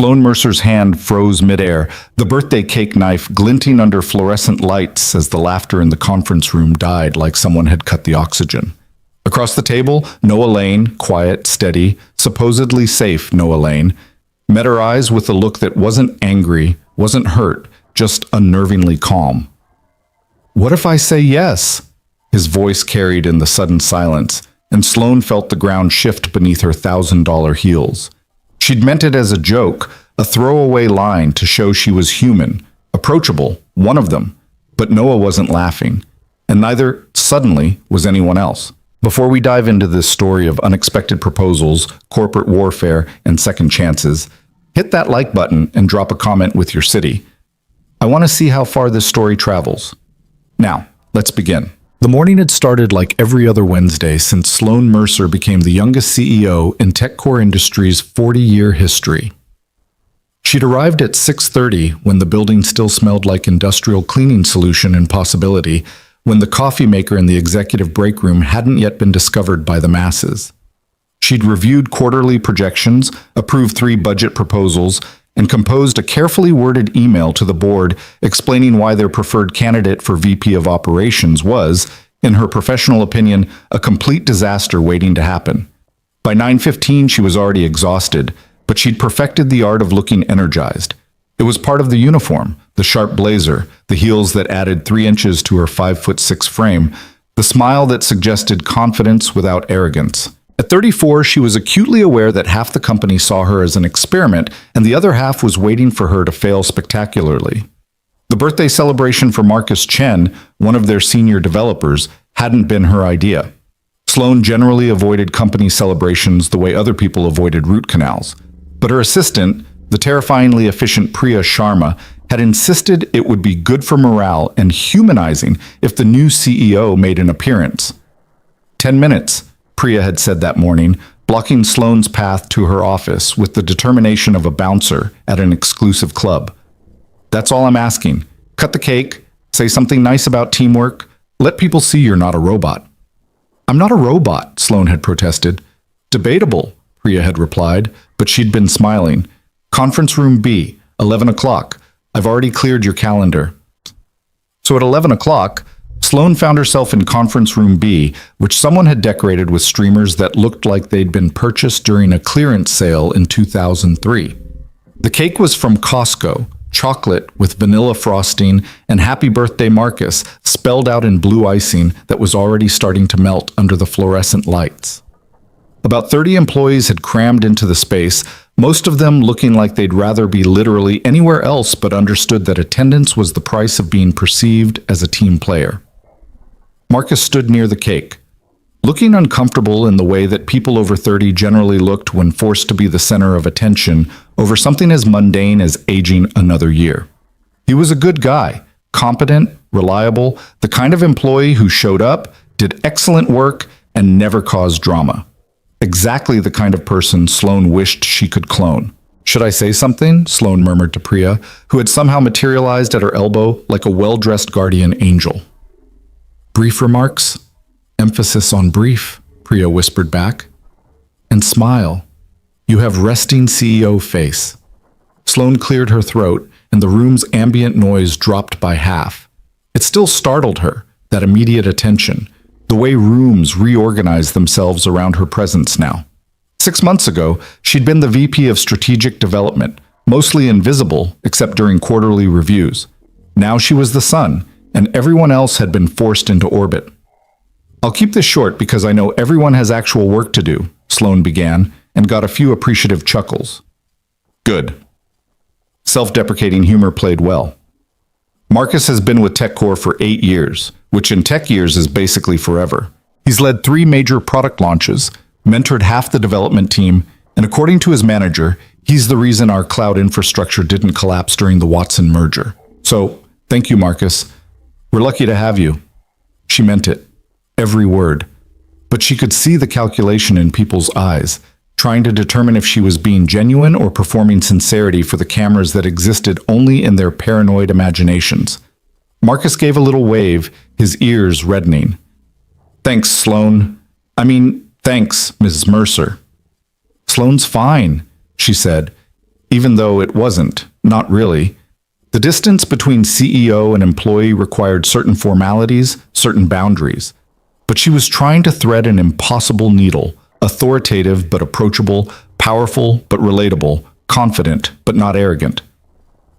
Sloan Mercer's hand froze midair, the birthday cake knife glinting under fluorescent lights as the laughter in the conference room died like someone had cut the oxygen. Across the table, Noah Lane, quiet, steady, supposedly safe Noah Lane, met her eyes with a look that wasn't angry, wasn't hurt, just unnervingly calm. "What if I say yes?" His voice carried in the sudden silence, and Sloan felt the ground shift beneath her $1,000 heels. She'd meant it as a joke, a throwaway line to show she was human, approachable, one of them. But Noah wasn't laughing, and neither, suddenly, was anyone else. Before we dive into this story of unexpected proposals, corporate warfare, and second chances, hit that like button and drop a comment with your city. I want to see how far this story travels. Now, let's begin. The morning had started like every other Wednesday since Sloan Mercer became the youngest CEO in TechCore Industries' 40-year history. She'd arrived at 6:30 when the building still smelled like industrial cleaning solution and possibility, when the coffee maker in the executive break room hadn't yet been discovered by the masses. She'd reviewed quarterly projections, approved 3 budget proposals, and composed a carefully worded email to the board explaining why their preferred candidate for VP of Operations was, in her professional opinion, a complete disaster waiting to happen. By 9:15, she was already exhausted, but she'd perfected the art of looking energized. It was part of the uniform, the sharp blazer, the heels that added 3 inches to her 5'6" frame, the smile that suggested confidence without arrogance. At 34, she was acutely aware that half the company saw her as an experiment, and the other half was waiting for her to fail spectacularly. The birthday celebration for Marcus Chen, one of their senior developers, hadn't been her idea. Sloan generally avoided company celebrations the way other people avoided root canals. But her assistant, the terrifyingly efficient Priya Sharma, had insisted it would be good for morale and humanizing if the new CEO made an appearance. 10 minutes, Priya had said that morning, blocking Sloan's path to her office with the determination of a bouncer at an exclusive club. "That's all I'm asking. Cut the cake, say something nice about teamwork, let people see you're not a robot." "I'm not a robot," Sloan had protested. "Debatable," Priya had replied, but she'd been smiling. "Conference room B, 11 o'clock. I've already cleared your calendar." So at 11 o'clock, Sloan found herself in conference room B, which someone had decorated with streamers that looked like they'd been purchased during a clearance sale in 2003. The cake was from Costco, chocolate with vanilla frosting and "Happy Birthday Marcus" spelled out in blue icing that was already starting to melt under the fluorescent lights. About 30 employees had crammed into the space, most of them looking like they'd rather be literally anywhere else but understood that attendance was the price of being perceived as a team player. Marcus stood near the cake, looking uncomfortable in the way that people over 30 generally looked when forced to be the center of attention over something as mundane as aging another year. He was a good guy, competent, reliable, the kind of employee who showed up, did excellent work, and never caused drama. Exactly the kind of person Sloan wished she could clone. "Should I say something?" Sloan murmured to Priya, who had somehow materialized at her elbow like a well-dressed guardian angel. "Brief remarks?" "Emphasis on brief," Priya whispered back. "And smile. You have resting CEO face." Sloan cleared her throat, and the room's ambient noise dropped by half. It still startled her, that immediate attention, the way rooms reorganized themselves around her presence now. 6 months ago, she'd been the VP of Strategic Development, mostly invisible except during quarterly reviews. Now she was the sun, and everyone else had been forced into orbit. "I'll keep this short because I know everyone has actual work to do," Sloan began, and got a few appreciative chuckles. "Good." Self-deprecating humor played well. "Marcus has been with TechCore for 8 years, which in tech years is basically forever. He's led 3 major product launches, mentored half the development team, and according to his manager, he's the reason our cloud infrastructure didn't collapse during the Watson merger. So, thank you, Marcus. We're lucky to have you." She meant it, every word. But she could see the calculation in people's eyes, trying to determine if she was being genuine or performing sincerity for the cameras that existed only in their paranoid imaginations. Marcus gave a little wave, his ears reddening. "Thanks, Sloan. Thanks, Mrs. Mercer." "Sloan's fine," she said. even though it wasn't, not really. The distance between CEO and employee required certain formalities, certain boundaries. But she was trying to thread an impossible needle, authoritative but approachable, powerful but relatable, confident but not arrogant.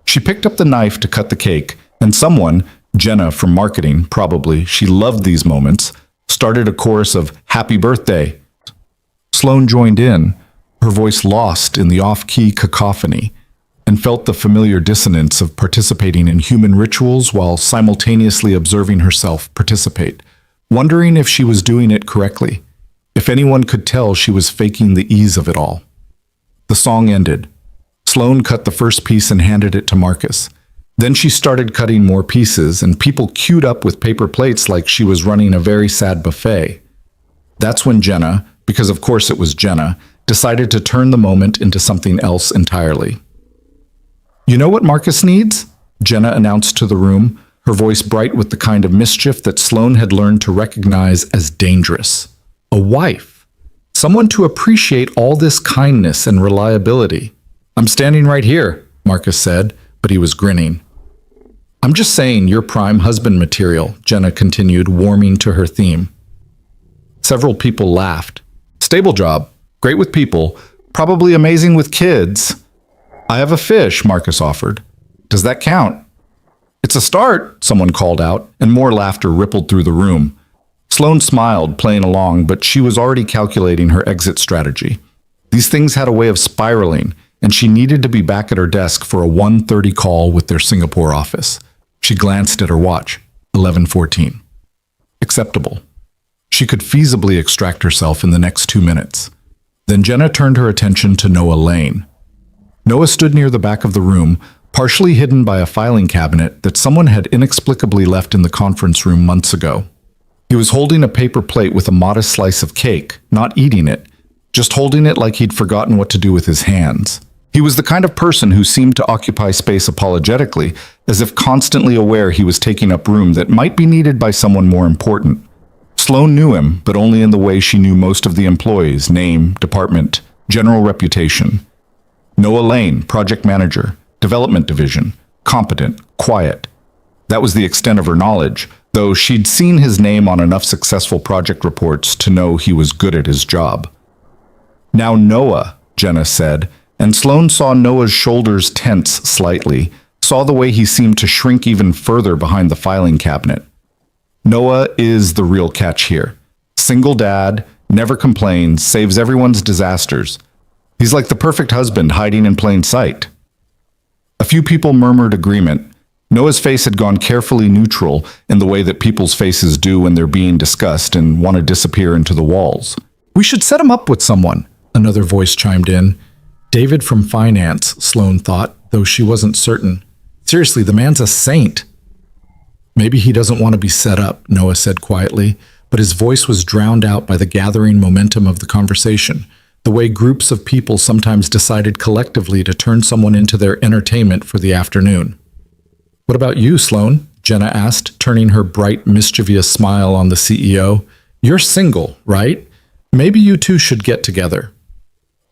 She picked up the knife to cut the cake, and someone, Jenna from marketing, probably, she loved these moments, started a chorus of "Happy Birthday." Sloane joined in, her voice lost in the off-key cacophony, and felt the familiar dissonance of participating in human rituals while simultaneously observing herself participate, wondering if she was doing it correctly, if anyone could tell she was faking the ease of it all. The song ended. Sloane cut the first piece and handed it to Marcus. Then she started cutting more pieces, and people queued up with paper plates like she was running a very sad buffet. That's when Jenna, because of course it was Jenna, decided to turn the moment into something else entirely. "You know what Marcus needs?" Jenna announced to the room, her voice bright with the kind of mischief that Sloane had learned to recognize as dangerous. "A wife. Someone to appreciate all this kindness and reliability." "I'm standing right here," Marcus said, but he was grinning. "I'm just saying you're prime husband material," Jenna continued, warming to her theme. Several people laughed. "Stable job. Great with people. Probably amazing with kids." "I have a fish," Marcus offered. "Does that count?" "It's a start," someone called out, and more laughter rippled through the room. Sloane smiled, playing along, but she was already calculating her exit strategy. These things had a way of spiraling, and she needed to be back at her desk for a 1:30 call with their Singapore office. She glanced at her watch. 11:14. Acceptable. She could feasibly extract herself in the next 2 minutes. Then Jenna turned her attention to Noah Lane. Noah stood near the back of the room, partially hidden by a filing cabinet that someone had inexplicably left in the conference room months ago. He was holding a paper plate with a modest slice of cake, not eating it, just holding it like he'd forgotten what to do with his hands. He was the kind of person who seemed to occupy space apologetically, as if constantly aware he was taking up room that might be needed by someone more important. Sloane knew him, but only in the way she knew most of the employees: name, department, general reputation. Noah Lane, project manager, development division, competent, quiet. That was the extent of her knowledge, though she'd seen his name on enough successful project reports to know he was good at his job. "Now Noah," Jenna said, and Sloane saw Noah's shoulders tense slightly, saw the way he seemed to shrink even further behind the filing cabinet. Noah is the real catch here. Single dad, never complains, saves everyone's disasters. He's like the perfect husband hiding in plain sight. A few people murmured agreement. Noah's face had gone carefully neutral in the way that people's faces do when they're being discussed and want to disappear into the walls. "We should set him up with someone," another voice chimed in. David from finance, Sloane thought, though she wasn't certain. Seriously, the man's a saint. "Maybe he doesn't want to be set up," Noah said quietly, but his voice was drowned out by the gathering momentum of the conversation, the way groups of people sometimes decided collectively to turn someone into their entertainment for the afternoon. "What about you, Sloane?" Jenna asked, turning her bright, mischievous smile on the CEO. "You're single, right? Maybe you two should get together."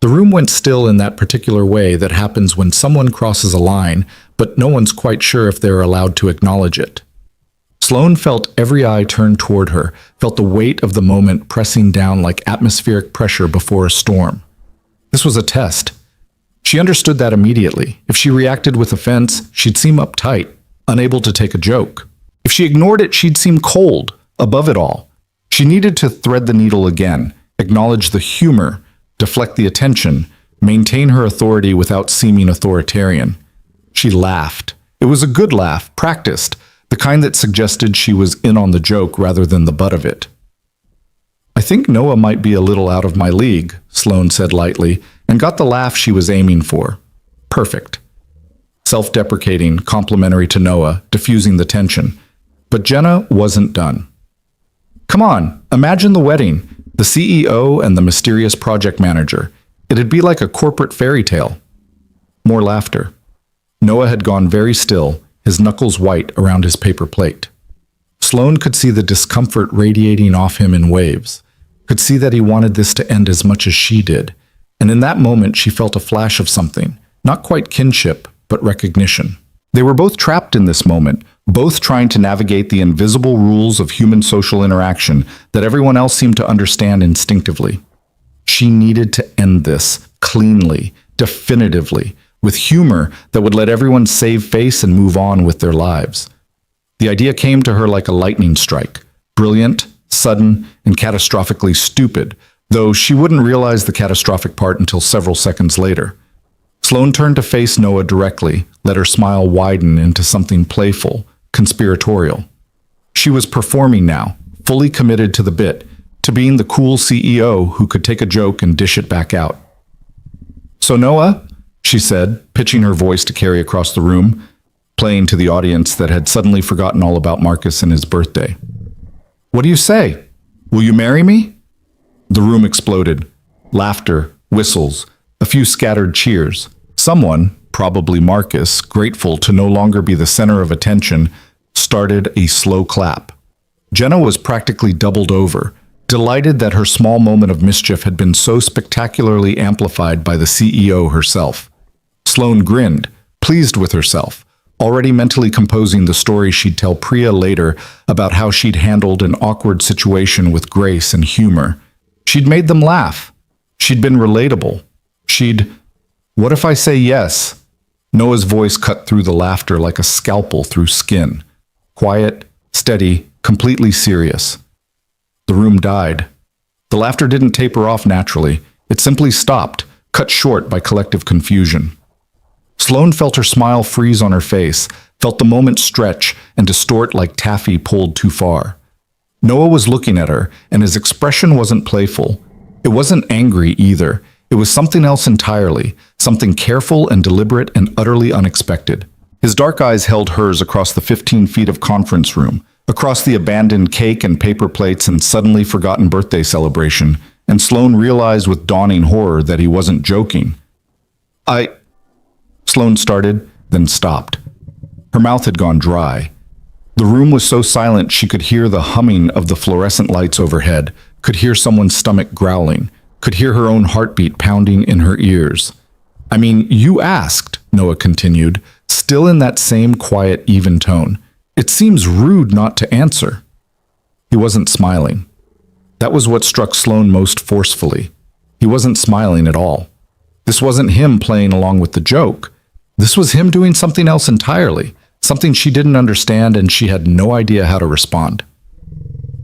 The room went still in that particular way that happens when someone crosses a line, but no one's quite sure if they're allowed to acknowledge it. Sloane felt every eye turned toward her, felt the weight of the moment pressing down like atmospheric pressure before a storm. This was a test. She understood that immediately. If she reacted with offense, she'd seem uptight, unable to take a joke. If she ignored it, she'd seem cold, above it all. She needed to thread the needle again, acknowledge the humor, deflect the attention, maintain her authority without seeming authoritarian. She laughed. It was a good laugh, practiced, the kind that suggested she was in on the joke rather than the butt of it. "I think Noah might be a little out of my league," Sloane said lightly, and got the laugh she was aiming for. Perfect. Self-deprecating, complimentary to Noah, diffusing the tension. But Jenna wasn't done. "Come on, imagine the wedding, the CEO and the mysterious project manager. It'd be like a corporate fairy tale." More laughter. Noah had gone very still, his knuckles white around his paper plate. Sloane could see the discomfort radiating off him in waves, could see that he wanted this to end as much as she did, and in that moment she felt a flash of something, Not quite kinship, but recognition. They were both trapped in this moment, both trying to navigate the invisible rules of human social interaction that everyone else seemed to understand instinctively. She needed to end this cleanly, definitively, with humor that would let everyone save face and move on with their lives. The idea came to her like a lightning strike, brilliant, sudden, and catastrophically stupid, though she wouldn't realize the catastrophic part until several seconds later. Sloane turned to face Noah directly, let her smile widen into something playful, conspiratorial. She was performing now, fully committed to the bit, to being the cool CEO who could take a joke and dish it back out. "So Noah," she said, pitching her voice to carry across the room, playing to the audience that had suddenly forgotten all about Marcus and his birthday. "What do you say? Will you marry me?" The room exploded. Laughter, whistles, a few scattered cheers. Someone, probably Marcus, grateful to no longer be the center of attention, started a slow clap. Jenna was practically doubled over, delighted that her small moment of mischief had been so spectacularly amplified by the CEO herself. Sloane grinned, pleased with herself, already mentally composing the story she'd tell Priya later about how she'd handled an awkward situation with grace and humor. She'd made them laugh. She'd been relatable. What if I say yes? Noah's voice cut through the laughter like a scalpel through skin. Quiet, steady, completely serious. The room died. The laughter didn't taper off naturally. It simply stopped, cut short by collective confusion. Sloane felt her smile freeze on her face, felt the moment stretch and distort like taffy pulled too far. Noah was looking at her, and his expression wasn't playful. It wasn't angry either. It was something else entirely, something careful and deliberate and utterly unexpected. His dark eyes held hers across the 15 feet of conference room, across the abandoned cake and paper plates and suddenly forgotten birthday celebration, and Sloane realized with dawning horror that he wasn't joking. Sloane started, then stopped. Her mouth had gone dry. The room was so silent she could hear the humming of the fluorescent lights overhead, could hear someone's stomach growling, could hear her own heartbeat pounding in her ears. "I mean, you asked," Noah continued, still in that same quiet, even tone. "It seems rude not to answer." He wasn't smiling. That was what struck Sloane most forcefully. He wasn't smiling at all. This wasn't him playing along with the joke. This was him doing something else entirely, something she didn't understand and she had no idea how to respond.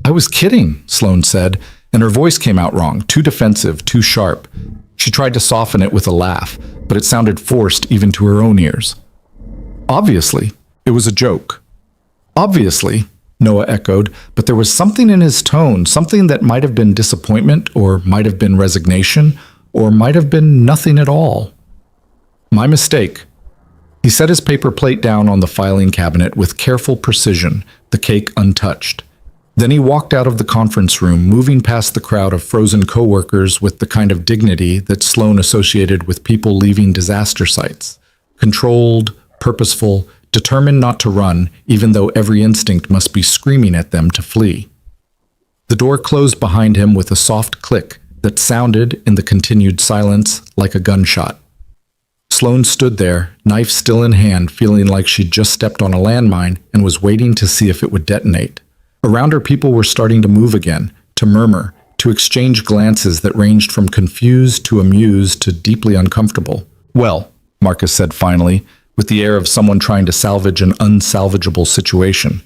"I was kidding," Sloane said, and her voice came out wrong, too defensive, too sharp. She tried to soften it with a laugh, but it sounded forced even to her own ears. "Obviously, it was a joke." "Obviously," Noah echoed, but there was something in his tone, something that might have been disappointment, or might have been resignation, or might have been nothing at all. "My mistake." He set his paper plate down on the filing cabinet with careful precision, the cake untouched. Then he walked out of the conference room, moving past the crowd of frozen coworkers with the kind of dignity that Sloane associated with people leaving disaster sites. Controlled, purposeful, determined not to run, even though every instinct must be screaming at them to flee. The door closed behind him with a soft click that sounded, in the continued silence, like a gunshot. Sloane stood there, knife still in hand, feeling like she'd just stepped on a landmine and was waiting to see if it would detonate. Around her, people were starting to move again, to murmur, to exchange glances that ranged from confused to amused to deeply uncomfortable. "Well," Marcus said finally, with the air of someone trying to salvage an unsalvageable situation,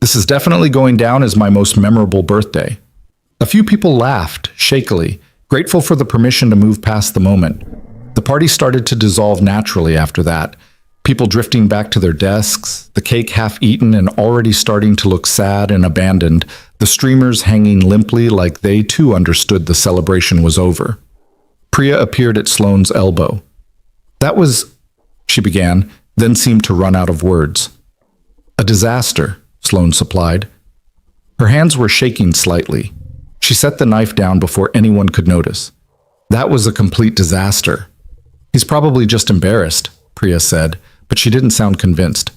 "this is definitely going down as my most memorable birthday." A few people laughed, shakily, grateful for the permission to move past the moment. The party started to dissolve naturally after that, people drifting back to their desks, the cake half-eaten and already starting to look sad and abandoned, the streamers hanging limply like they too understood the celebration was over. Priya appeared at Sloane's elbow. "That was," she began, then seemed to run out of words. "A disaster," Sloane supplied. Her hands were shaking slightly. She set the knife down before anyone could notice. "That was a complete disaster." "He's probably just embarrassed," Priya said, but she didn't sound convinced.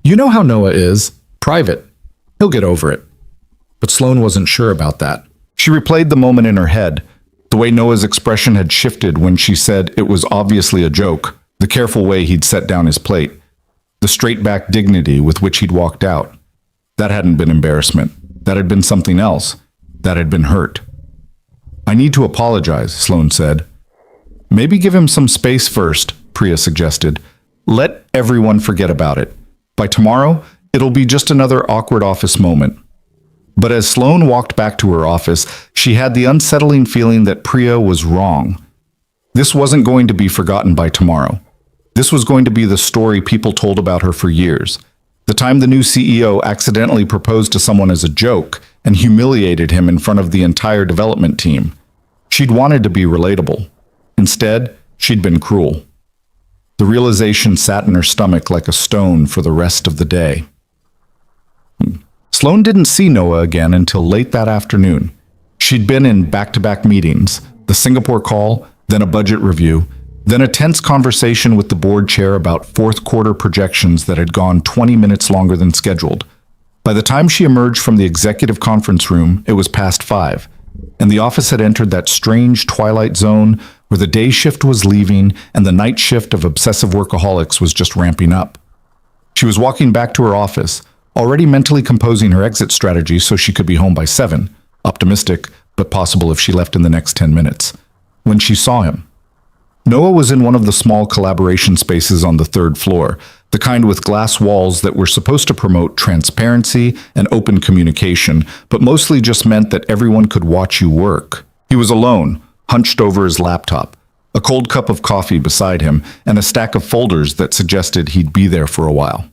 "You know how Noah is. Private. He'll get over it." But Sloane wasn't sure about that. She replayed the moment in her head, the way Noah's expression had shifted when she said it was obviously a joke, The careful way he'd set down his plate, the straight-back dignity with which he'd walked out. That hadn't been embarrassment. That had been something else. That had been hurt. "I need to apologize," Sloane said. "Maybe give him some space first," Priya suggested. "Let everyone forget about it. By tomorrow, it'll be just another awkward office moment." But as Sloane walked back to her office, she had the unsettling feeling that Priya was wrong. This wasn't going to be forgotten by tomorrow. This was going to be the story people told about her for years. The time the new CEO accidentally proposed to someone as a joke and humiliated him in front of the entire development team. She'd wanted to be relatable. Instead, she'd been cruel. The realization sat in her stomach like a stone for the rest of the day. Sloane didn't see Noah again until late that afternoon. She'd been in back-to-back meetings, the Singapore call, then a budget review, then a tense conversation with the board chair about fourth quarter projections that had gone 20 minutes longer than scheduled. By the time she emerged from the executive conference room, it was past 5, and the office had entered that strange twilight zone where the day shift was leaving and the night shift of obsessive workaholics was just ramping up. She was walking back to her office, already mentally composing her exit strategy so she could be home by 7, optimistic, but possible if she left in the next 10 minutes, when she saw him. Noah was in one of the small collaboration spaces on the 3rd floor, the kind with glass walls that were supposed to promote transparency and open communication, but mostly just meant that everyone could watch you work. He was alone, hunched over his laptop, a cold cup of coffee beside him, and a stack of folders that suggested he'd be there for a while.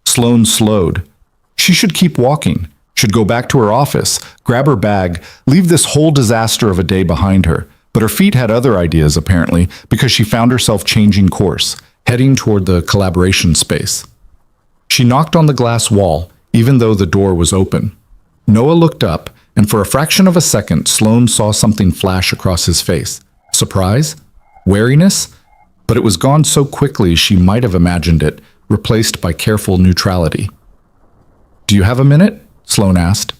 Sloane slowed. She should keep walking, should go back to her office, grab her bag, leave this whole disaster of a day behind her. But her feet had other ideas, apparently, because she found herself changing course, heading toward the collaboration space. She knocked on the glass wall, even though the door was open. Noah looked up, and for a fraction of a second, Sloane saw something flash across his face. Surprise? Wariness? But it was gone so quickly she might have imagined it, replaced by careful neutrality. "Do you have a minute?" Sloane asked.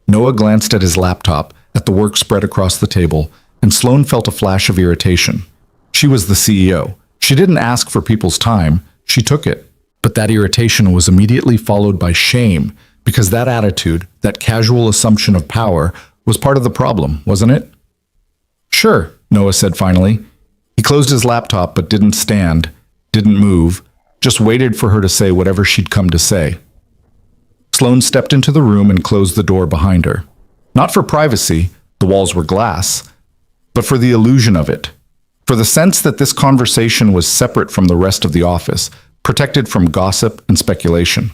Noah glanced at his laptop, at the work spread across the table, and Sloane felt a flash of irritation. She was the CEO. She didn't ask for people's time, she took it. But that irritation was immediately followed by shame, because that attitude, that casual assumption of power, was part of the problem, wasn't it? "Sure," Noah said finally. He closed his laptop but didn't stand, didn't move, just waited for her to say whatever she'd come to say. Sloane stepped into the room and closed the door behind her. Not for privacy, the walls were glass, but for the illusion of it, for the sense that this conversation was separate from the rest of the office, protected from gossip and speculation.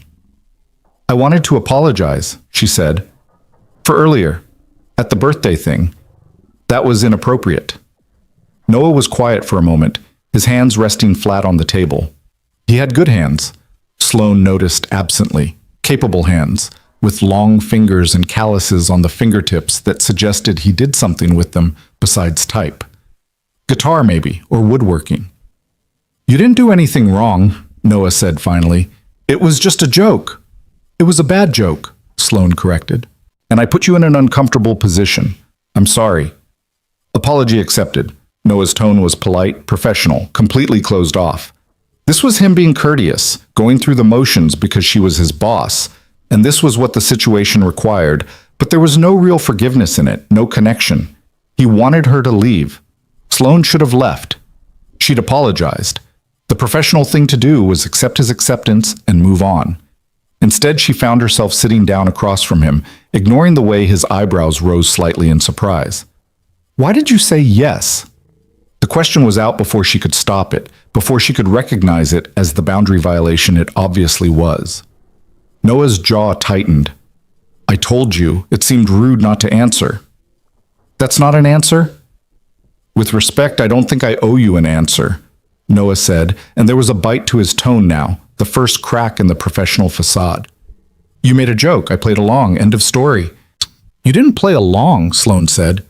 "I wanted to apologize," she said, "for earlier, at the birthday thing. That was inappropriate." Noah was quiet for a moment, his hands resting flat on the table. He had good hands, Sloane noticed absently, capable hands, with long fingers and calluses on the fingertips that suggested he did something with them besides type. Guitar, maybe, or woodworking. "You didn't do anything wrong," Noah said finally. "It was just a joke." "It was a bad joke," Sloane corrected. "And I put you in an uncomfortable position. I'm sorry." Apology accepted. Noah's tone was polite, professional, completely closed off. This was him being courteous, going through the motions because she was his boss, and this was what the situation required, but there was no real forgiveness in it, no connection. He wanted her to leave. Sloane should have left. She'd apologized. The professional thing to do was accept his acceptance and move on. Instead, she found herself sitting down across from him, ignoring the way his eyebrows rose slightly in surprise. "Why did you say yes?" The question was out before she could stop it, before she could recognize it as the boundary violation it obviously was. Noah's jaw tightened. "I told you, it seemed rude not to answer." "That's not an answer?" "With respect, I don't think I owe you an answer," Noah said, and there was a bite to his tone now, the first crack in the professional facade. "You made a joke. I played along. End of story." "You didn't play along," Sloane said.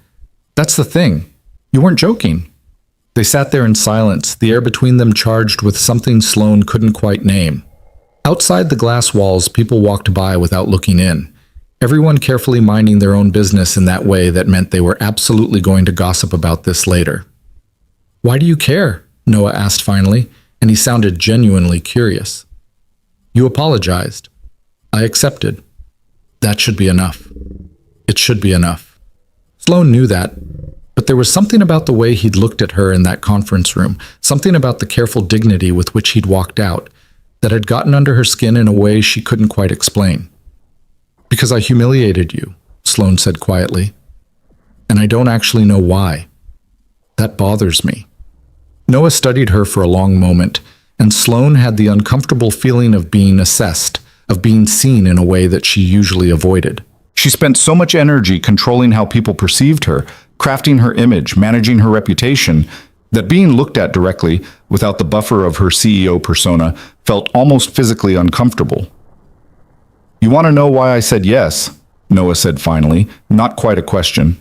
"That's the thing. You weren't joking." They sat there in silence, the air between them charged with something Sloane couldn't quite name. Outside the glass walls, people walked by without looking in, everyone carefully minding their own business in that way that meant they were absolutely going to gossip about this later. "Why do you care?" Noah asked finally, and he sounded genuinely curious. You apologized. I accepted. That should be enough. It should be enough. Sloane knew that, but there was something about the way he'd looked at her in that conference room, something about the careful dignity with which he'd walked out, that had gotten under her skin in a way she couldn't quite explain. Because I humiliated you, Sloane said quietly, and I don't actually know why. That bothers me. Noah studied her for a long moment, and Sloane had the uncomfortable feeling of being assessed, of being seen in a way that she usually avoided. She spent so much energy controlling how people perceived her, crafting her image, managing her reputation, that being looked at directly, without the buffer of her CEO persona, felt almost physically uncomfortable. You want to know why I said yes? Noah said finally, not quite a question.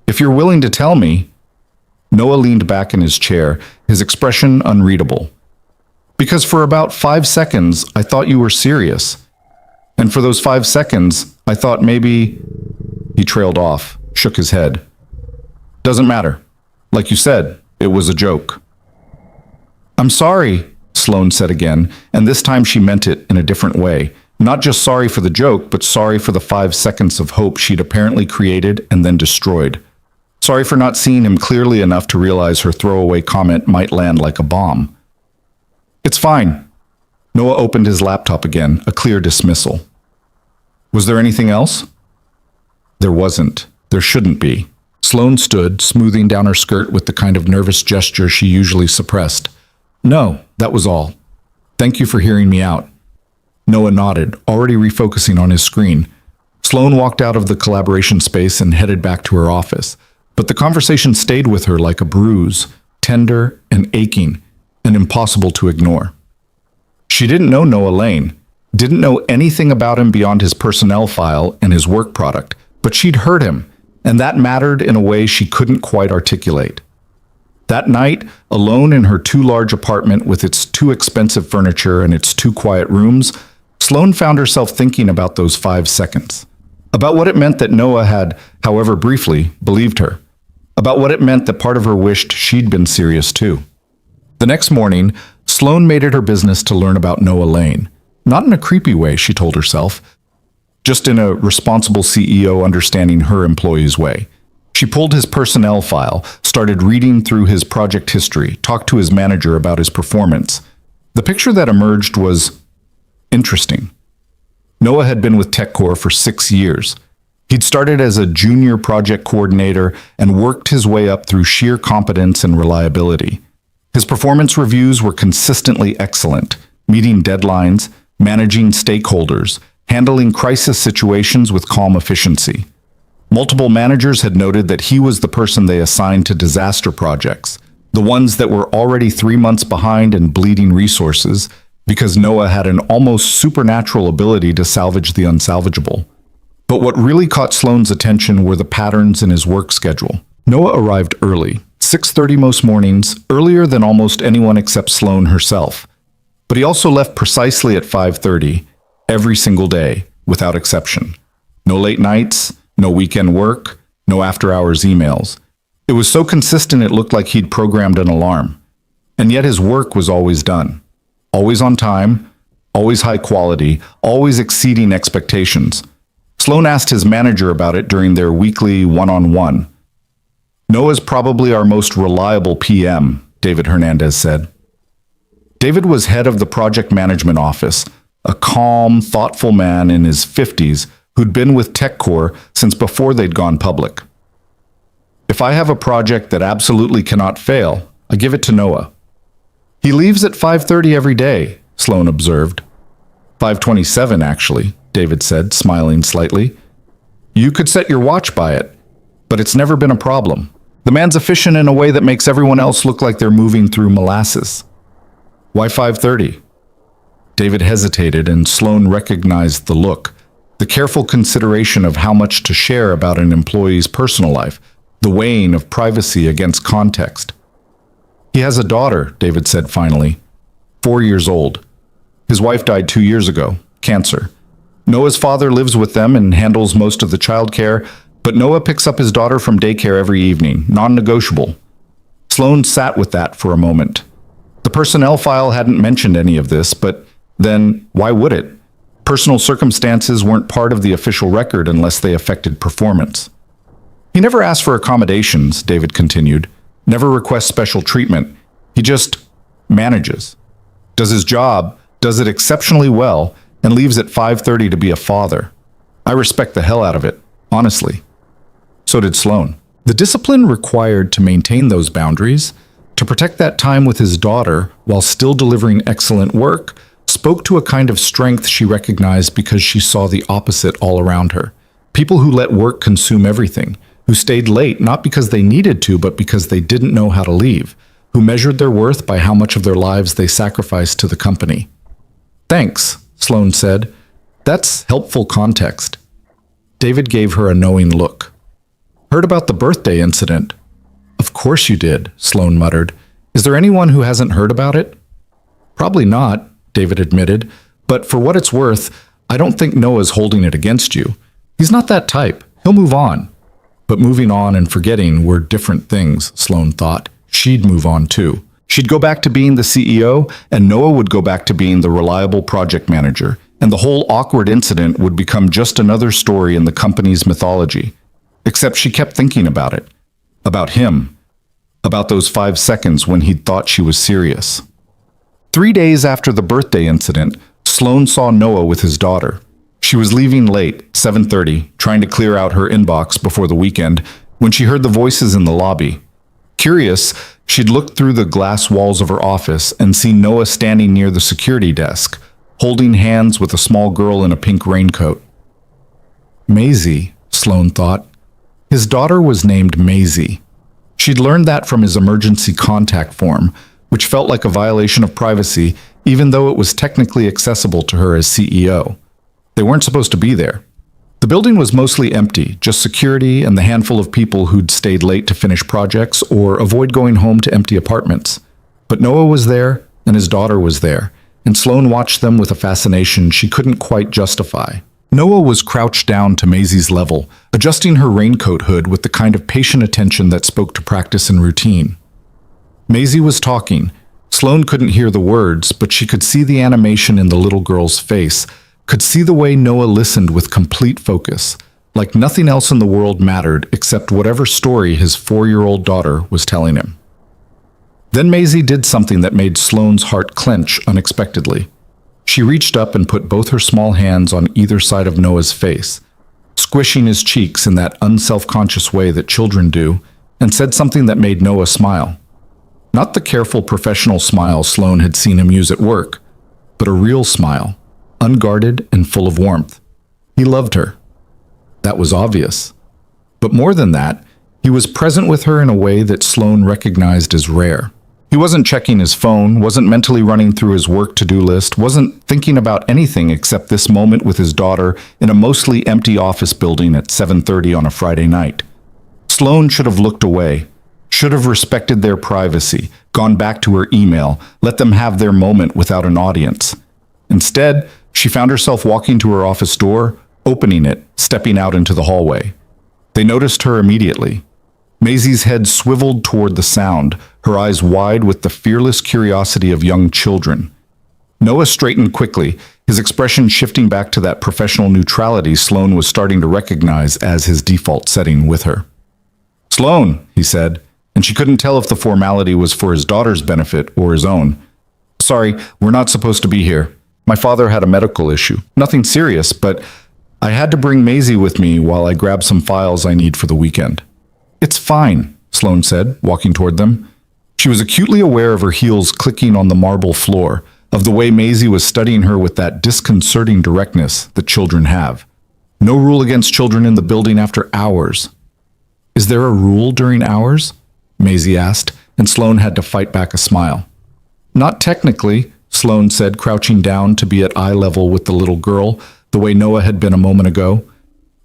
If you're willing to tell me. Noah leaned back in his chair, his expression unreadable. Because for about 5 seconds, I thought you were serious. And for those 5 seconds, I thought maybe... He trailed off, shook his head. Doesn't matter. Like you said, it was a joke. I'm sorry, Sloane said again, and this time she meant it in a different way. Not just sorry for the joke, but sorry for the 5 seconds of hope she'd apparently created and then destroyed. Sorry for not seeing him clearly enough to realize her throwaway comment might land like a bomb. It's fine. Noah opened his laptop again, a clear dismissal. Was there anything else? There wasn't. There shouldn't be. Sloane stood, smoothing down her skirt with the kind of nervous gesture she usually suppressed. No, that was all. Thank you for hearing me out. Noah nodded, already refocusing on his screen. Sloane walked out of the collaboration space and headed back to her office. But the conversation stayed with her like a bruise, tender and aching, and impossible to ignore. She didn't know Noah Lane, didn't know anything about him beyond his personnel file and his work product, but she'd heard him, and that mattered in a way she couldn't quite articulate. That night, alone in her too large apartment with its too expensive furniture and its too quiet rooms, Sloane found herself thinking about those 5 seconds. About what it meant that Noah had, however briefly, believed her. About what it meant that part of her wished she'd been serious too. The next morning, Sloane made it her business to learn about Noah Lane. Not in a creepy way, she told herself, just in a responsible CEO understanding her employees' way. She pulled his personnel file, started reading through his project history, talked to his manager about his performance. The picture that emerged was interesting. Noah had been with TechCore for 6 years. He'd started as a junior project coordinator and worked his way up through sheer competence and reliability. His performance reviews were consistently excellent, meeting deadlines, managing stakeholders, handling crisis situations with calm efficiency. Multiple managers had noted that he was the person they assigned to disaster projects, the ones that were already 3 months behind and bleeding resources, because Noah had an almost supernatural ability to salvage the unsalvageable. But what really caught Sloane's attention were the patterns in his work schedule. Noah arrived early, 6:30 most mornings, earlier than almost anyone except Sloane herself. But he also left precisely at 5:30, every single day, without exception. No late nights, no weekend work, no after-hours emails. It was so consistent it looked like he'd programmed an alarm. And yet his work was always done. Always on time, always high quality, always exceeding expectations. Sloane asked his manager about it during their weekly one-on-one. Noah's probably our most reliable PM, David Hernandez said. David was head of the project management office, a calm, thoughtful man in his 50s who'd been with TechCore since before they'd gone public. If I have a project that absolutely cannot fail, I give it to Noah. He leaves at 5:30 every day, Sloane observed. 5:27, actually, David said, smiling slightly. You could set your watch by it, but it's never been a problem. The man's efficient in a way that makes everyone else look like they're moving through molasses. Why 5:30? David hesitated, and Sloane recognized the look, the careful consideration of how much to share about an employee's personal life, the weighing of privacy against context. He has a daughter, David said finally, 4 years old. His wife died 2 years ago, cancer. Noah's father lives with them and handles most of the childcare, but Noah picks up his daughter from daycare every evening, non-negotiable. Sloan sat with that for a moment. The personnel file hadn't mentioned any of this, but then why would it? Personal circumstances weren't part of the official record unless they affected performance. He never asked for accommodations, David continued, never requests special treatment. He just manages, does his job, does it exceptionally well, and leaves at 5:30 to be a father. I respect the hell out of it, honestly. So did Sloan. The discipline required to maintain those boundaries, to protect that time with his daughter while still delivering excellent work, spoke to a kind of strength she recognized because she saw the opposite all around her. People who let work consume everything, who stayed late not because they needed to, but because they didn't know how to leave, who measured their worth by how much of their lives they sacrificed to the company. Thanks, Sloan said. That's helpful context. David gave her a knowing look. Heard about the birthday incident? Of course you did, Sloan muttered. Is there anyone who hasn't heard about it? Probably not, David admitted, but for what it's worth, I don't think Noah's holding it against you. He's not that type. He'll move on. But moving on and forgetting were different things, Sloan thought. She'd move on too. She'd go back to being the CEO, and Noah would go back to being the reliable project manager, and the whole awkward incident would become just another story in the company's mythology. Except she kept thinking about it. About him. About those 5 seconds when he'd thought she was serious. 3 days after the birthday incident, Sloan saw Noah with his daughter. She was leaving late, 7:30, trying to clear out her inbox before the weekend, when she heard the voices in the lobby. Curious, she'd looked through the glass walls of her office and seen Noah standing near the security desk, holding hands with a small girl in a pink raincoat. Maisie, Sloan thought. His daughter was named Maisie. She'd learned that from his emergency contact form, which felt like a violation of privacy, even though it was technically accessible to her as CEO. They weren't supposed to be there. The building was mostly empty, just security and the handful of people who'd stayed late to finish projects or avoid going home to empty apartments. But Noah was there, and his daughter was there, and Sloan watched them with a fascination she couldn't quite justify. Noah was crouched down to Maisie's level, adjusting her raincoat hood with the kind of patient attention that spoke to practice and routine. Maisie was talking. Sloan couldn't hear the words, but she could see the animation in the little girl's face, could see the way Noah listened with complete focus, like nothing else in the world mattered except whatever story his 4-year-old daughter was telling him. Then Maisie did something that made Sloan's heart clench unexpectedly. She reached up and put both her small hands on either side of Noah's face, squishing his cheeks in that unself-conscious way that children do, and said something that made Noah smile. Not the careful professional smile Sloan had seen him use at work, but a real smile, unguarded and full of warmth. He loved her. That was obvious. But more than that, he was present with her in a way that Sloan recognized as rare. He wasn't checking his phone, wasn't mentally running through his work to-do list, wasn't thinking about anything except this moment with his daughter in a mostly empty office building at 7:30 on a Friday night. Sloan should have looked away, should have respected their privacy, gone back to her email, let them have their moment without an audience. Instead, she found herself walking to her office door, opening it, stepping out into the hallway. They noticed her immediately. Maisie's head swiveled toward the sound, her eyes wide with the fearless curiosity of young children. Noah straightened quickly, his expression shifting back to that professional neutrality Sloan was starting to recognize as his default setting with her. "Sloan," he said, and she couldn't tell if the formality was for his daughter's benefit or his own. "Sorry, we're not supposed to be here. My father had a medical issue. Nothing serious, but I had to bring Maisie with me while I grab some files I need for the weekend." "It's fine," Sloan said, walking toward them. She was acutely aware of her heels clicking on the marble floor, of the way Maisie was studying her with that disconcerting directness that children have. No rule against children in the building after hours. "Is there a rule during hours?" Maisie asked, and Sloan had to fight back a smile. "Not technically," Sloan said, crouching down to be at eye level with the little girl, the way Noah had been a moment ago.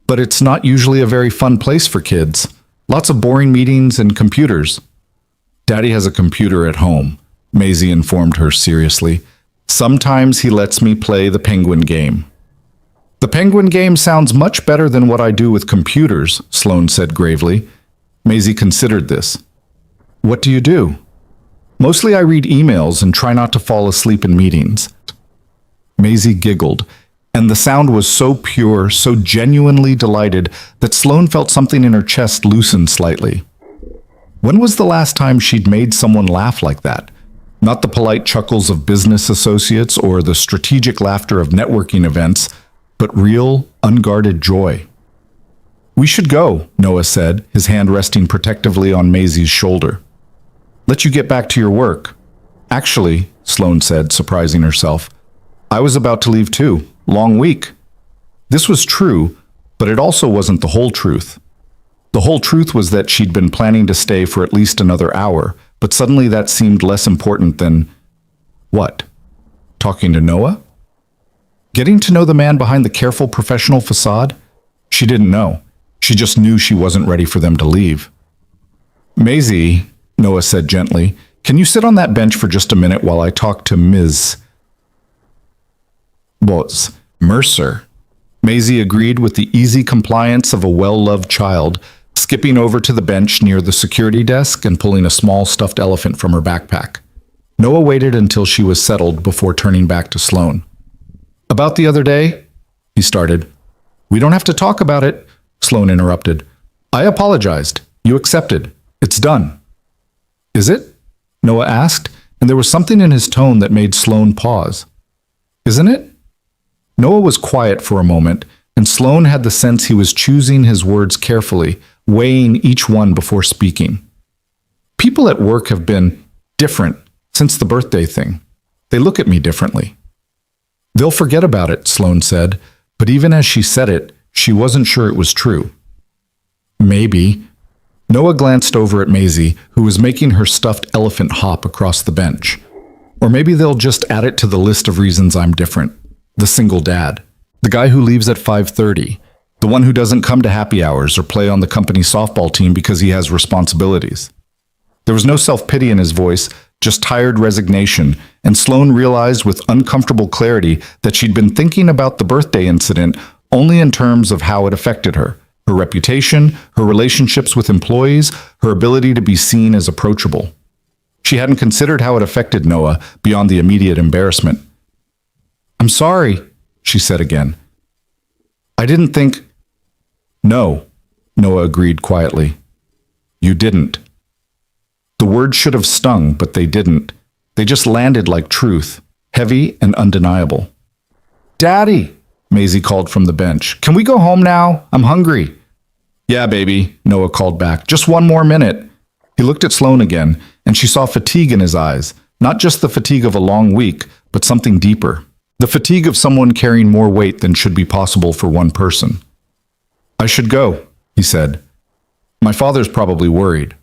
"But it's not usually a very fun place for kids. Lots of boring meetings and computers." "Daddy has a computer at home," Maisie informed her seriously. "Sometimes he lets me play the penguin game." "The penguin game sounds much better than what I do with computers," Sloan said gravely. Maisie considered this. What do you do? Mostly I read emails and try not to fall asleep in meetings. Maisie giggled, and the sound was so pure, so genuinely delighted that Sloane felt something in her chest loosen slightly. When was the last time she'd made someone laugh like that? Not the polite chuckles of business associates or the strategic laughter of networking events, but real, unguarded joy. We should go, Noah said, his hand resting protectively on Maisie's shoulder. Let you get back to your work. Actually, Sloane said, surprising herself, I was about to leave too. Long week. This was true, but it also wasn't the whole truth. The whole truth was that she'd been planning to stay for at least another hour, but suddenly that seemed less important than... what? Talking to Noah? Getting to know the man behind the careful professional facade? She didn't know. She just knew she wasn't ready for them to leave. Maisie, Noah said gently, can you sit on that bench for just a minute while I talk to Ms. Mercer? Maisie agreed with the easy compliance of a well-loved child, skipping over to the bench near the security desk and pulling a small stuffed elephant from her backpack. Noah waited until she was settled before turning back to Sloane. About the other day, he started. We don't have to talk about it, Sloane interrupted. I apologized. You accepted. It's done. Is it? Noah asked, and there was something in his tone that made Sloane pause. Isn't it? Noah was quiet for a moment, and Sloane had the sense he was choosing his words carefully, weighing each one before speaking. People at work have been different since the birthday thing. They look at me differently. They'll forget about it, Sloane said, but even as she said it, she wasn't sure it was true. Maybe. Noah glanced over at Maisie, who was making her stuffed elephant hop across the bench. Or maybe they'll just add it to the list of reasons I'm different. The single dad. The guy who leaves at 5:30. The one who doesn't come to happy hours or play on the company softball team because he has responsibilities. There was no self-pity in his voice, just tired resignation, and Sloane realized with uncomfortable clarity that she'd been thinking about the birthday incident only in terms of how it affected her reputation, her relationships with employees, her ability to be seen as approachable. She hadn't considered how it affected Noah beyond the immediate embarrassment. I'm sorry, she said again. I didn't think... No, Noah agreed quietly. You didn't. The words should have stung, but they didn't. They just landed like truth, heavy and undeniable. Daddy, Maisie called from the bench. Can we go home now? I'm hungry. Yeah, baby, Noah called back. Just one more minute. He looked at Sloane again, and she saw fatigue in his eyes. Not just the fatigue of a long week, but something deeper. The fatigue of someone carrying more weight than should be possible for one person. I should go, he said. My father's probably worried.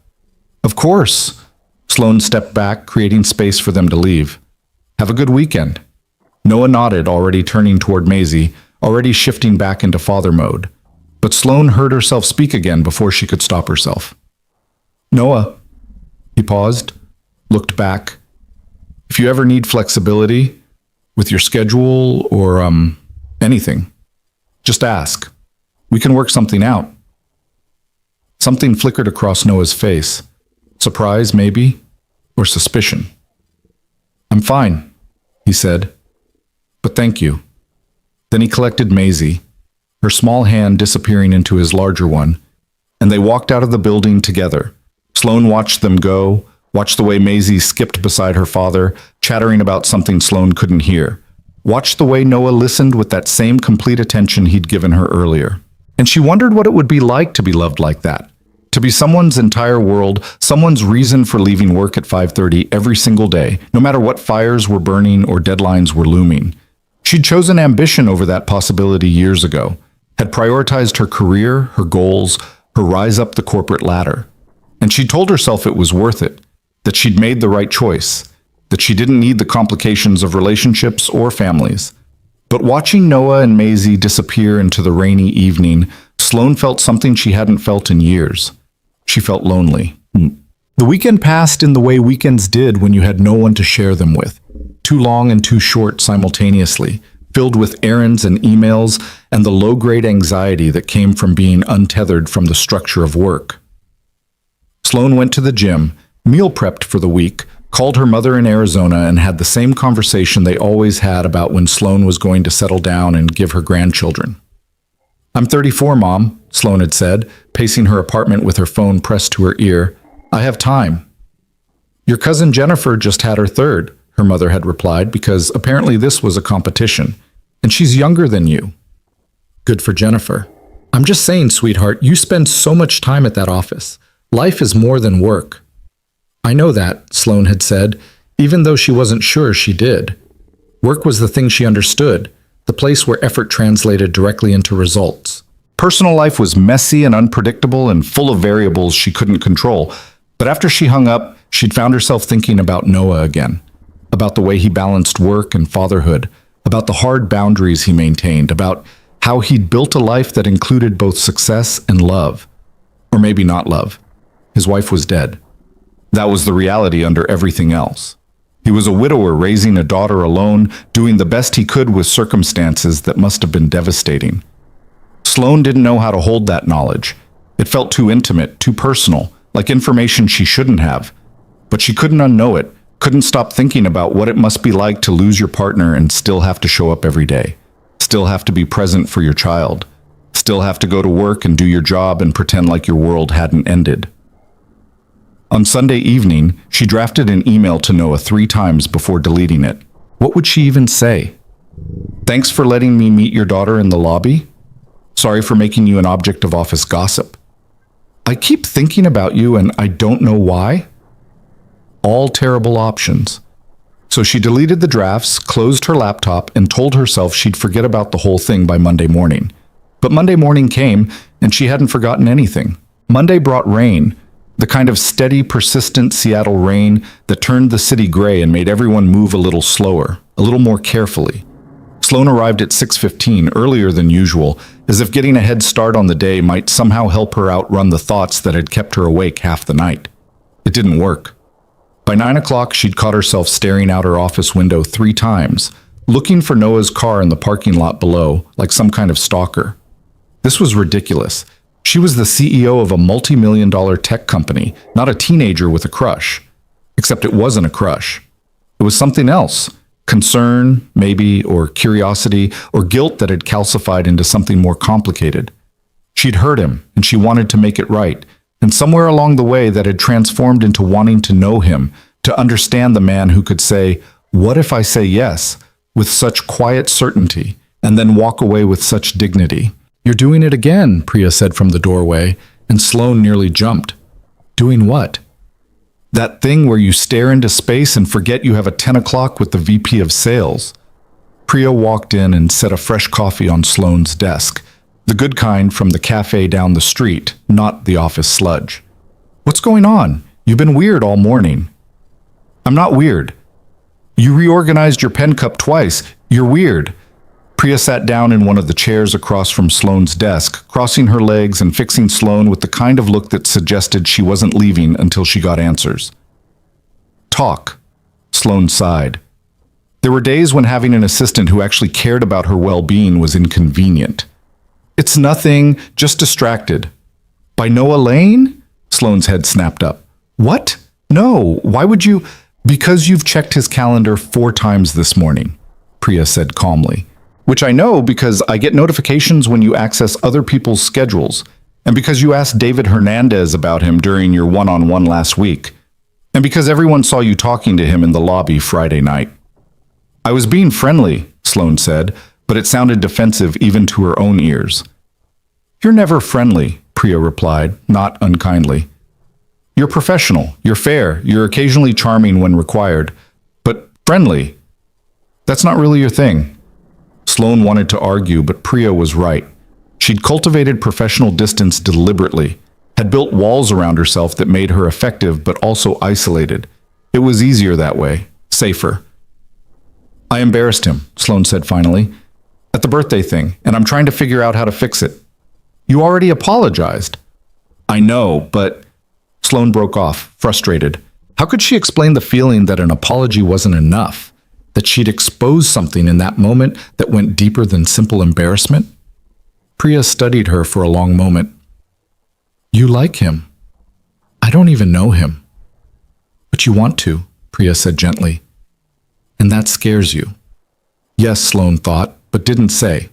Of course. Sloane stepped back, creating space for them to leave. Have a good weekend. Noah nodded, already turning toward Maisie, already shifting back into father mode. But Sloane heard herself speak again before she could stop herself. Noah. He paused, looked back. If you ever need flexibility with your schedule or anything, just ask. We can work something out. Something flickered across Noah's face. Surprise, maybe, or suspicion. I'm fine, he said. But thank you. Then he collected Maisie, her small hand disappearing into his larger one, and they walked out of the building together. Sloane watched them go, watched the way Maisie skipped beside her father, chattering about something Sloane couldn't hear. Watched the way Noah listened with that same complete attention he'd given her earlier. And she wondered what it would be like to be loved like that. To be someone's entire world, someone's reason for leaving work at 5:30 every single day, no matter what fires were burning or deadlines were looming. She'd chosen ambition over that possibility years ago, had prioritized her career, her goals, her rise up the corporate ladder. And she told herself it was worth it, that she'd made the right choice, that she didn't need the complications of relationships or families. But watching Noah and Maisie disappear into the rainy evening, Sloane felt something she hadn't felt in years. She felt lonely. The weekend passed in the way weekends did when you had no one to share them with. Too long and too short simultaneously, filled with errands and emails and the low-grade anxiety that came from being untethered from the structure of work. Sloane went to the gym, meal prepped for the week, called her mother in Arizona, and had the same conversation they always had about when Sloane was going to settle down and give her grandchildren. "I'm 34, Mom," Sloane had said, pacing her apartment with her phone pressed to her ear. "I have time." "Your cousin Jennifer just had her third," her mother had replied, because apparently this was a competition, "and she's younger than you." "Good for Jennifer. I'm just saying, sweetheart, you spend so much time at that office. Life is more than work." "I know that," Sloane had said, even though she wasn't sure she did. Work was the thing she understood, the place where effort translated directly into results. Personal life was messy and unpredictable and full of variables she couldn't control, but after she hung up, she'd found herself thinking about Noah again, about the way he balanced work and fatherhood, about the hard boundaries he maintained, about how he'd built a life that included both success and love. Or maybe not love. His wife was dead. That was the reality under everything else. He was a widower raising a daughter alone, doing the best he could with circumstances that must have been devastating. Sloane didn't know how to hold that knowledge. It felt too intimate, too personal, like information she shouldn't have. But she couldn't unknow it, couldn't stop thinking about what it must be like to lose your partner and still have to show up every day, still have to be present for your child, still have to go to work and do your job and pretend like your world hadn't ended. On Sunday evening, she drafted an email to Noah 3 times before deleting it. What would she even say? "Thanks for letting me meet your daughter in the lobby. Sorry for making you an object of office gossip. I keep thinking about you and I don't know why." All terrible options. So she deleted the drafts, closed her laptop, and told herself she'd forget about the whole thing by Monday morning. But Monday morning came, and she hadn't forgotten anything. Monday brought rain, the kind of steady, persistent Seattle rain that turned the city gray and made everyone move a little slower, a little more carefully. Sloane arrived at 6:15, earlier than usual, as if getting a head start on the day might somehow help her outrun the thoughts that had kept her awake half the night. It didn't work. By 9 o'clock, she'd caught herself staring out her office window 3 times, looking for Noah's car in the parking lot below, like some kind of stalker. This was ridiculous. She was the CEO of a multi-million-dollar tech company, not a teenager with a crush. Except it wasn't a crush. It was something else. Concern, maybe, or curiosity, or guilt that had calcified into something more complicated. She'd hurt him, and she wanted to make it right. And somewhere along the way that had transformed into wanting to know him, to understand the man who could say, "What if I say yes?" with such quiet certainty, and then walk away with such dignity. "You're doing it again," Priya said from the doorway, and Sloane nearly jumped. "Doing what?" "That thing where you stare into space and forget you have a 10 o'clock with the VP of sales." Priya walked in and set a fresh coffee on Sloane's desk. The good kind from the cafe down the street, not the office sludge. "What's going on? You've been weird all morning." "I'm not weird." "You reorganized your pen cup twice. You're weird." Priya sat down in one of the chairs across from Sloane's desk, crossing her legs and fixing Sloane with the kind of look that suggested she wasn't leaving until she got answers. "Talk." Sloane sighed. There were days when having an assistant who actually cared about her well-being was inconvenient. "It's nothing, just distracted." "By Noah Lane?" Sloane's head snapped up. "What? No, why would you?" "Because you've checked his calendar 4 times this morning," Priya said calmly. "Which I know because I get notifications when you access other people's schedules, and because you asked David Hernandez about him during your one-on-one last week, and because everyone saw you talking to him in the lobby Friday night." "I was being friendly," Sloane said, but it sounded defensive even to her own ears. "You're never friendly," Priya replied, not unkindly. "You're professional, you're fair, you're occasionally charming when required, but friendly, that's not really your thing." Sloane wanted to argue, but Priya was right. She'd cultivated professional distance deliberately, had built walls around herself that made her effective but also isolated. It was easier that way, safer. "I embarrassed him," Sloane said finally, "at the birthday thing, and I'm trying to figure out how to fix it." "You already apologized." "I know, but..." Sloane broke off, frustrated. How could she explain the feeling that an apology wasn't enough? That she'd exposed something in that moment that went deeper than simple embarrassment? Priya studied her for a long moment. "You like him." "I don't even know him." But you want to, Priya said gently. And that scares you. Yes, Sloane thought, but didn't say.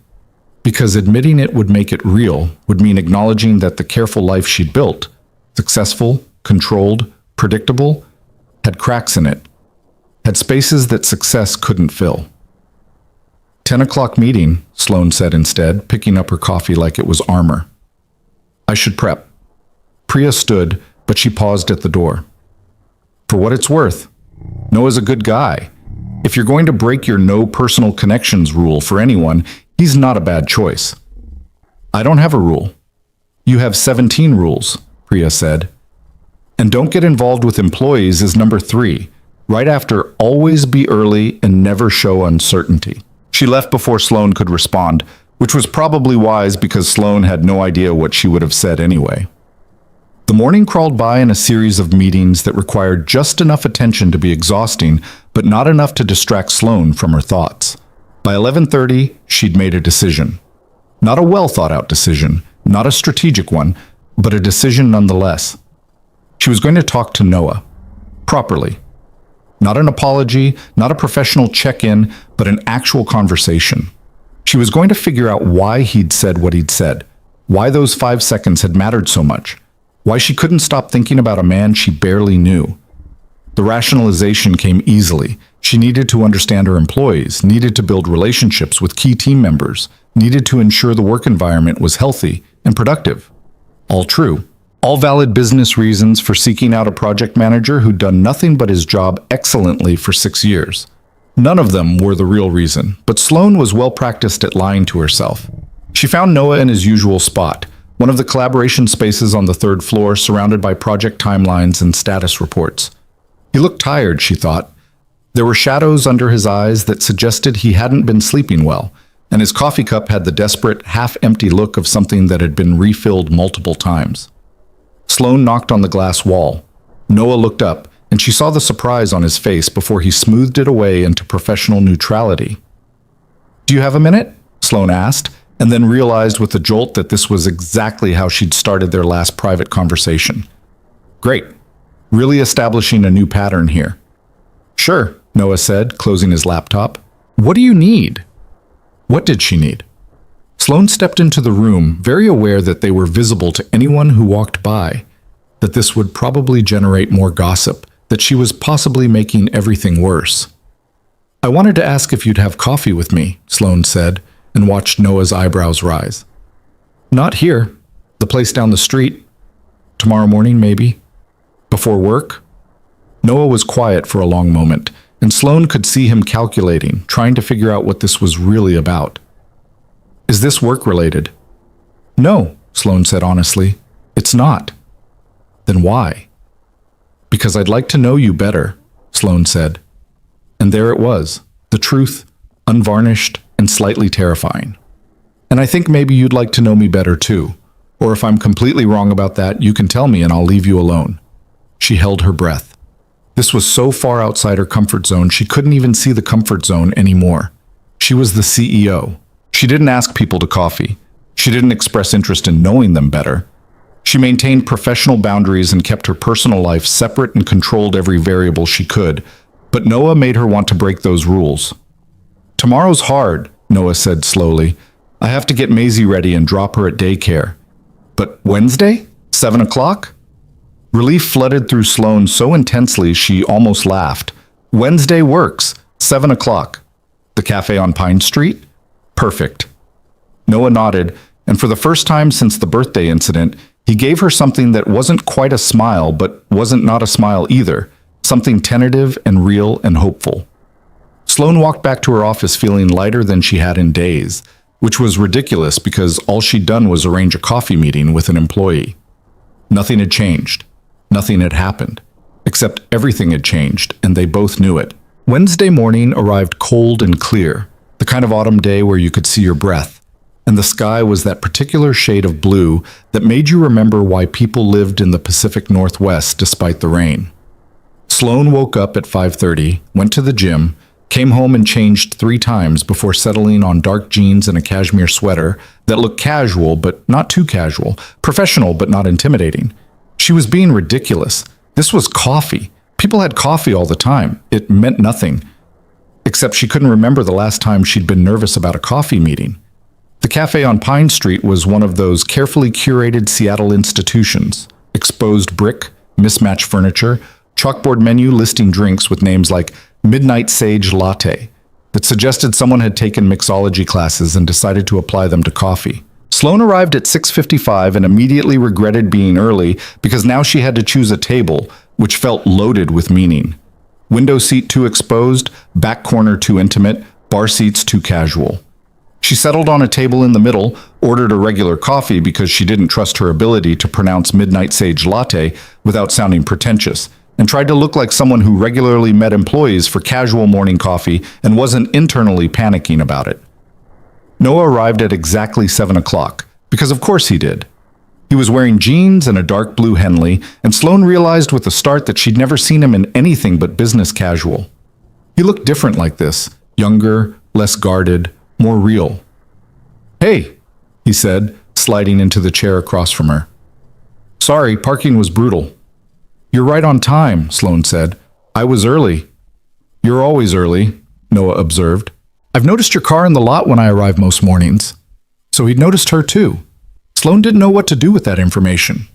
Because admitting it would make it real, would mean acknowledging that the careful life she'd built, successful, controlled, predictable, had cracks in it, had spaces that success couldn't fill. 10 o'clock meeting, Sloane said instead, picking up her coffee like it was armor. I should prep. Priya stood, but she paused at the door. For what it's worth, Noah's a good guy. If you're going to break your no personal connections rule for anyone, he's not a bad choice. I don't have a rule. You have 17 rules, Priya said. And don't get involved with employees is number 3, right after always be early and never show uncertainty. She left before Sloane could respond, which was probably wise because Sloane had no idea what she would have said anyway. The morning crawled by in a series of meetings that required just enough attention to be exhausting, but not enough to distract Sloane from her thoughts. By 11:30, she'd made a decision. Not a well-thought-out decision, not a strategic one, but a decision nonetheless. She was going to talk to Noah. Properly. Not an apology, not a professional check-in, but an actual conversation. She was going to figure out why he'd said what he'd said, why those 5 seconds had mattered so much, why she couldn't stop thinking about a man she barely knew. The rationalization came easily. She needed to understand her employees, needed to build relationships with key team members, needed to ensure the work environment was healthy and productive. All true. All valid business reasons for seeking out a project manager who'd done nothing but his job excellently for 6 years. None of them were the real reason, but Sloane was well practiced at lying to herself. She found Noah in his usual spot, one of the collaboration spaces on the 3rd floor surrounded by project timelines and status reports. He looked tired, she thought. There were shadows under his eyes that suggested he hadn't been sleeping well, and his coffee cup had the desperate, half-empty look of something that had been refilled multiple times. Sloane knocked on the glass wall. Noah looked up, and she saw the surprise on his face before he smoothed it away into professional neutrality. "Do you have a minute?" Sloane asked, and then realized with a jolt that this was exactly how she'd started their last private conversation. Great. Really establishing a new pattern here. Sure, Noah said, closing his laptop. What do you need? What did she need? Sloane stepped into the room, very aware that they were visible to anyone who walked by, that this would probably generate more gossip, that she was possibly making everything worse. I wanted to ask if you'd have coffee with me, Sloane said, and watched Noah's eyebrows rise. Not here. The place down the street. Tomorrow morning, maybe. Before work? Noah was quiet for a long moment, and Sloane could see him calculating, trying to figure out what this was really about. Is this work-related? No, Sloane said honestly. It's not. Then why? Because I'd like to know you better, Sloane said. And there it was, the truth, unvarnished and slightly terrifying. And I think maybe you'd like to know me better too. Or if I'm completely wrong about that, you can tell me and I'll leave you alone. She held her breath. This was so far outside her comfort zone, she couldn't even see the comfort zone anymore. She was the CEO. She didn't ask people to coffee. She didn't express interest in knowing them better. She maintained professional boundaries and kept her personal life separate and controlled every variable she could. But Noah made her want to break those rules. Tomorrow's hard, Noah said slowly. I have to get Maisie ready and drop her at daycare. But Wednesday? 7 o'clock? Relief flooded through Sloane so intensely she almost laughed. Wednesday works. 7 o'clock. The cafe on Pine Street? Perfect. Noah nodded, and for the first time since the birthday incident, he gave her something that wasn't quite a smile, but wasn't not a smile either. Something tentative and real and hopeful. Sloane walked back to her office feeling lighter than she had in days, which was ridiculous because all she'd done was arrange a coffee meeting with an employee. Nothing had changed. Nothing had happened. Except everything had changed, and they both knew it. Wednesday morning arrived cold and clear, the kind of autumn day where you could see your breath, and the sky was that particular shade of blue that made you remember why people lived in the Pacific Northwest despite the rain. Sloane woke up at 5:30, went to the gym, came home and changed 3 times before settling on dark jeans and a cashmere sweater that looked casual but not too casual, professional but not intimidating. She was being ridiculous. This was coffee. People had coffee all the time. It meant nothing. Except she couldn't remember the last time she'd been nervous about a coffee meeting. The cafe on Pine Street was one of those carefully curated Seattle institutions. Exposed brick, mismatched furniture, chalkboard menu listing drinks with names like Midnight Sage Latte that suggested someone had taken mixology classes and decided to apply them to coffee. Sloane arrived at 6:55 and immediately regretted being early because now she had to choose a table, which felt loaded with meaning. Window seat too exposed, back corner too intimate, bar seats too casual. She settled on a table in the middle, ordered a regular coffee because she didn't trust her ability to pronounce Midnight Sage Latte without sounding pretentious, and tried to look like someone who regularly met employees for casual morning coffee and wasn't internally panicking about it. Noah arrived at exactly 7 o'clock, because of course he did. He was wearing jeans and a dark blue Henley, and Sloane realized with a start that she'd never seen him in anything but business casual. He looked different like this, younger, less guarded, more real. "Hey," he said, sliding into the chair across from her. "Sorry, parking was brutal." "You're right on time," Sloane said. "I was early." "You're always early," Noah observed. "I've noticed your car in the lot when I arrive most mornings." So he'd noticed her too. Sloane didn't know what to do with that information.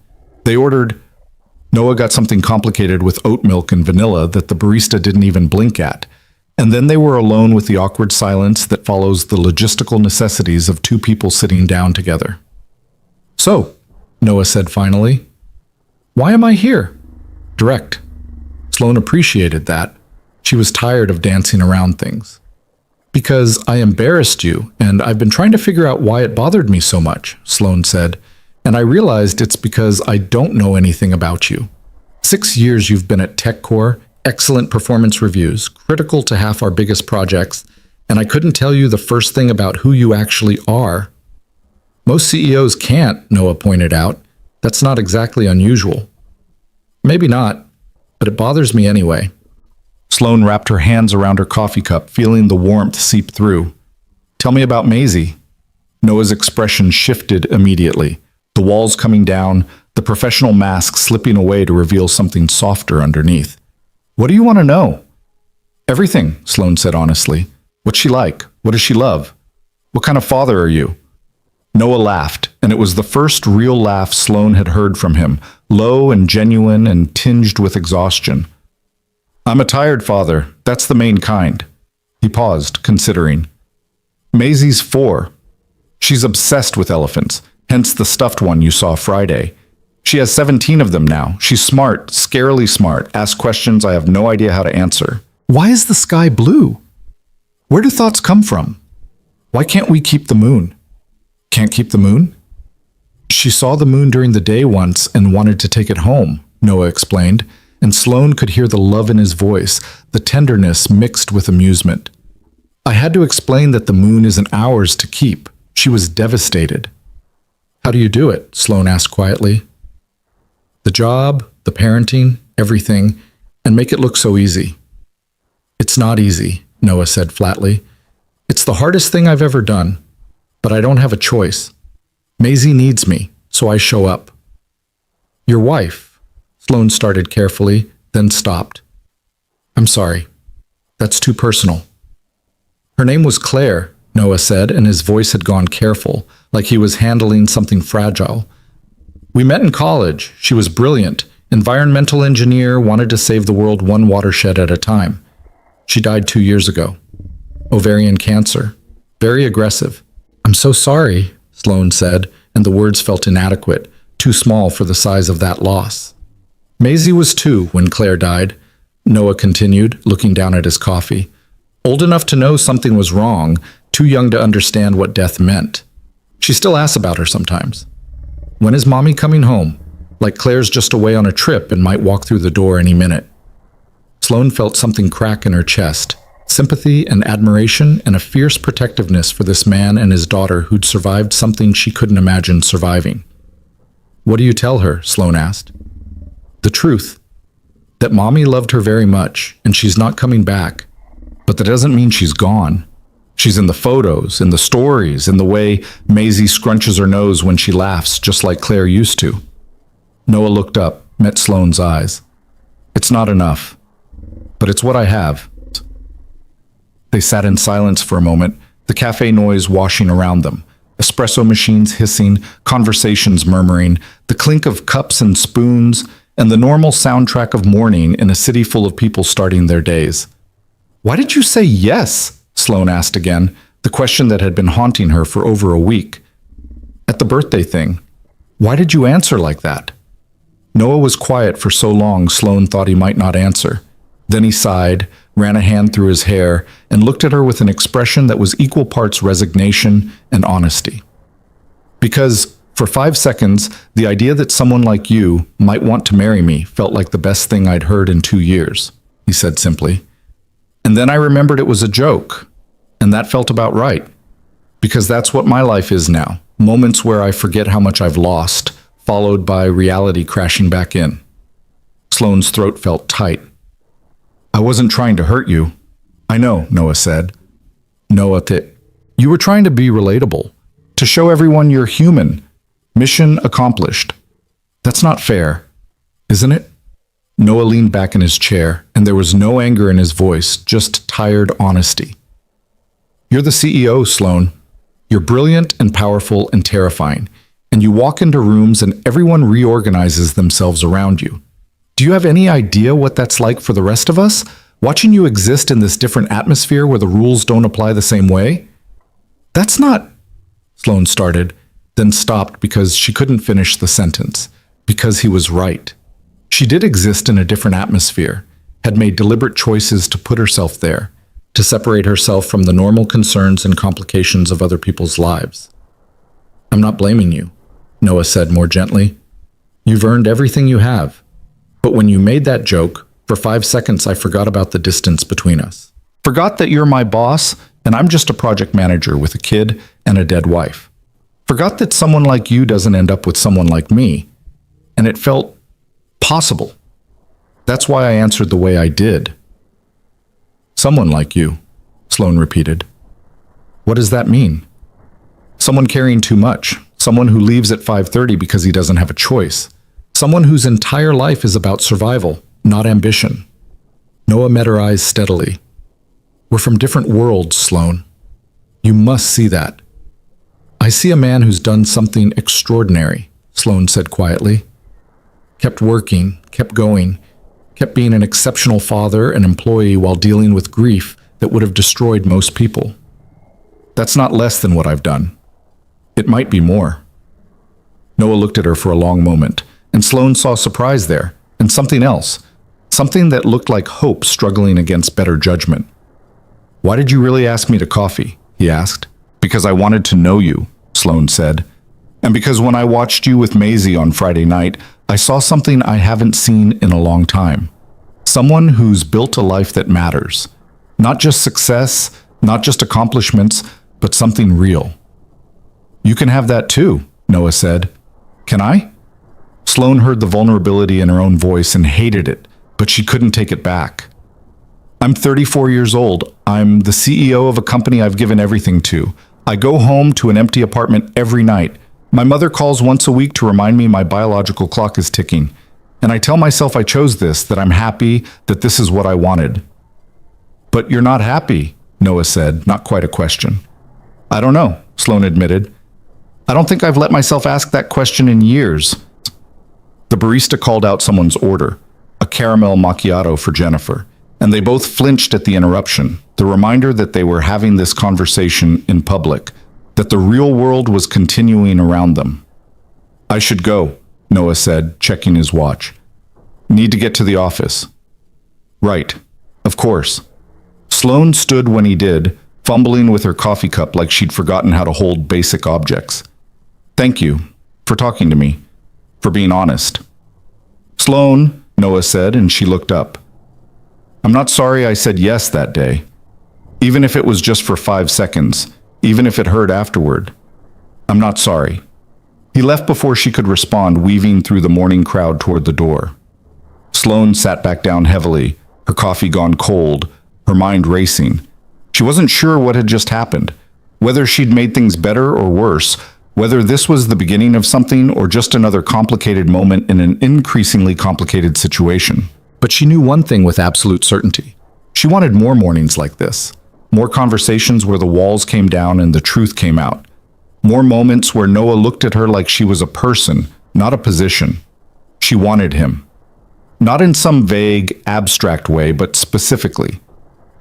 They ordered. Noah got something complicated with oat milk and vanilla that the barista didn't even blink at. And then they were alone with the awkward silence that follows the logistical necessities of two people sitting down together. "So," Noah said finally, "why am I here?" Direct. Sloane appreciated that. She was tired of dancing around things. "Because I embarrassed you, and I've been trying to figure out why it bothered me so much," Sloane said, "and I realized it's because I don't know anything about you. 6 years you've been at TechCore, excellent performance reviews, critical to half our biggest projects, and I couldn't tell you the first thing about who you actually are." "Most CEOs can't," Noah pointed out. "That's not exactly unusual." "Maybe not, but it bothers me anyway." Sloane wrapped her hands around her coffee cup, feeling the warmth seep through. "Tell me about Maisie." Noah's expression shifted immediately, the walls coming down, the professional mask slipping away to reveal something softer underneath. "What do you want to know?" "Everything," Sloane said honestly. "What's she like? What does she love? What kind of father are you?" Noah laughed, and it was the first real laugh Sloane had heard from him, low and genuine and tinged with exhaustion. "I'm a tired father. That's the main kind." He paused, considering. "Maisie's 4. She's obsessed with elephants, hence the stuffed one you saw Friday. She has 17 of them now. She's smart, scarily smart, asks questions I have no idea how to answer. Why is the sky blue? Where do thoughts come from? Why can't we keep the moon?" "Can't keep the moon?" "She saw the moon during the day once and wanted to take it home," Noah explained, and Sloane could hear the love in his voice, the tenderness mixed with amusement. "I had to explain that the moon isn't ours to keep. She was devastated." "How do you do it?" Sloane asked quietly. "The job, the parenting, everything, and make it look so easy." "It's not easy," Noah said flatly. "It's the hardest thing I've ever done, but I don't have a choice. Maisie needs me, so I show up." "Your wife," Sloane started carefully, then stopped. "I'm sorry. That's too personal." "Her name was Claire," Noah said, and his voice had gone careful, like he was handling something fragile. "We met in college. She was brilliant. Environmental engineer, wanted to save the world one watershed at a time. She died 2 years ago. Ovarian cancer. Very aggressive." "I'm so sorry," Sloane said, and the words felt inadequate, too small for the size of that loss. "Maisie was 2 when Claire died," Noah continued, looking down at his coffee. "Old enough to know something was wrong, too young to understand what death meant. She still asks about her sometimes. When is mommy coming home? Like Claire's just away on a trip and might walk through the door any minute." Sloane felt something crack in her chest, sympathy and admiration and a fierce protectiveness for this man and his daughter who'd survived something she couldn't imagine surviving. "What do you tell her?" Sloane asked. "The truth. That mommy loved her very much, and she's not coming back. But that doesn't mean she's gone. She's in the photos, in the stories, in the way Maisie scrunches her nose when she laughs, just like Claire used to." Noah looked up, met Sloane's eyes. "It's not enough. but it's what I have. They sat in silence for a moment, the cafe noise washing around them, espresso machines hissing, conversations murmuring, the clink of cups and spoons, and the normal soundtrack of morning in a city full of people starting their days. "Why did you say yes?" Sloane asked again, the question that had been haunting her for over a week. "At the birthday thing. Why did you answer like that?" Noah was quiet for so long Sloane thought he might not answer. Then he sighed, ran a hand through his hair, and looked at her with an expression that was equal parts resignation and honesty. "Because, for 5 seconds, the idea that someone like you might want to marry me felt like the best thing I'd heard in 2 years," he said simply. "And then I remembered it was a joke, and that felt about right. Because that's what my life is now, moments where I forget how much I've lost, followed by reality crashing back in." Sloane's throat felt tight. "I wasn't trying to hurt you." "I know," Noah said. "Noah, you were trying to be relatable, to show everyone you're human. Mission accomplished. That's not fair, isn't it?" Noah leaned back in his chair, and there was no anger in his voice, just tired honesty. "You're the CEO, Sloane. You're brilliant and powerful and terrifying, and you walk into rooms and everyone reorganizes themselves around you. Do you have any idea what that's like for the rest of us? Watching you exist in this different atmosphere where the rules don't apply the same way?" "That's not—" Sloane started, then stopped because she couldn't finish the sentence, because he was right. She did exist in a different atmosphere, had made deliberate choices to put herself there, to separate herself from the normal concerns and complications of other people's lives. "I'm not blaming you," Noah said more gently. "You've earned everything you have. But when you made that joke, for 5 seconds I forgot about the distance between us. Forgot that you're my boss, and I'm just a project manager with a kid and a dead wife. Forgot that someone like you doesn't end up with someone like me. And it felt possible. That's why I answered the way I did." "Someone like you," Sloane repeated. "What does that mean?" "Someone caring too much. Someone who leaves at 5:30 because he doesn't have a choice. Someone whose entire life is about survival, not ambition." Noah met her eyes steadily. "We're from different worlds, Sloane. You must see that." "I see a man who's done something extraordinary," Sloane said quietly. "Kept working, kept going, kept being an exceptional father and employee while dealing with grief that would have destroyed most people. That's not less than what I've done. It might be more." Noah looked at her for a long moment, and Sloane saw surprise there, and something else, something that looked like hope struggling against better judgment. "Why did you really ask me to coffee?" he asked. "Because I wanted to know you," Sloane said. "And because when I watched you with Maisie on Friday night, I saw something I haven't seen in a long time. Someone who's built a life that matters. Not just success, not just accomplishments, but something real." "You can have that too," Noah said. "Can I?" Sloane heard the vulnerability in her own voice and hated it, but she couldn't take it back. "I'm 34 years old. I'm the CEO of a company I've given everything to. I go home to an empty apartment every night. My mother calls once a week to remind me my biological clock is ticking. And I tell myself I chose this, that I'm happy, that this is what I wanted." "But you're not happy," Noah said, not quite a question. "I don't know," Sloane admitted. "I don't think I've let myself ask that question in years." The barista called out someone's order, a caramel macchiato for Jennifer, and they both flinched at the interruption, the reminder that they were having this conversation in public, that the real world was continuing around them. "I should go," Noah said, checking his watch. "Need to get to the office." "Right. Of course." Sloane stood when he did, fumbling with her coffee cup like she'd forgotten how to hold basic objects. "Thank you for talking to me, for being honest." "Sloane," Noah said, and she looked up. "I'm not sorry I said yes that day. Even if it was just for 5 seconds, even if it hurt afterward. I'm not sorry." He left before she could respond, weaving through the morning crowd toward the door. Sloane sat back down heavily, her coffee gone cold, her mind racing. She wasn't sure what had just happened, whether she'd made things better or worse, whether this was the beginning of something or just another complicated moment in an increasingly complicated situation. But she knew one thing with absolute certainty. She wanted more mornings like this. More conversations where the walls came down and the truth came out. More moments where Noah looked at her like she was a person, not a position. She wanted him. Not in some vague, abstract way, but specifically.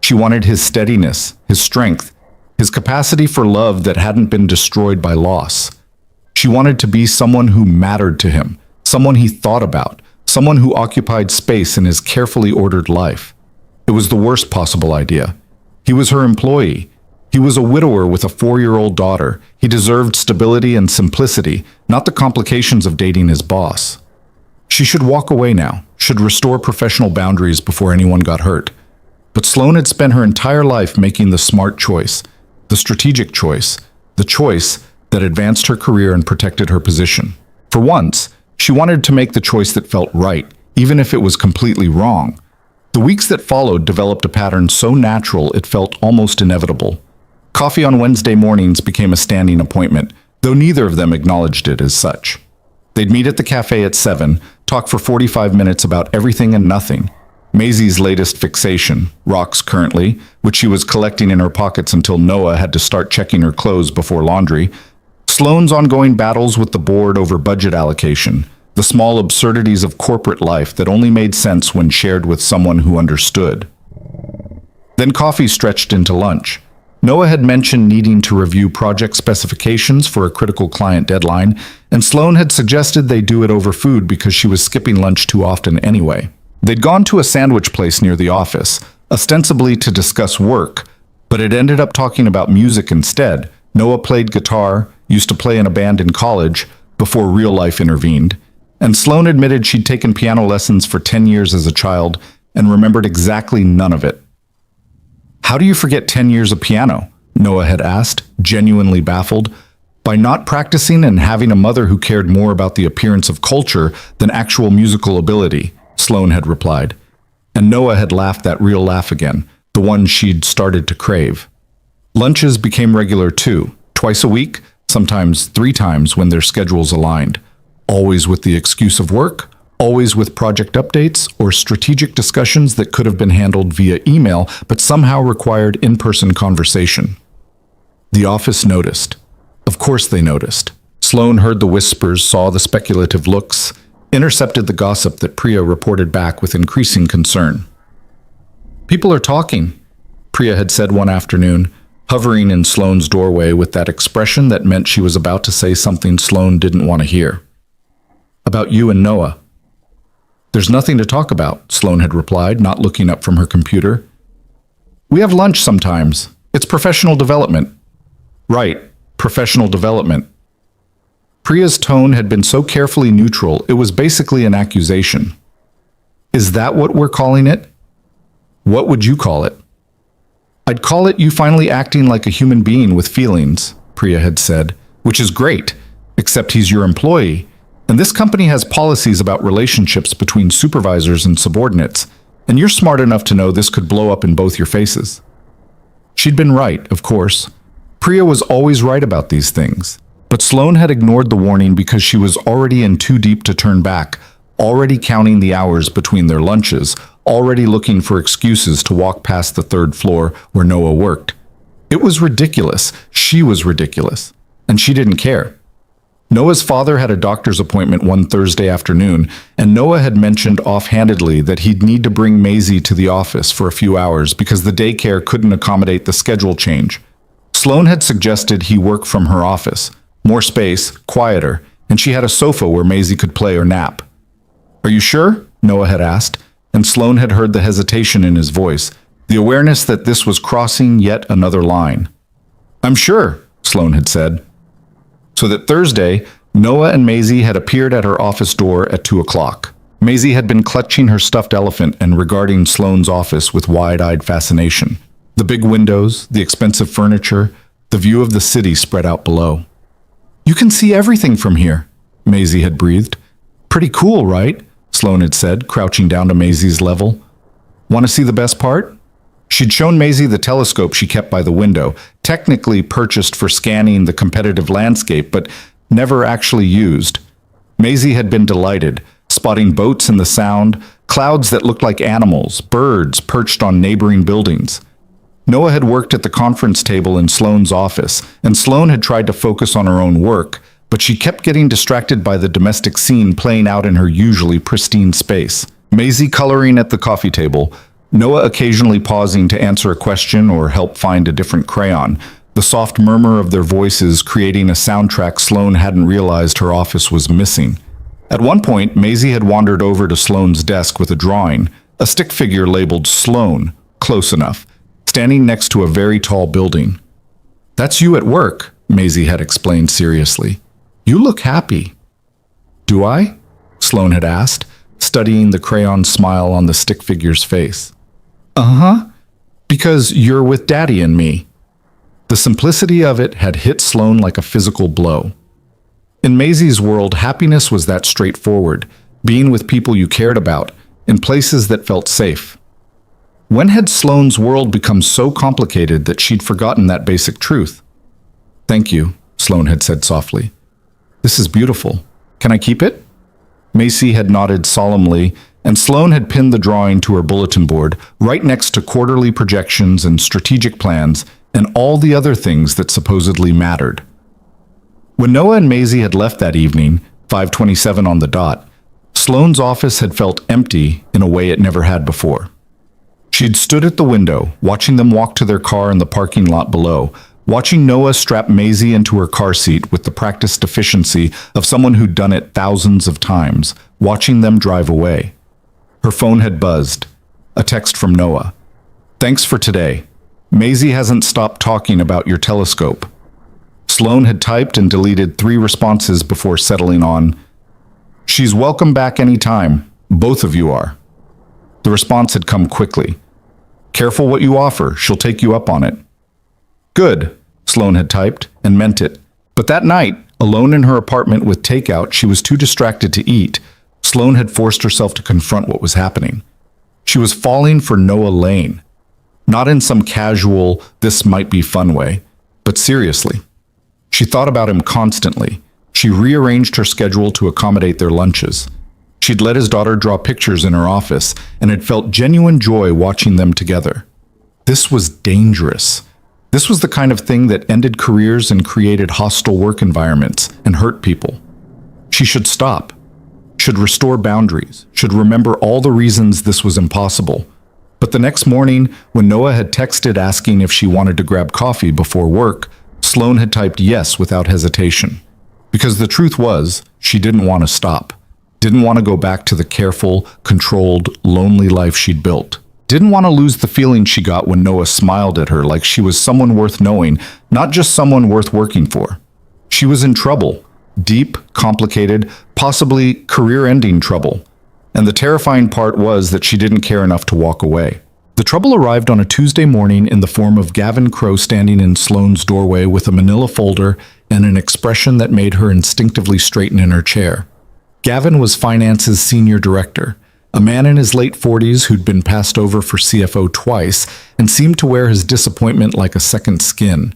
She wanted his steadiness, his strength, his capacity for love that hadn't been destroyed by loss. She wanted to be someone who mattered to him, someone he thought about, someone who occupied space in his carefully ordered life. It was the worst possible idea. He was her employee. He was a widower with a 4-year-old daughter. He deserved stability and simplicity, not the complications of dating his boss. She should walk away now, should restore professional boundaries before anyone got hurt. But Sloane had spent her entire life making the smart choice, the strategic choice, the choice that advanced her career and protected her position. For once, she wanted to make the choice that felt right, even if it was completely wrong. The weeks that followed developed a pattern so natural it felt almost inevitable. Coffee on Wednesday mornings became a standing appointment, though neither of them acknowledged it as such. They'd meet at the cafe at 7, talk for 45 minutes about everything and nothing. Maisie's latest fixation, rocks currently, which she was collecting in her pockets until Noah had to start checking her clothes before laundry. Sloane's ongoing battles with the board over budget allocation, the small absurdities of corporate life that only made sense when shared with someone who understood. Then coffee stretched into lunch. Noah had mentioned needing to review project specifications for a critical client deadline, and Sloane had suggested they do it over food because she was skipping lunch too often anyway. They'd gone to a sandwich place near the office, ostensibly to discuss work, but it ended up talking about music instead. Noah played guitar, used to play in a band in college, before real life intervened, and Sloane admitted she'd taken piano lessons for 10 years as a child and remembered exactly none of it. "How do you forget 10 years of piano?" Noah had asked, genuinely baffled. "By not practicing and having a mother who cared more about the appearance of culture than actual musical ability," Sloane had replied. And Noah had laughed that real laugh again, the one she'd started to crave. Lunches became regular too, twice a week, sometimes 3 times when their schedules aligned. Always with the excuse of work, always with project updates or strategic discussions that could have been handled via email but somehow required in-person conversation. The office noticed. Of course they noticed. Sloane heard the whispers, saw the speculative looks, intercepted the gossip that Priya reported back with increasing concern. "People are talking," Priya had said one afternoon, hovering in Sloane's doorway with that expression that meant she was about to say something Sloane didn't want to hear. "About you and Noah." "There's nothing to talk about," Sloane had replied, not looking up from her computer. "We have lunch sometimes. It's professional development." "Right, professional development." Priya's tone had been so carefully neutral, it was basically an accusation. "Is that what we're calling it?" "What would you call it?" "I'd call it you finally acting like a human being with feelings," Priya had said, "which is great, except he's your employee. And this company has policies about relationships between supervisors and subordinates, and you're smart enough to know this could blow up in both your faces." She'd been right, of course. Priya was always right about these things. But Sloane had ignored the warning because she was already in too deep to turn back, already counting the hours between their lunches, already looking for excuses to walk past the 3rd floor where Noah worked. It was ridiculous. She was ridiculous. And she didn't care. Noah's father had a doctor's appointment one Thursday afternoon, and Noah had mentioned offhandedly that he'd need to bring Maisie to the office for a few hours because the daycare couldn't accommodate the schedule change. Sloane had suggested he work from her office. More space, quieter, and she had a sofa where Maisie could play or nap. "Are you sure?" Noah had asked, and Sloane had heard the hesitation in his voice, the awareness that this was crossing yet another line. "I'm sure," Sloane had said. So that Thursday, Noah and Maisie had appeared at her office door at 2 o'clock. Maisie had been clutching her stuffed elephant and regarding Sloane's office with wide-eyed fascination. The big windows, the expensive furniture, the view of the city spread out below. "You can see everything from here," Maisie had breathed. "Pretty cool, right?" Sloane had said, crouching down to Maisie's level. "Want to see the best part?" She'd shown Maisie the telescope she kept by the window, technically purchased for scanning the competitive landscape, but never actually used. Maisie had been delighted, spotting boats in the Sound, Clouds that looked like animals, birds perched on neighboring buildings. Noah had worked at the conference table in Sloane's office, and Sloane had tried to focus on her own work, but she kept getting distracted by the domestic scene playing out in her usually pristine space. Maisie coloring at the coffee table, Noah occasionally pausing to answer a question or help find a different crayon, the soft murmur of their voices creating a soundtrack Sloane hadn't realized her office was missing. At one point, Maisie had wandered over to Sloane's desk with a drawing, a stick figure labeled Sloane, close enough, standing next to a very tall building. "That's you at work," Maisie had explained seriously. "You look happy." "Do I?" Sloane had asked, studying the crayon smile on the stick figure's face. "Uh-huh. Because you're with Daddy and me." The simplicity of it had hit Sloane like a physical blow. In Maisie's world, happiness was that straightforward, being with people you cared about, in places that felt safe. When had Sloane's world become so complicated that she'd forgotten that basic truth? "Thank you," Sloane had said softly. "This is beautiful. Can I keep it?" Maisie had nodded solemnly, and Sloane had pinned the drawing to her bulletin board, right next to quarterly projections and strategic plans and all the other things that supposedly mattered. When Noah and Maisie had left that evening, 5:27 on the dot, Sloane's office had felt empty in a way it never had before. She'd stood at the window, watching them walk to their car in the parking lot below, watching Noah strap Maisie into her car seat with the practiced efficiency of someone who'd done it thousands of times, watching them drive away. Her phone had buzzed. A text from Noah. "Thanks for today. Maisie hasn't stopped talking about your telescope." Sloane had typed and deleted 3 responses before settling on, "She's welcome back anytime. Both of you are." The response had come quickly. "Careful what you offer. She'll take you up on it." "Good," Sloane had typed, and meant it. But that night, alone in her apartment with takeout she was too distracted to eat, Sloane had forced herself to confront what was happening. She was falling for Noah Lane. Not in some casual, this might be fun way, but seriously. She thought about him constantly. She rearranged her schedule to accommodate their lunches. She'd let his daughter draw pictures in her office and had felt genuine joy watching them together. This was dangerous. This was the kind of thing that ended careers and created hostile work environments and hurt people. She should stop, should restore boundaries, should remember all the reasons this was impossible. But the next morning, when Noah had texted asking if she wanted to grab coffee before work, Sloane had typed yes without hesitation. Because the truth was, she didn't want to stop. Didn't want to go back to the careful, controlled, lonely life she'd built. Didn't want to lose the feeling she got when Noah smiled at her like she was someone worth knowing, not just someone worth working for. She was in trouble. Deep, complicated, possibly career-ending trouble. And the terrifying part was that she didn't care enough to walk away. The trouble arrived on a Tuesday morning in the form of Gavin Crow standing in Sloane's doorway with a manila folder and an expression that made her instinctively straighten in her chair. Gavin was Finance's senior director, a man in his late 40s who'd been passed over for CFO twice and seemed to wear his disappointment like a second skin.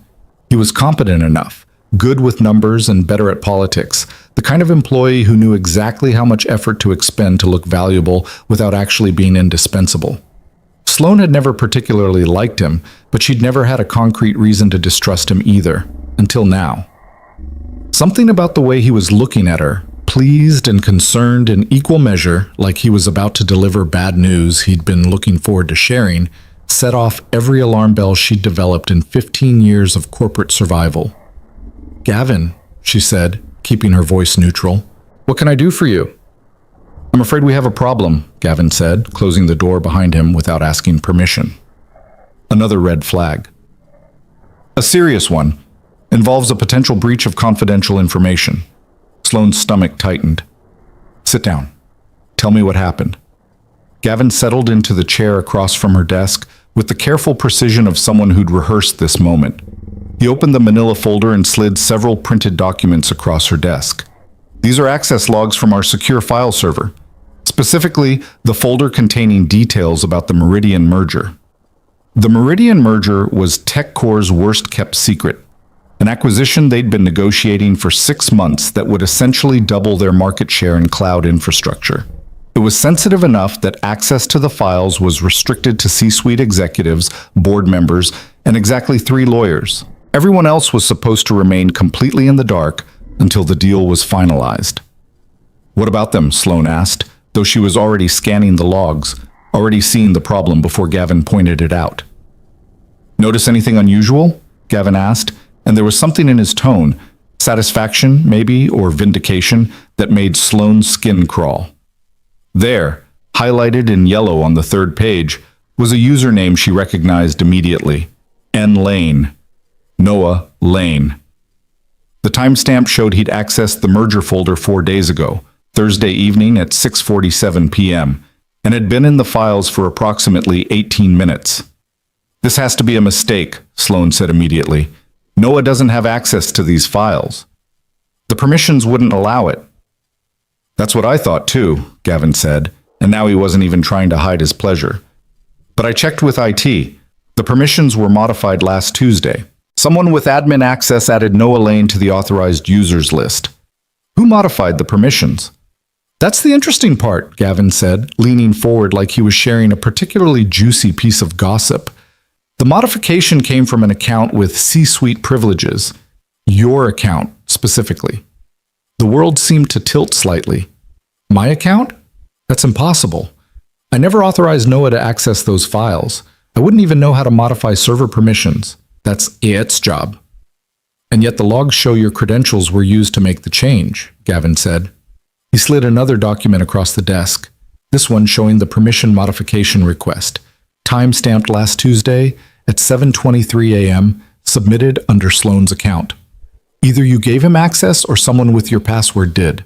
He was competent enough, good with numbers and better at politics, the kind of employee who knew exactly how much effort to expend to look valuable without actually being indispensable. Sloane had never particularly liked him, but she'd never had a concrete reason to distrust him either, until now. Something about the way he was looking at her, pleased and concerned in equal measure, like he was about to deliver bad news he'd been looking forward to sharing, set off every alarm bell she'd developed in 15 years of corporate survival. "Gavin," she said, keeping her voice neutral, "what can I do for you?" "I'm afraid we have a problem," Gavin said, closing the door behind him without asking permission. Another red flag. "A serious one. Involves a potential breach of confidential information." Sloane's stomach tightened. "Sit down. Tell me what happened." Gavin settled into the chair across from her desk with the careful precision of someone who'd rehearsed this moment. He opened the manila folder and slid several printed documents across her desk. "These are access logs from our secure file server. Specifically, the folder containing details about the Meridian merger." The Meridian merger was TechCore's worst-kept secret, an acquisition they'd been negotiating for 6 months that would essentially double their market share in cloud infrastructure. It was sensitive enough that access to the files was restricted to C-suite executives, board members, and exactly 3 lawyers. Everyone else was supposed to remain completely in the dark until the deal was finalized. What about them? Sloan asked, though she was already scanning the logs, already seeing the problem before Gavin pointed it out. Notice anything unusual? Gavin asked, and there was something in his tone, satisfaction, maybe, or vindication, that made Sloan's skin crawl. There, highlighted in yellow on the 3rd page, was a username she recognized immediately. N. Lane. Noah Lane. The timestamp showed he'd accessed the merger folder 4 days ago, Thursday evening at 6:47 p.m., and had been in the files for approximately 18 minutes. This has to be a mistake, Sloan said immediately. Noah doesn't have access to these files. The permissions wouldn't allow it. That's what I thought too, Gavin said, and now he wasn't even trying to hide his pleasure. But I checked with IT. The permissions were modified last Tuesday. Someone with admin access added Noah Lane to the authorized users list. Who modified the permissions? That's the interesting part, Gavin said, leaning forward like he was sharing a particularly juicy piece of gossip. The modification came from an account with C-suite privileges. Your account, specifically. The world seemed to tilt slightly. My account? That's impossible. I never authorized Noah to access those files. I wouldn't even know how to modify server permissions. That's its job. And yet the logs show your credentials were used to make the change, Gavin said. He slid another document across the desk, this one showing the permission modification request, time-stamped last Tuesday at 7:23 a.m., submitted under Sloan's account. Either you gave him access or someone with your password did.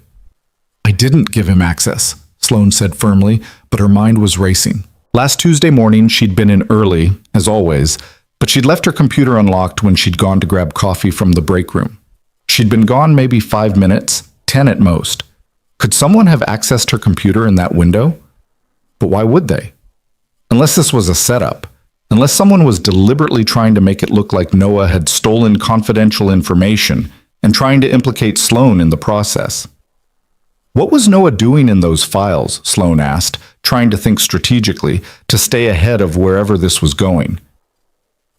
I didn't give him access, Sloan said firmly, but her mind was racing. Last Tuesday morning, she'd been in early, as always, but she'd left her computer unlocked when she'd gone to grab coffee from the break room. She'd been gone maybe 5 minutes, 10 at most. Could someone have accessed her computer in that window? But why would they? Unless this was a setup. Unless someone was deliberately trying to make it look like Noah had stolen confidential information and trying to implicate Sloan in the process. What was Noah doing in those files? Sloan asked, trying to think strategically, to stay ahead of wherever this was going.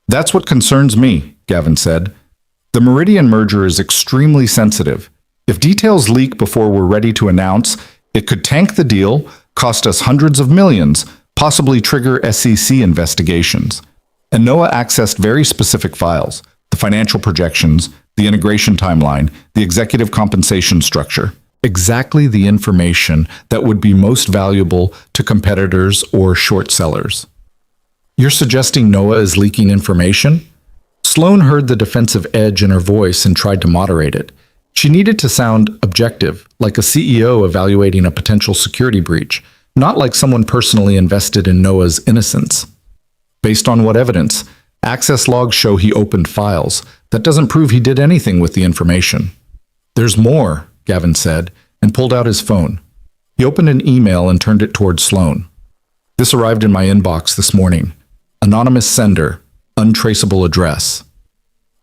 That's what concerns me, Gavin said. The Meridian merger is extremely sensitive. If details leak before we're ready to announce, it could tank the deal, cost us hundreds of millions, possibly trigger SEC investigations. And Noah accessed very specific files, the financial projections, the integration timeline, the executive compensation structure. Exactly the information that would be most valuable to competitors or short sellers. You're suggesting Noah is leaking information? Sloan heard the defensive edge in her voice and tried to moderate it. She needed to sound objective, like a CEO evaluating a potential security breach, not like someone personally invested in Noah's innocence. Based on what evidence? Access logs show he opened files. That doesn't prove he did anything with the information. There's more, Gavin said, and pulled out his phone. He opened an email and turned it toward Sloan. This arrived in my inbox this morning. Anonymous sender, untraceable address.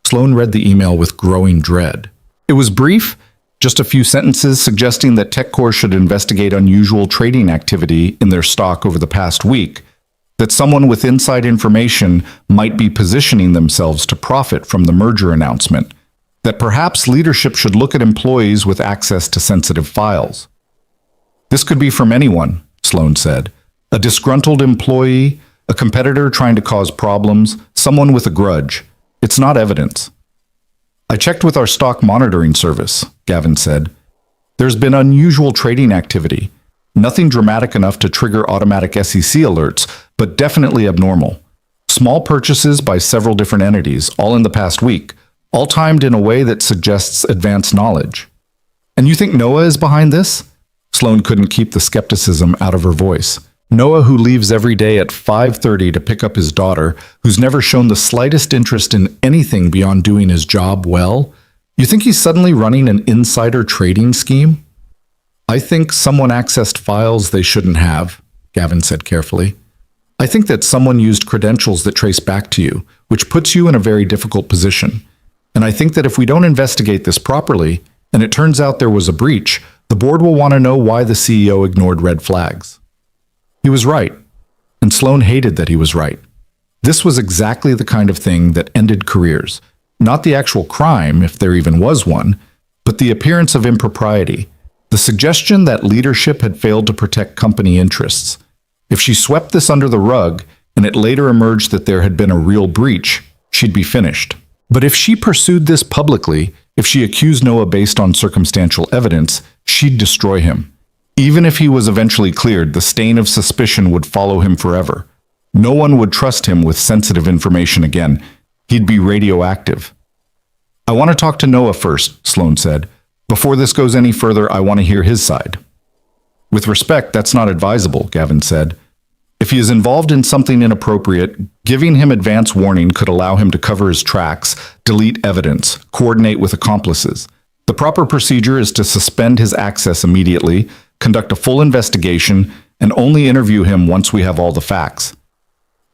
Sloan read the email with growing dread. It was brief, just a few sentences suggesting that TechCore should investigate unusual trading activity in their stock over the past week, that someone with inside information might be positioning themselves to profit from the merger announcement, that perhaps leadership should look at employees with access to sensitive files. This could be from anyone, Sloan said. A disgruntled employee, a competitor trying to cause problems, someone with a grudge. It's not evidence. I checked with our stock monitoring service, Gavin said. There's been unusual trading activity. Nothing dramatic enough to trigger automatic SEC alerts, but definitely abnormal. Small purchases by several different entities, all in the past week, all timed in a way that suggests advanced knowledge. And you think Noah is behind this? Sloan couldn't keep the skepticism out of her voice. Noah, who leaves every day at 5:30 to pick up his daughter, who's never shown the slightest interest in anything beyond doing his job well, you think he's suddenly running an insider trading scheme? I think someone accessed files they shouldn't have, Gavin said carefully. I think that someone used credentials that trace back to you, which puts you in a very difficult position. And I think that if we don't investigate this properly, and it turns out there was a breach, The board will want to know why the CEO ignored red flags. He was right, and Sloan hated that he was right. This was exactly the kind of thing that ended careers. Not the actual crime, if there even was one, but the appearance of impropriety, the suggestion that leadership had failed to protect company interests. If she swept this under the rug, and it later emerged that there had been a real breach, she'd be finished. But if she pursued this publicly, if she accused Noah based on circumstantial evidence, she'd destroy him. Even if he was eventually cleared, the stain of suspicion would follow him forever. No one would trust him with sensitive information again. He'd be radioactive. "I want to talk to Noah first," Sloan said. "Before this goes any further, I want to hear his side." "With respect, that's not advisable," Gavin said. "If he is involved in something inappropriate, giving him advance warning could allow him to cover his tracks, delete evidence, coordinate with accomplices. The proper procedure is to suspend his access immediately, conduct a full investigation, and only interview him once we have all the facts."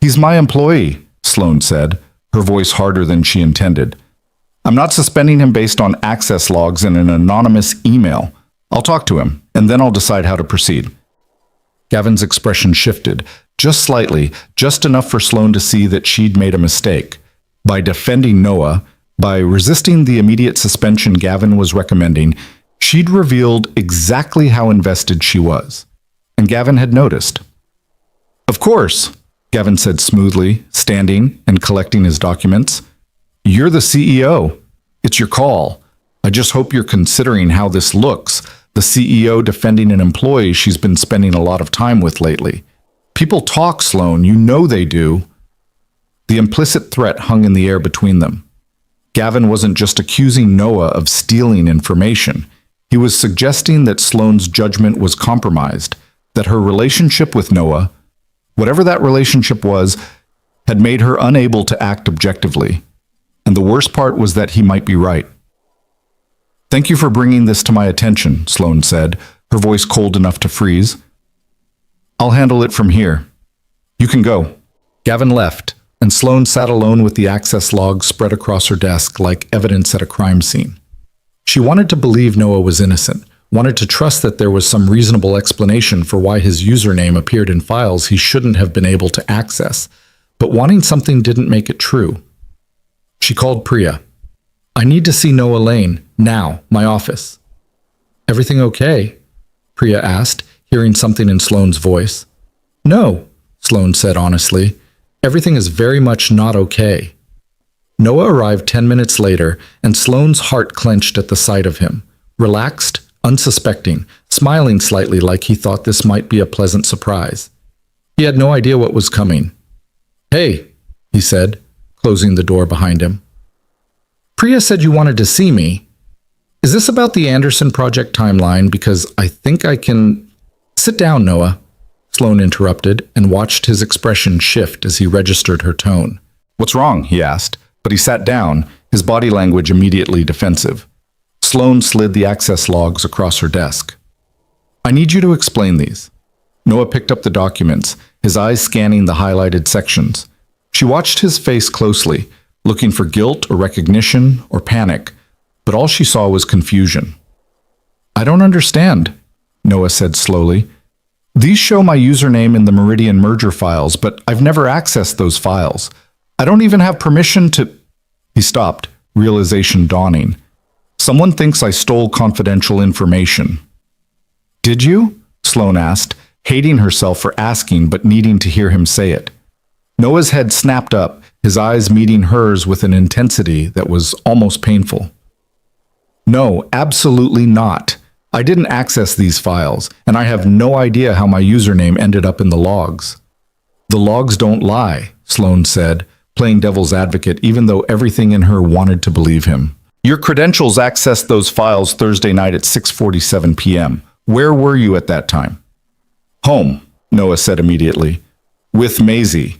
"He's my employee," Sloan said, her voice harder than she intended. "I'm not suspending him based on access logs and an anonymous email. I'll talk to him, and then I'll decide how to proceed." Gavin's expression shifted, just slightly, just enough for Sloan to see that she'd made a mistake. By defending Noah, by resisting the immediate suspension Gavin was recommending, she'd revealed exactly how invested she was. And Gavin had noticed. "Of course," Gavin said smoothly, standing and collecting his documents. "You're the CEO. It's your call. I just hope you're considering how this looks. The CEO defending an employee she's been spending a lot of time with lately. People talk, Sloan. You know they do." The implicit threat hung in the air between them. Gavin wasn't just accusing Noah of stealing information. He was suggesting that Sloan's judgment was compromised, that her relationship with Noah, whatever that relationship was, had made her unable to act objectively. And the worst part was that he might be right. "Thank you for bringing this to my attention," Sloan said, her voice cold enough to freeze. "I'll handle it from here. You can go." Gavin left, and Sloan sat alone with the access logs spread across her desk like evidence at a crime scene. She wanted to believe Noah was innocent, wanted to trust that there was some reasonable explanation for why his username appeared in files he shouldn't have been able to access, but wanting something didn't make it true. She called Priya. "I need to see Noah Lane, now, my office." "Everything okay?" Priya asked, hearing something in Sloan's voice. "No," Sloan said honestly. "Everything is very much not okay." Noah arrived 10 minutes later, and Sloan's heart clenched at the sight of him. Relaxed, unsuspecting, smiling slightly like he thought this might be a pleasant surprise. He had no idea what was coming. "Hey," he said, closing the door behind him. "Priya said you wanted to see me. Is this about the Anderson project timeline? Because I think I can—" "Sit down, Noah," Sloan interrupted and watched his expression shift as he registered her tone. "What's wrong?" he asked, but he sat down, his body language immediately defensive. Sloan slid the access logs across her desk. "I need you to explain these." Noah picked up the documents, his eyes scanning the highlighted sections. She watched his face closely, looking for guilt or recognition or panic, but all she saw was confusion. "I don't understand," Noah said slowly. "These show my username in the Meridian merger files, but I've never accessed those files. I don't even have permission to—" He stopped, realization dawning. "Someone thinks I stole confidential information." "Did you?" Sloan asked, hating herself for asking but needing to hear him say it. Noah's head snapped up, his eyes meeting hers with an intensity that was almost painful. "No, absolutely not. I didn't access these files, and I have no idea how my username ended up in the logs." "The logs don't lie," Sloan said, playing devil's advocate even though everything in her wanted to believe him. "Your credentials accessed those files Thursday night at 6:47 p.m. Where were you at that time?" "Home," Noah said immediately. "With Maisie.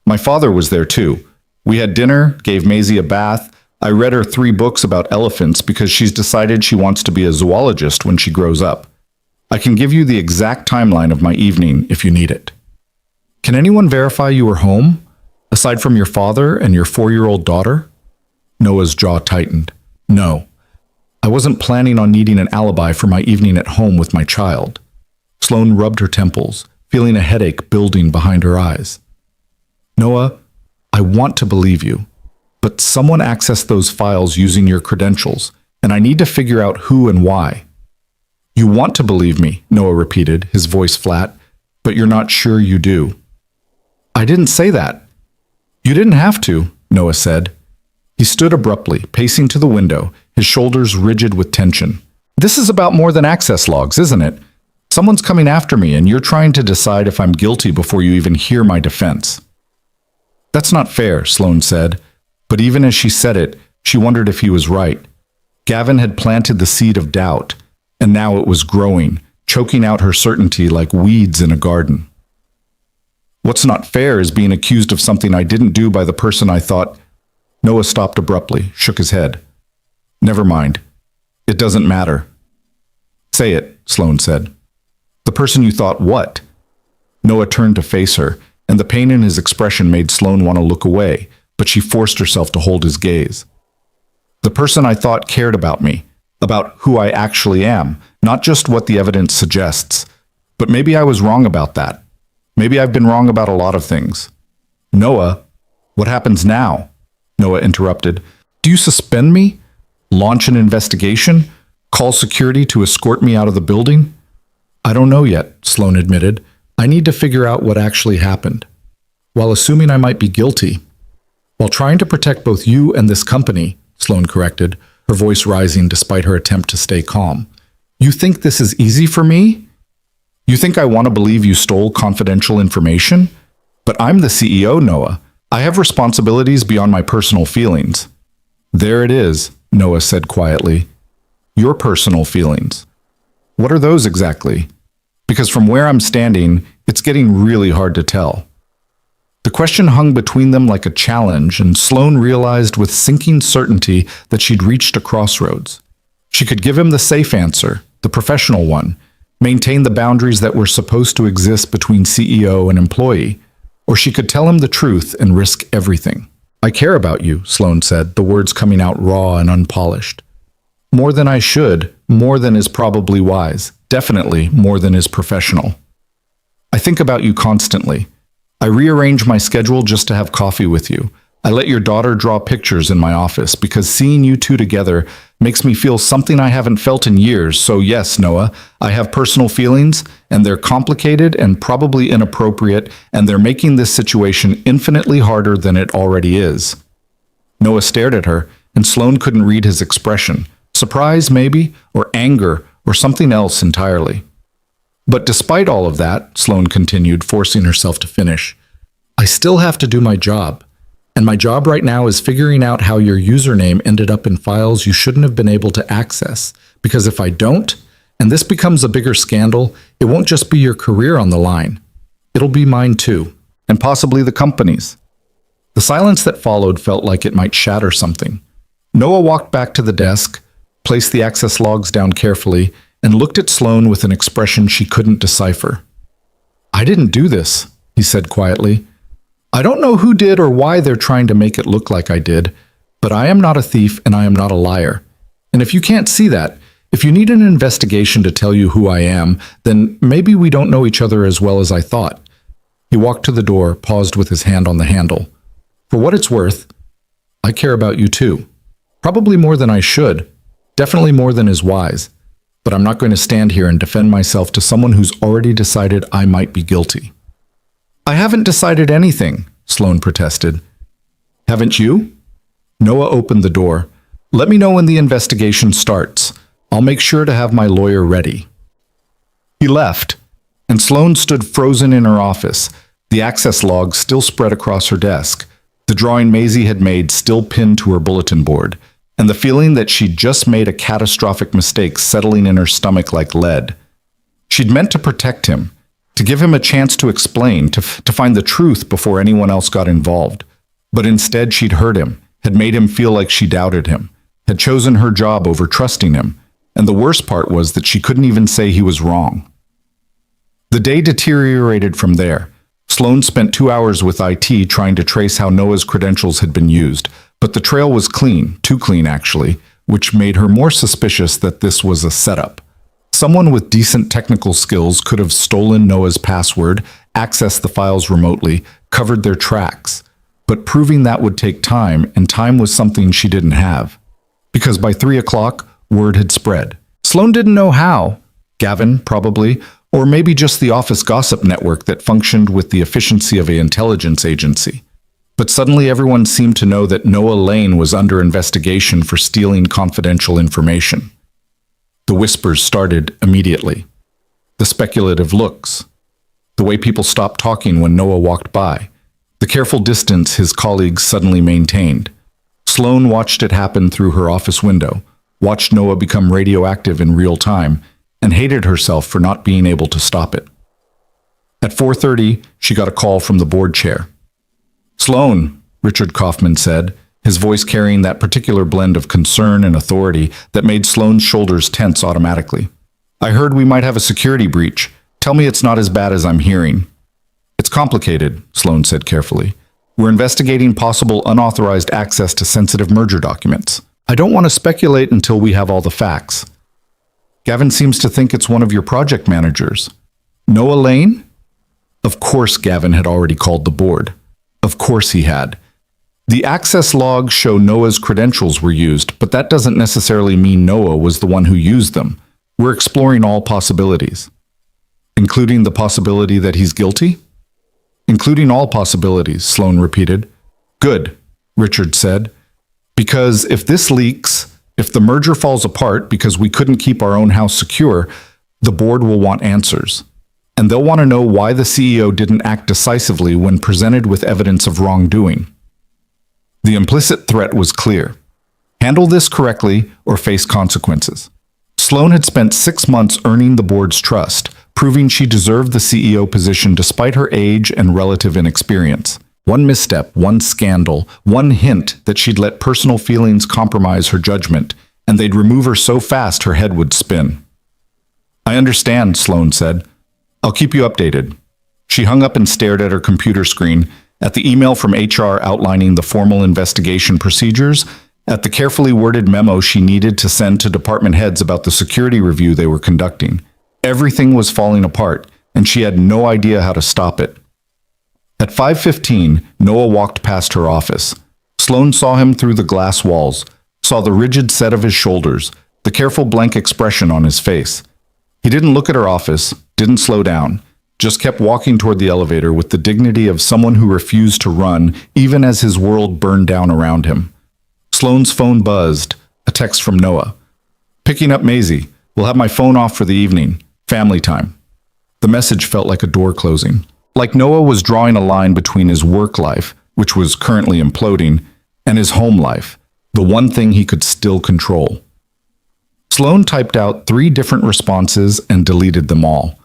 My father was there too. We had dinner, gave Maisie a bath. I read her 3 books about elephants because she's decided she wants to be a zoologist when she grows up. I can give you the exact timeline of my evening if you need it." "Can anyone verify you were home, aside from your father and your 4-year-old daughter?" Noah's jaw tightened. "No. I wasn't planning on needing an alibi for my evening at home with my child. Sloane rubbed her temples, feeling a headache building behind her eyes. Noah, I want to believe you, but someone accessed those files using your credentials, and I need to figure out who and why. You want to believe me, Noah repeated, his voice flat, but you're not sure you do. I didn't say that. You didn't have to, Noah said. He stood abruptly, pacing to the window, his shoulders rigid with tension. This is about more than access logs, isn't it? Someone's coming after me, and you're trying to decide if I'm guilty before you even hear my defense. That's not fair, Sloane said, but even as she said it, she wondered if he was right. Gavin had planted the seed of doubt, and now it was growing, choking out her certainty like weeds in a garden. What's not fair is being accused of something I didn't do by the person I thought. Noah stopped abruptly, shook his head. Never mind. It doesn't matter. Say it, Sloane said. The person you thought what? Noah turned to face her, and the pain in his expression made Sloane want to look away, but she forced herself to hold his gaze. The person I thought cared about me, about who I actually am, not just what the evidence suggests. But maybe I was wrong about that. Maybe I've been wrong about a lot of things. Noah, what happens now? Noah interrupted. Do you suspend me? Launch an investigation? Call security to escort me out of the building? I don't know yet, Sloane admitted. I need to figure out what actually happened. While assuming I might be guilty, while trying to protect both you and this company, Sloane corrected, her voice rising despite her attempt to stay calm. You think this is easy for me? You think I want to believe you stole confidential information? But I'm the CEO, Noah. I have responsibilities beyond my personal feelings. There it is, Noah said quietly. Your personal feelings. What are those exactly? Because from where I'm standing, it's getting really hard to tell. The question hung between them like a challenge, and Sloane realized with sinking certainty that she'd reached a crossroads. She could give him the safe answer, the professional one, maintain the boundaries that were supposed to exist between CEO and employee, or she could tell him the truth and risk everything. I care about you, Sloane said, the words coming out raw and unpolished. More than I should, more than is probably wise, definitely more than is professional. I think about you constantly. I rearrange my schedule just to have coffee with you. I let your daughter draw pictures in my office because seeing you two together makes me feel something I haven't felt in years. So yes, Noah, I have personal feelings, and they're complicated and probably inappropriate, and they're making this situation infinitely harder than it already is. Noah stared at her, and Sloane couldn't read his expression. Surprise, maybe, or anger, or something else entirely. But despite all of that, Sloane continued, forcing herself to finish, I still have to do my job. And my job right now is figuring out how your username ended up in files you shouldn't have been able to access. Because if I don't, and this becomes a bigger scandal, it won't just be your career on the line. It'll be mine too, and possibly the company's. The silence that followed felt like it might shatter something. Noah walked back to the desk, placed the access logs down carefully, and looked at Sloane with an expression she couldn't decipher. I didn't do this, he said quietly. I don't know who did or why they're trying to make it look like I did, but I am not a thief and I am not a liar. And if you can't see that, if you need an investigation to tell you who I am, then maybe we don't know each other as well as I thought. He walked to the door, paused with his hand on the handle. For what it's worth, I care about you too. Probably more than I should. Definitely more than is wise. But I'm not going to stand here and defend myself to someone who's already decided I might be guilty. I haven't decided anything, Sloane protested. Haven't you? Noah opened the door. Let me know when the investigation starts. I'll make sure to have my lawyer ready. He left, and Sloane stood frozen in her office, the access logs still spread across her desk, the drawing Maisie had made still pinned to her bulletin board, and the feeling that she'd just made a catastrophic mistake settling in her stomach like lead. She'd meant to protect him, to give him a chance to explain, to find the truth before anyone else got involved. But instead she'd hurt him, had made him feel like she doubted him, had chosen her job over trusting him, and the worst part was that she couldn't even say he was wrong. The day deteriorated from there. Sloane spent 2 hours with IT trying to trace how Noah's credentials had been used, but the trail was clean, too clean actually, which made her more suspicious that this was a setup. Someone with decent technical skills could have stolen Noah's password, accessed the files remotely, covered their tracks. But proving that would take time, and time was something she didn't have. Because by 3 o'clock, word had spread. Sloane didn't know how. Gavin, probably, or maybe just the office gossip network that functioned with the efficiency of an intelligence agency. But suddenly everyone seemed to know that Noah Lane was under investigation for stealing confidential information. The whispers started immediately. The speculative looks. The way people stopped talking when Noah walked by. The careful distance his colleagues suddenly maintained. Sloane watched it happen through her office window, watched Noah become radioactive in real time, and hated herself for not being able to stop it. At 4:30, she got a call from the board chair. "Sloane," Richard Kaufman said, his voice carrying that particular blend of concern and authority that made Sloane's shoulders tense automatically. "I heard we might have a security breach. Tell me it's not as bad as I'm hearing." "It's complicated," Sloane said carefully. "We're investigating possible unauthorized access to sensitive merger documents. I don't want to speculate until we have all the facts." "Gavin seems to think it's one of your project managers." "Noah Lane?" Of course Gavin had already called the board. Of course he had. The access logs show Noah's credentials were used, but that doesn't necessarily mean Noah was the one who used them. We're exploring all possibilities. "Including the possibility that he's guilty?" "Including all possibilities," Sloane repeated. "Good," Richard said. "Because if this leaks, if the merger falls apart because we couldn't keep our own house secure, the board will want answers. And they'll want to know why the CEO didn't act decisively when presented with evidence of wrongdoing." The implicit threat was clear. Handle this correctly or face consequences. Sloane had spent 6 months earning the board's trust, proving she deserved the CEO position despite her age and relative inexperience. One misstep, one scandal, one hint that she'd let personal feelings compromise her judgment, and they'd remove her so fast her head would spin. "I understand," Sloane said. "I'll keep you updated." She hung up and stared at her computer screen, at the email from HR outlining the formal investigation procedures, at the carefully worded memo she needed to send to department heads about the security review they were conducting. Everything was falling apart, and she had no idea how to stop it. At 5:15, Noah walked past her office. Sloane saw him through the glass walls, saw the rigid set of his shoulders, the careful blank expression on his face. He didn't look at her office, didn't slow down, just kept walking toward the elevator with the dignity of someone who refused to run even as his world burned down around him. Sloane's phone buzzed, a text from Noah. "Picking up Maisie. We'll have my phone off for the evening. Family time." The message felt like a door closing. Like Noah was drawing a line between his work life, which was currently imploding, and his home life, the one thing he could still control. Sloane typed out 3 different responses and deleted them all.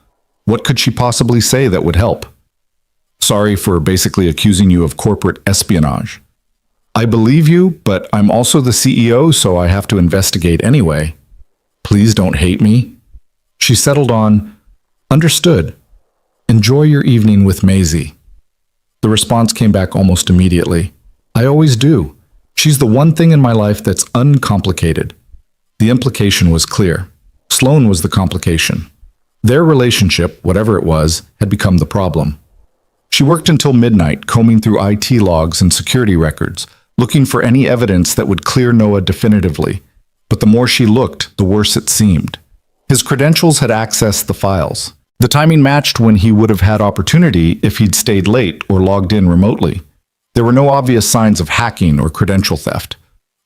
What could she possibly say that would help? "Sorry for basically accusing you of corporate espionage. I believe you, but I'm also the CEO, so I have to investigate anyway. Please don't hate me." She settled on, "Understood. Enjoy your evening with Maisie." The response came back almost immediately. "I always do. She's the one thing in my life that's uncomplicated." The implication was clear. Sloane was the complication. Their relationship, whatever it was, had become the problem. She worked until midnight, combing through IT logs and security records, looking for any evidence that would clear Noah definitively. But the more she looked, the worse it seemed. His credentials had accessed the files. The timing matched when he would have had opportunity if he'd stayed late or logged in remotely. There were no obvious signs of hacking or credential theft.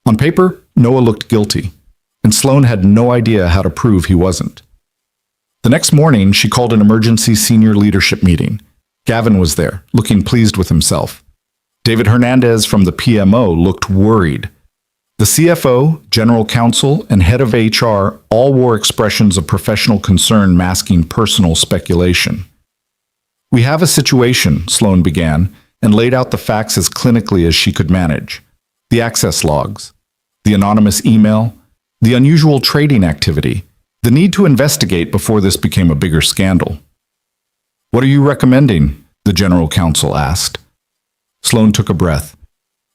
On paper, Noah looked guilty, and Sloane had no idea how to prove he wasn't. The next morning, she called an emergency senior leadership meeting. Gavin was there, looking pleased with himself. David Hernandez from the PMO looked worried. The CFO, general counsel, and head of HR all wore expressions of professional concern masking personal speculation. "We have a situation," Sloane began, and laid out the facts as clinically as she could manage. The access logs, the anonymous email, the unusual trading activity, the need to investigate before this became a bigger scandal. "What are you recommending?" the general counsel asked. Sloane took a breath.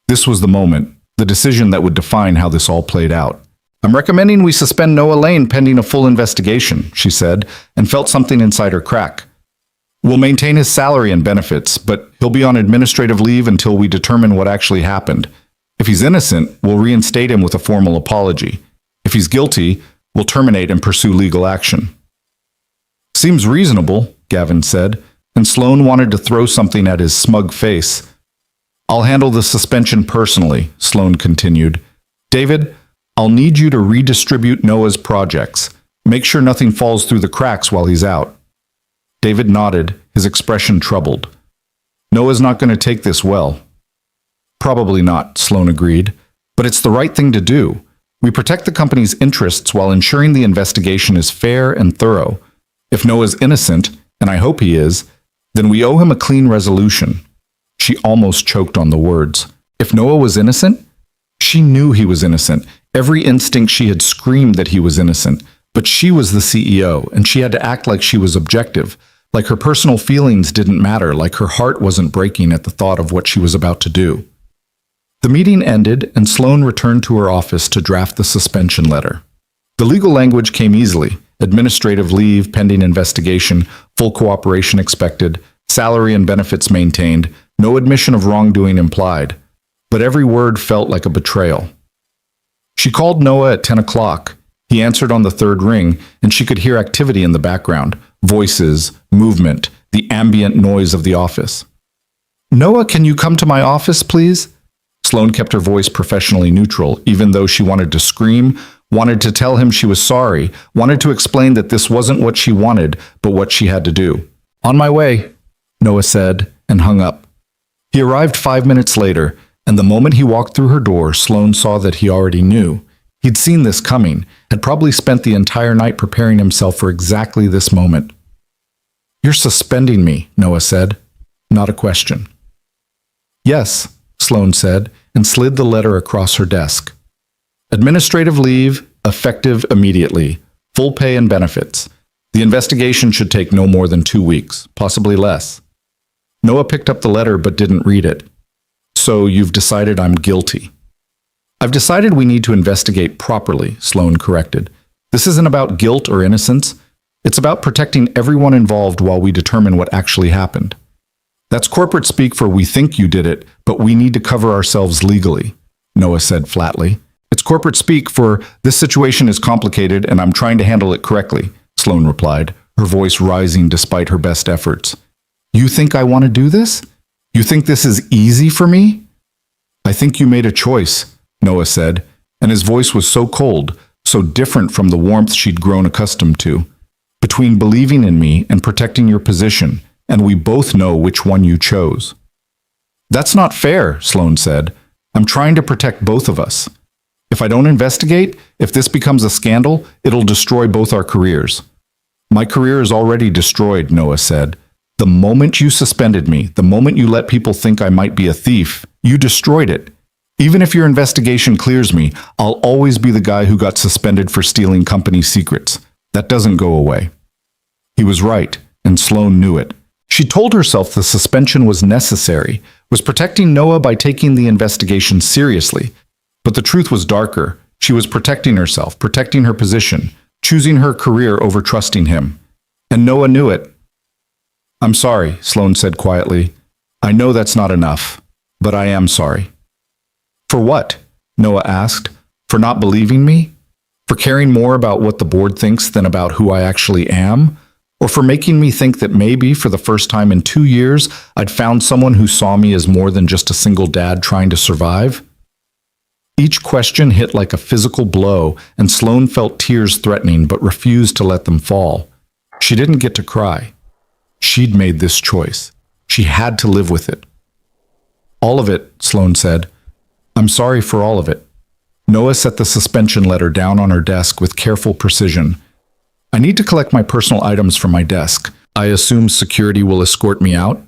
This was the moment, the decision that would define how this all played out. I'm recommending we suspend Noah Lane pending a full investigation, she said, and felt something inside her crack. We'll maintain his salary and benefits, but he'll be on administrative leave until we determine what actually happened. If he's innocent, we'll reinstate him with a formal apology. If he's guilty, we'll terminate and pursue legal action. Seems reasonable, Gavin said, and Sloane wanted to throw something at his smug face. I'll handle the suspension personally, Sloane continued. David, I'll need you to redistribute Noah's projects. Make sure nothing falls through the cracks while he's out. David nodded, his expression troubled. Noah's not going to take this well. Probably not, Sloane agreed. But it's the right thing to do. We protect the company's interests while ensuring the investigation is fair and thorough. If Noah's innocent, and I hope he is, then we owe him a clean resolution. She almost choked on the words. If Noah was innocent? She knew he was innocent. Every instinct she had screamed that he was innocent. But she was the CEO, and she had to act like she was objective, like her personal feelings didn't matter, like her heart wasn't breaking at the thought of what she was about to do. The meeting ended, and Sloane returned to her office to draft the suspension letter. The legal language came easily. Administrative leave, pending investigation, full cooperation expected, salary and benefits maintained, no admission of wrongdoing implied. But every word felt like a betrayal. She called Noah at 10 o'clock. He answered on the third ring, and she could hear activity in the background, voices, movement, the ambient noise of the office. Noah, can you come to my office, please? Sloane kept her voice professionally neutral, even though she wanted to scream, wanted to tell him she was sorry, wanted to explain that this wasn't what she wanted, but what she had to do. On my way, Noah said, and hung up. He arrived 5 minutes later, and the moment he walked through her door, Sloane saw that he already knew. He'd seen this coming, had probably spent the entire night preparing himself for exactly this moment. You're suspending me, Noah said. Not a question. Yes, Sloane said, and slid the letter across her desk. Administrative leave, effective immediately, full pay and benefits. The investigation should take no more than 2 weeks, possibly less. Noah picked up the letter but didn't read it. So you've decided I'm guilty. I've decided we need to investigate properly, Sloane corrected. This isn't about guilt or innocence. It's about protecting everyone involved while we determine what actually happened. That's corporate speak for we think you did it, but we need to cover ourselves legally, Noah said flatly. It's corporate speak for this situation is complicated and I'm trying to handle it correctly, Sloane replied, her voice rising despite her best efforts. You think I want to do this? You think this is easy for me? I think you made a choice, Noah said, and his voice was so cold, so different from the warmth she'd grown accustomed to. Between believing in me and protecting your position, and we both know which one you chose. That's not fair, Sloane said. I'm trying to protect both of us. If I don't investigate, if this becomes a scandal, it'll destroy both our careers. My career is already destroyed, Noah said. The moment you suspended me, the moment you let people think I might be a thief, you destroyed it. Even if your investigation clears me, I'll always be the guy who got suspended for stealing company secrets. That doesn't go away. He was right, and Sloane knew it. She told herself the suspension was necessary, was protecting Noah by taking the investigation seriously. But the truth was darker. She was protecting herself, protecting her position, choosing her career over trusting him. And Noah knew it. I'm sorry, Sloane said quietly. I know that's not enough, but I am sorry. For what? Noah asked. For not believing me? For caring more about what the board thinks than about who I actually am? Or for making me think that maybe, for the first time in 2 years, I'd found someone who saw me as more than just a single dad trying to survive? Each question hit like a physical blow, and Sloane felt tears threatening but refused to let them fall. She didn't get to cry. She'd made this choice. She had to live with it. All of it, Sloane said. I'm sorry for all of it. Noah set the suspension letter down on her desk with careful precision. I need to collect my personal items from my desk. I assume security will escort me out?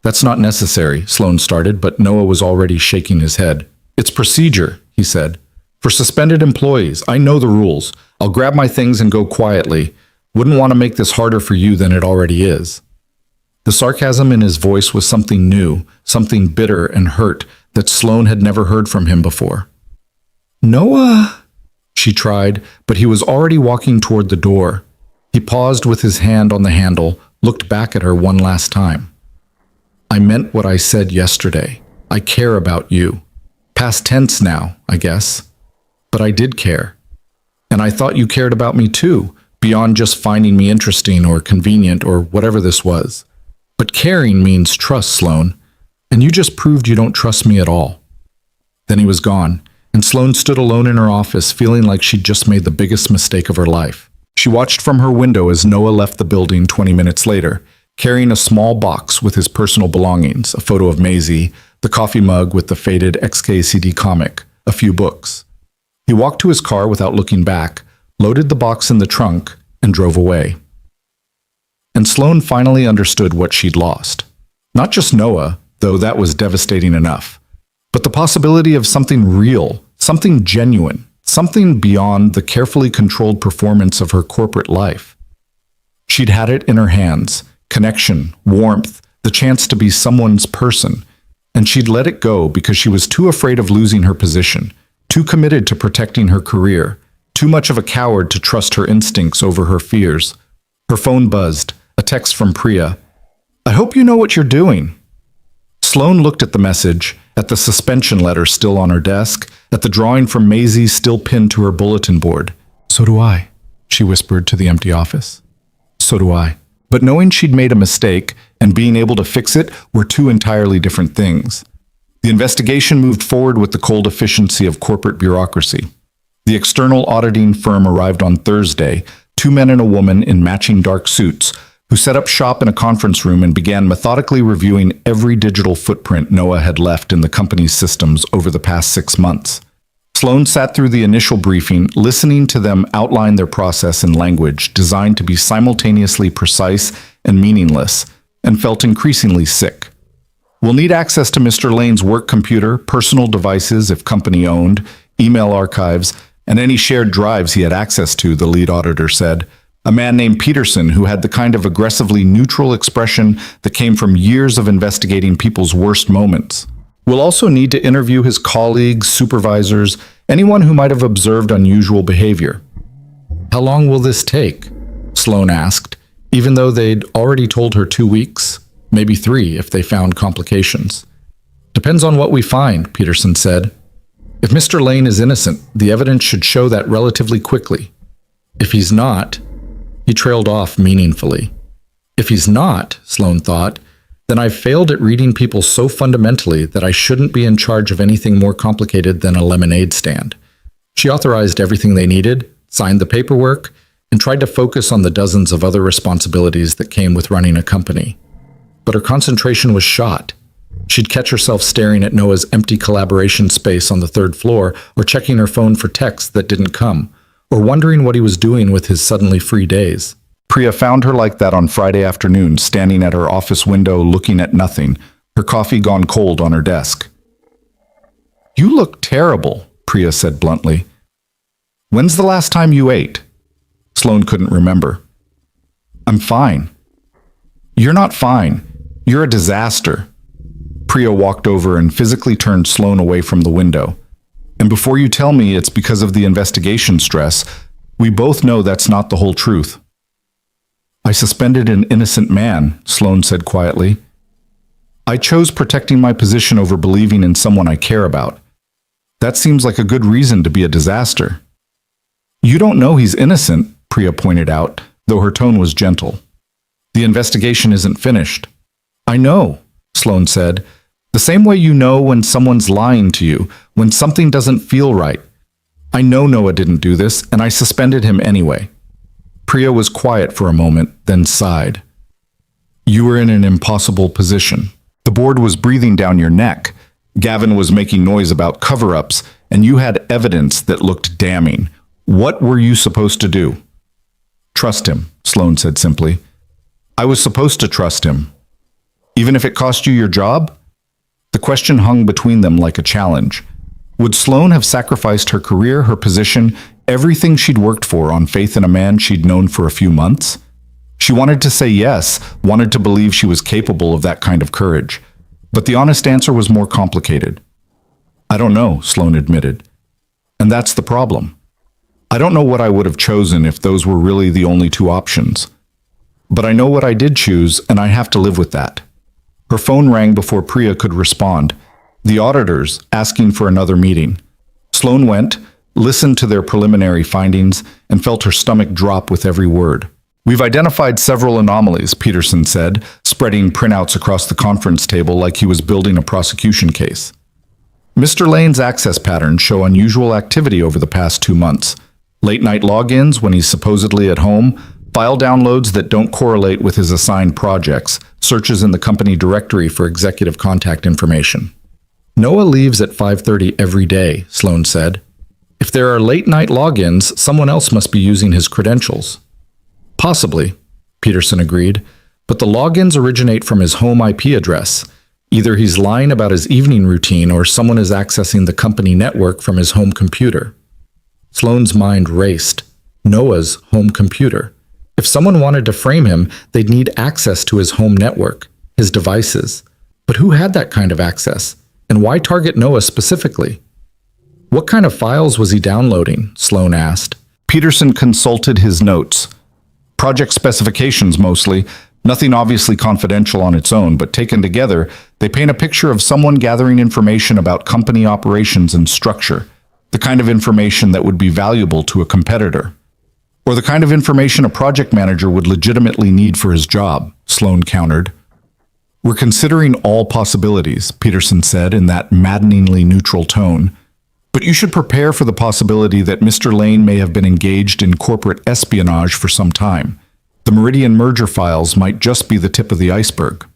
That's not necessary, Sloane started, but Noah was already shaking his head. It's procedure, he said. For suspended employees, I know the rules. I'll grab my things and go quietly. Wouldn't want to make this harder for you than it already is. The sarcasm in his voice was something new, something bitter and hurt that Sloane had never heard from him before. Noah? She tried, but he was already walking toward the door. He paused with his hand on the handle, looked back at her one last time. I meant what I said yesterday. I care about you. Past tense now, I guess. But I did care. And I thought you cared about me too, beyond just finding me interesting or convenient or whatever this was. But caring means trust, Sloane. And you just proved you don't trust me at all. Then he was gone, and Sloane stood alone in her office, feeling like she'd just made the biggest mistake of her life. She watched from her window as Noah left the building 20 minutes later, carrying a small box with his personal belongings, a photo of Maisie, the coffee mug with the faded XKCD comic, a few books. He walked to his car without looking back, loaded the box in the trunk, and drove away. And Sloane finally understood what she'd lost. Not just Noah, though that was devastating enough, but the possibility of something real, something genuine, something beyond the carefully controlled performance of her corporate life. She'd had it in her hands, connection, warmth, the chance to be someone's person, and she'd let it go because she was too afraid of losing her position, too committed to protecting her career, too much of a coward to trust her instincts over her fears. Her phone buzzed, a text from Priya. I hope you know what you're doing. Sloane looked at the message, at the suspension letter still on her desk, at the drawing from Maisie still pinned to her bulletin board. So do I, she whispered to the empty office. So do I. But knowing she'd made a mistake and being able to fix it were two entirely different things. The investigation moved forward with the cold efficiency of corporate bureaucracy. The external auditing firm arrived on Thursday, 2 men and a woman in matching dark suits, who set up shop in a conference room and began methodically reviewing every digital footprint Noah had left in the company's systems over the past 6 months. Sloane sat through the initial briefing, listening to them outline their process in language designed to be simultaneously precise and meaningless, and felt increasingly sick. We'll need access to Mr. Lane's work computer, personal devices if company-owned, email archives, and any shared drives he had access to, the lead auditor said. A man named Peterson who had the kind of aggressively neutral expression that came from years of investigating people's worst moments. We'll also need to interview his colleagues, supervisors, anyone who might have observed unusual behavior. How long will this take? Sloane asked, even though they'd already told her 2 weeks, maybe 3 if they found complications. Depends on what we find, Peterson said. If Mr. Lane is innocent, the evidence should show that relatively quickly. If he's not, he trailed off meaningfully. If he's not, Sloane thought, then I've failed at reading people so fundamentally that I shouldn't be in charge of anything more complicated than a lemonade stand. She authorized everything they needed, signed the paperwork, and tried to focus on the dozens of other responsibilities that came with running a company. But her concentration was shot. She'd catch herself staring at Noah's empty collaboration space on the 3rd floor, or checking her phone for texts that didn't come, or wondering what he was doing with his suddenly free days. Priya found her like that on Friday afternoon, standing at her office window looking at nothing, her coffee gone cold on her desk. You look terrible, Priya said bluntly. When's the last time you ate? Sloane couldn't remember. I'm fine. You're not fine. You're a disaster. Priya walked over and physically turned Sloane away from the window. And before you tell me it's because of the investigation stress, we both know that's not the whole truth. I suspended an innocent man, Sloane said quietly. I chose protecting my position over believing in someone I care about. That seems like a good reason to be a disaster. You don't know he's innocent, Priya pointed out, though her tone was gentle. The investigation isn't finished. I know, Sloane said. The same way you know when someone's lying to you, when something doesn't feel right. I know Noah didn't do this, and I suspended him anyway. Priya was quiet for a moment, then sighed. You were in an impossible position. The board was breathing down your neck. Gavin was making noise about cover-ups, and you had evidence that looked damning. What were you supposed to do? Trust him, Sloane said simply. I was supposed to trust him. Even if it cost you your job? The question hung between them like a challenge. Would Sloane have sacrificed her career, her position, everything she'd worked for on faith in a man she'd known for a few months? She wanted to say yes, wanted to believe she was capable of that kind of courage. But the honest answer was more complicated. I don't know, Sloane admitted. And that's the problem. I don't know what I would have chosen if those were really the only two options. But I know what I did choose, and I have to live with that. Her phone rang before Priya could respond. The auditors asking for another meeting. Sloane went, listened to their preliminary findings, and felt her stomach drop with every word. We've identified several anomalies, Peterson said, spreading printouts across the conference table like he was building a prosecution case. Mr. Lane's access patterns show unusual activity over the past 2 months. Late-night logins when he's supposedly at home, file downloads that don't correlate with his assigned projects, searches in the company directory for executive contact information. Noah leaves at 5:30 every day, Sloane said. If there are late-night logins, someone else must be using his credentials. Possibly, Peterson agreed, but the logins originate from his home IP address. Either he's lying about his evening routine or someone is accessing the company network from his home computer. Sloane's mind raced. Noah's home computer. If someone wanted to frame him, they'd need access to his home network, his devices. But who had that kind of access? And why target Noah specifically? What kind of files was he downloading? Sloane asked. Peterson consulted his notes. Project specifications mostly, nothing obviously confidential on its own, but taken together, they paint a picture of someone gathering information about company operations and structure, the kind of information that would be valuable to a competitor. Or the kind of information a project manager would legitimately need for his job, Sloane countered. We're considering all possibilities, Peterson said in that maddeningly neutral tone. But you should prepare for the possibility that Mr. Lane may have been engaged in corporate espionage for some time. The Meridian merger files might just be the tip of the iceberg.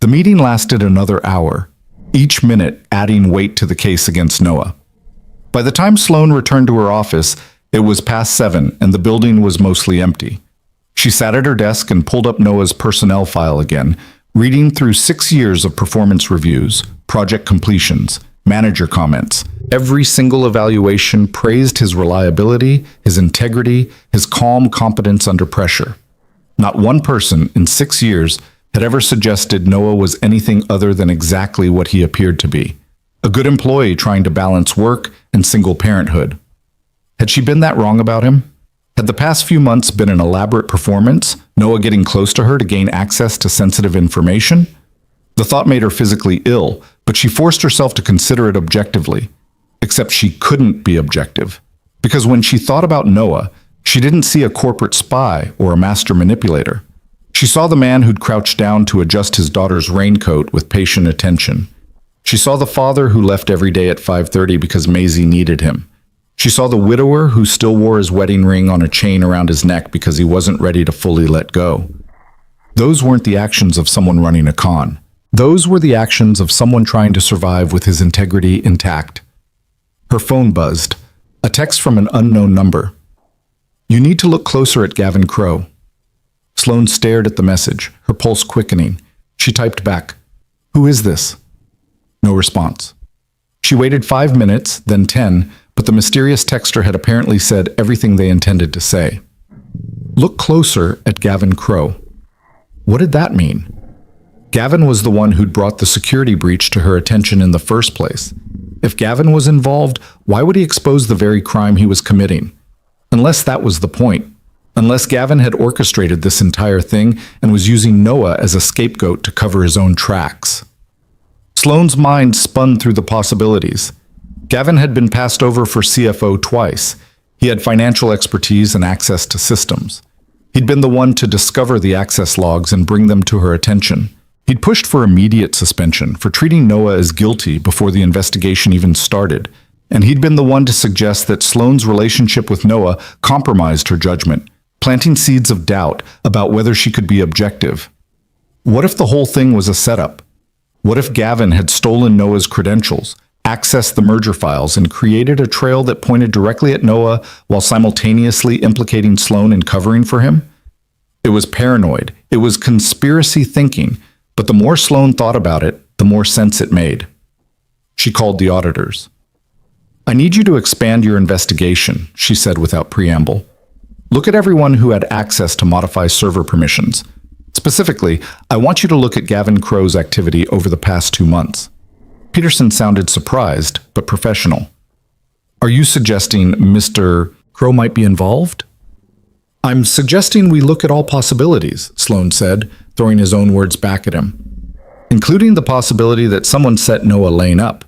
The meeting lasted another hour, each minute adding weight to the case against Noah. By the time Sloane returned to her office, it was past 7 and the building was mostly empty. She sat at her desk and pulled up Noah's personnel file again, reading through 6 years of performance reviews, project completions, manager comments. Every single evaluation praised his reliability, his integrity, his calm competence under pressure. Not one person in 6 years had ever suggested Noah was anything other than exactly what he appeared to be. A good employee trying to balance work and single parenthood. Had she been that wrong about him? Had the past few months been an elaborate performance, Noah getting close to her to gain access to sensitive information? The thought made her physically ill, but she forced herself to consider it objectively. Except she couldn't be objective. Because when she thought about Noah, she didn't see a corporate spy or a master manipulator. She saw the man who'd crouched down to adjust his daughter's raincoat with patient attention. She saw the father who left every day at 5:30 because Maisie needed him. She saw the widower who still wore his wedding ring on a chain around his neck because he wasn't ready to fully let go. Those weren't the actions of someone running a con. Those were the actions of someone trying to survive with his integrity intact. Her phone buzzed. A text from an unknown number. You need to look closer at Gavin Crowe. Sloane stared at the message, her pulse quickening. She typed back, "Who is this?" No response. She waited 5 minutes, then 10, but the mysterious texter had apparently said everything they intended to say. Look closer at Gavin Crowe. What did that mean? Gavin was the one who'd brought the security breach to her attention in the first place. If Gavin was involved, why would he expose the very crime he was committing? Unless that was the point. Unless Gavin had orchestrated this entire thing and was using Noah as a scapegoat to cover his own tracks. Sloane's mind spun through the possibilities. Gavin had been passed over for CFO twice. He had financial expertise and access to systems. He'd been the one to discover the access logs and bring them to her attention. He'd pushed for immediate suspension, for treating Noah as guilty before the investigation even started. And he'd been the one to suggest that Sloane's relationship with Noah compromised her judgment, planting seeds of doubt about whether she could be objective. What if the whole thing was a setup? What if Gavin had stolen Noah's credentials, accessed the merger files, and created a trail that pointed directly at Noah while simultaneously implicating Sloane in covering for him? It was paranoid. It was conspiracy thinking. But the more Sloane thought about it, the more sense it made. She called the auditors. I need you to expand your investigation, she said without preamble. Look at everyone who had access to modify server permissions. Specifically, I want you to look at Gavin Crowe's activity over the past 2 months. Peterson sounded surprised, but professional. Are you suggesting Mr. Crow might be involved? I'm suggesting we look at all possibilities, Sloan said, throwing his own words back at him, including the possibility that someone set Noah Lane up.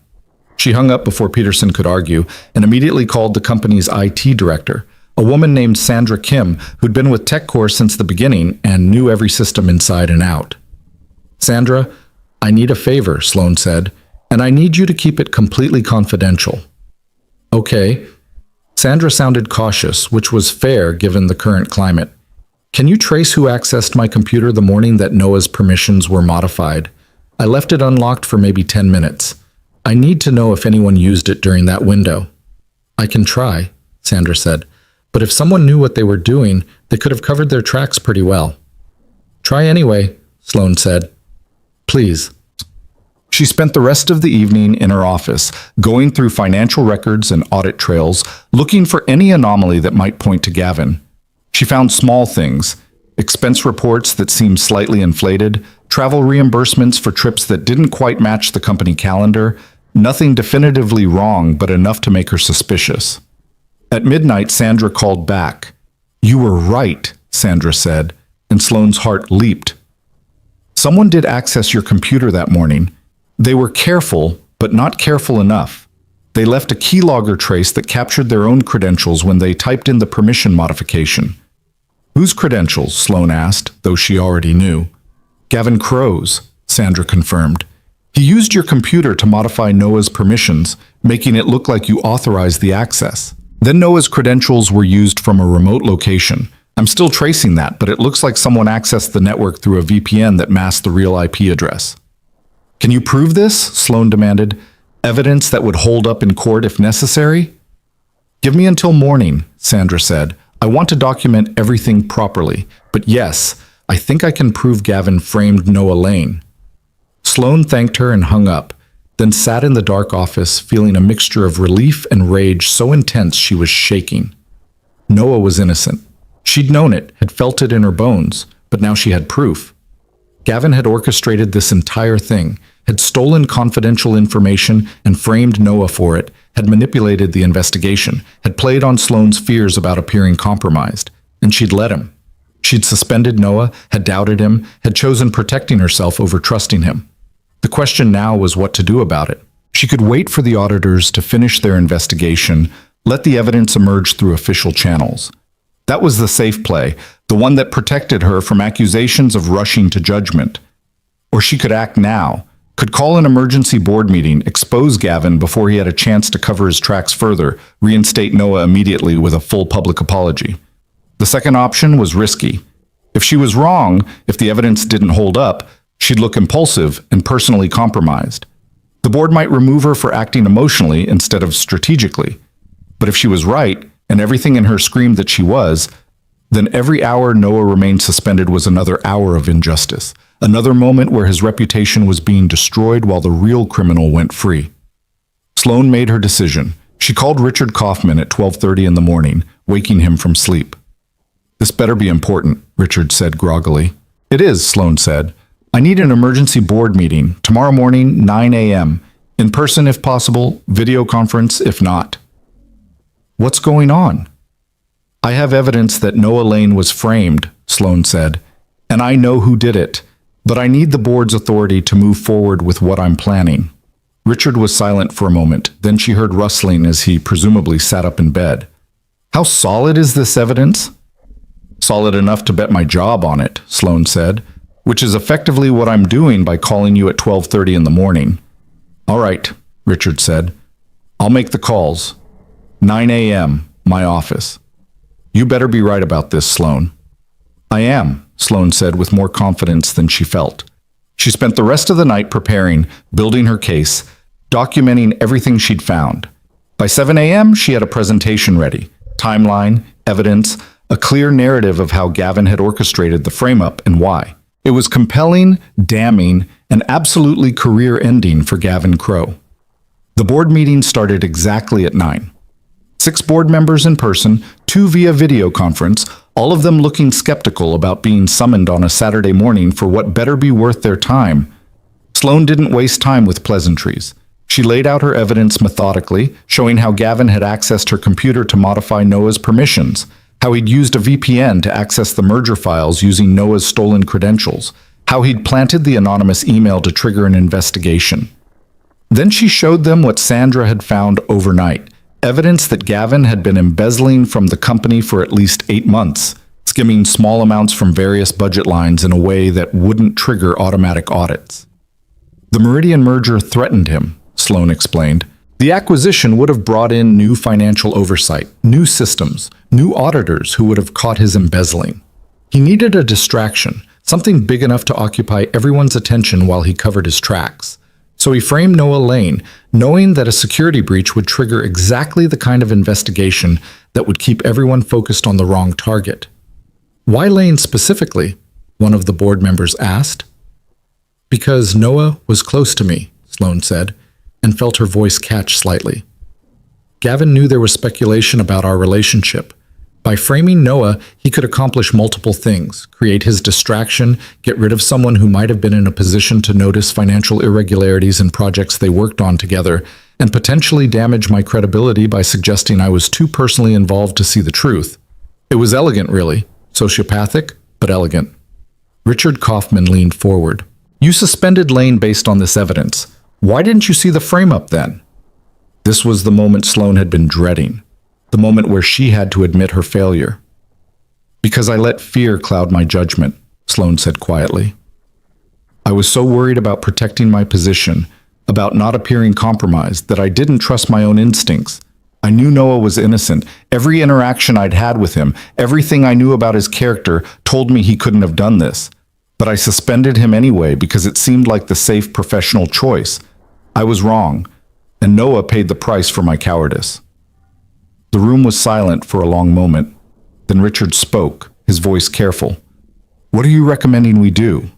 She hung up before Peterson could argue and immediately called the company's IT director, a woman named Sandra Kim, who'd been with TechCore since the beginning and knew every system inside and out. Sandra, I need a favor, Sloan said, and I need you to keep it completely confidential. Okay. Sandra sounded cautious, which was fair given the current climate. Can you trace who accessed my computer the morning that Noah's permissions were modified? I left it unlocked for maybe 10 minutes. I need to know if anyone used it during that window. I can try, Sandra said, but if someone knew what they were doing, they could have covered their tracks pretty well. Try anyway, Sloan said. Please. She spent the rest of the evening in her office, going through financial records and audit trails, looking for any anomaly that might point to Gavin. She found small things, expense reports that seemed slightly inflated, travel reimbursements for trips that didn't quite match the company calendar, nothing definitively wrong, but enough to make her suspicious. At midnight, Sandra called back. You were right, Sandra said, and Sloan's heart leaped. Someone did access your computer that morning. They were careful, but not careful enough. They left a keylogger trace that captured their own credentials when they typed in the permission modification. Whose credentials? Sloan asked, though she already knew. Gavin Crow's, Sandra confirmed. He used your computer to modify Noah's permissions, making it look like you authorized the access. Then Noah's credentials were used from a remote location. I'm still tracing that, but it looks like someone accessed the network through a VPN that masked the real IP address. Can you prove this? Sloan demanded. Evidence that would hold up in court if necessary? Give me until morning, Sandra said. I want to document everything properly. But yes, I think I can prove Gavin framed Noah Lane. Sloan thanked her and hung up, then sat in the dark office feeling a mixture of relief and rage so intense she was shaking. Noah was innocent. She'd known it, had felt it in her bones, but now she had proof. Gavin had orchestrated this entire thing, had stolen confidential information and framed Noah for it, had manipulated the investigation, had played on Sloan's fears about appearing compromised, and she'd let him. She'd suspended Noah, had doubted him, had chosen protecting herself over trusting him. The question now was what to do about it. She could wait for the auditors to finish their investigation, let the evidence emerge through official channels. That was the safe play, the one that protected her from accusations of rushing to judgment. Or she could act now, could call an emergency board meeting, expose Gavin before he had a chance to cover his tracks further, reinstate Noah immediately with a full public apology. The second option was risky. If she was wrong, if the evidence didn't hold up, she'd look impulsive and personally compromised. The board might remove her for acting emotionally instead of strategically. But if she was right, and everything in her screamed that she was, then every hour Noah remained suspended was another hour of injustice, another moment where his reputation was being destroyed while the real criminal went free. Sloan made her decision. She called Richard Kaufman at 12:30 in the morning, waking him from sleep. This better be important, Richard said groggily. It is, Sloan said. I need an emergency board meeting, tomorrow morning, 9 a.m. In person if possible, video conference if not. What's going on? I have evidence that Noah Lane was framed, Sloan said, and I know who did it, but I need the board's authority to move forward with what I'm planning. Richard was silent for a moment, then she heard rustling as he presumably sat up in bed. How solid is this evidence? Solid enough to bet my job on it, Sloan said, which is effectively what I'm doing by calling you at 12:30 in the morning. All right, Richard said. I'll make the calls. 9 a.m., my office. You better be right about this, Sloan. I am, Sloan said with more confidence than she felt. She spent the rest of the night preparing, building her case, documenting everything she'd found. By 7 a.m., she had a presentation ready, timeline, evidence, a clear narrative of how Gavin had orchestrated the frame-up and why. It was compelling, damning, and absolutely career-ending for Gavin Crow. The board meeting started exactly at 9. 6 board members in person, 2 via video conference, all of them looking skeptical about being summoned on a Saturday morning for what better be worth their time. Sloan didn't waste time with pleasantries. She laid out her evidence methodically, showing how Gavin had accessed her computer to modify Noah's permissions, how he'd used a VPN to access the merger files using Noah's stolen credentials, how he'd planted the anonymous email to trigger an investigation. Then she showed them what Sandra had found overnight, evidence that Gavin had been embezzling from the company for at least 8 months, skimming small amounts from various budget lines in a way that wouldn't trigger automatic audits. The Meridian merger threatened him, Sloan explained. The acquisition would have brought in new financial oversight, new systems, new auditors who would have caught his embezzling. He needed a distraction, something big enough to occupy everyone's attention while he covered his tracks. So he framed Noah Lane, knowing that a security breach would trigger exactly the kind of investigation that would keep everyone focused on the wrong target. Why Lane specifically? One of the board members asked. Because Noah was close to me, Sloan said, and felt her voice catch slightly. Gavin knew there was speculation about our relationship. By framing Noah, he could accomplish multiple things: create his distraction, get rid of someone who might have been in a position to notice financial irregularities in projects they worked on together, and potentially damage my credibility by suggesting I was too personally involved to see the truth. It was elegant, really. Sociopathic, but elegant. Richard Kaufman leaned forward. You suspended Lane based on this evidence. Why didn't you see the frame-up then? This was the moment Sloan had been dreading. The moment where she had to admit her failure. Because I let fear cloud my judgment, Sloan said quietly. I was so worried about protecting my position, about not appearing compromised, that I didn't trust my own instincts. I knew Noah was innocent. Every interaction I'd had with him, everything I knew about his character told me he couldn't have done this. But I suspended him anyway because it seemed like the safe professional choice. I was wrong, and Noah paid the price for my cowardice. The room was silent for a long moment. Then Richard spoke, his voice careful. What are you recommending we do?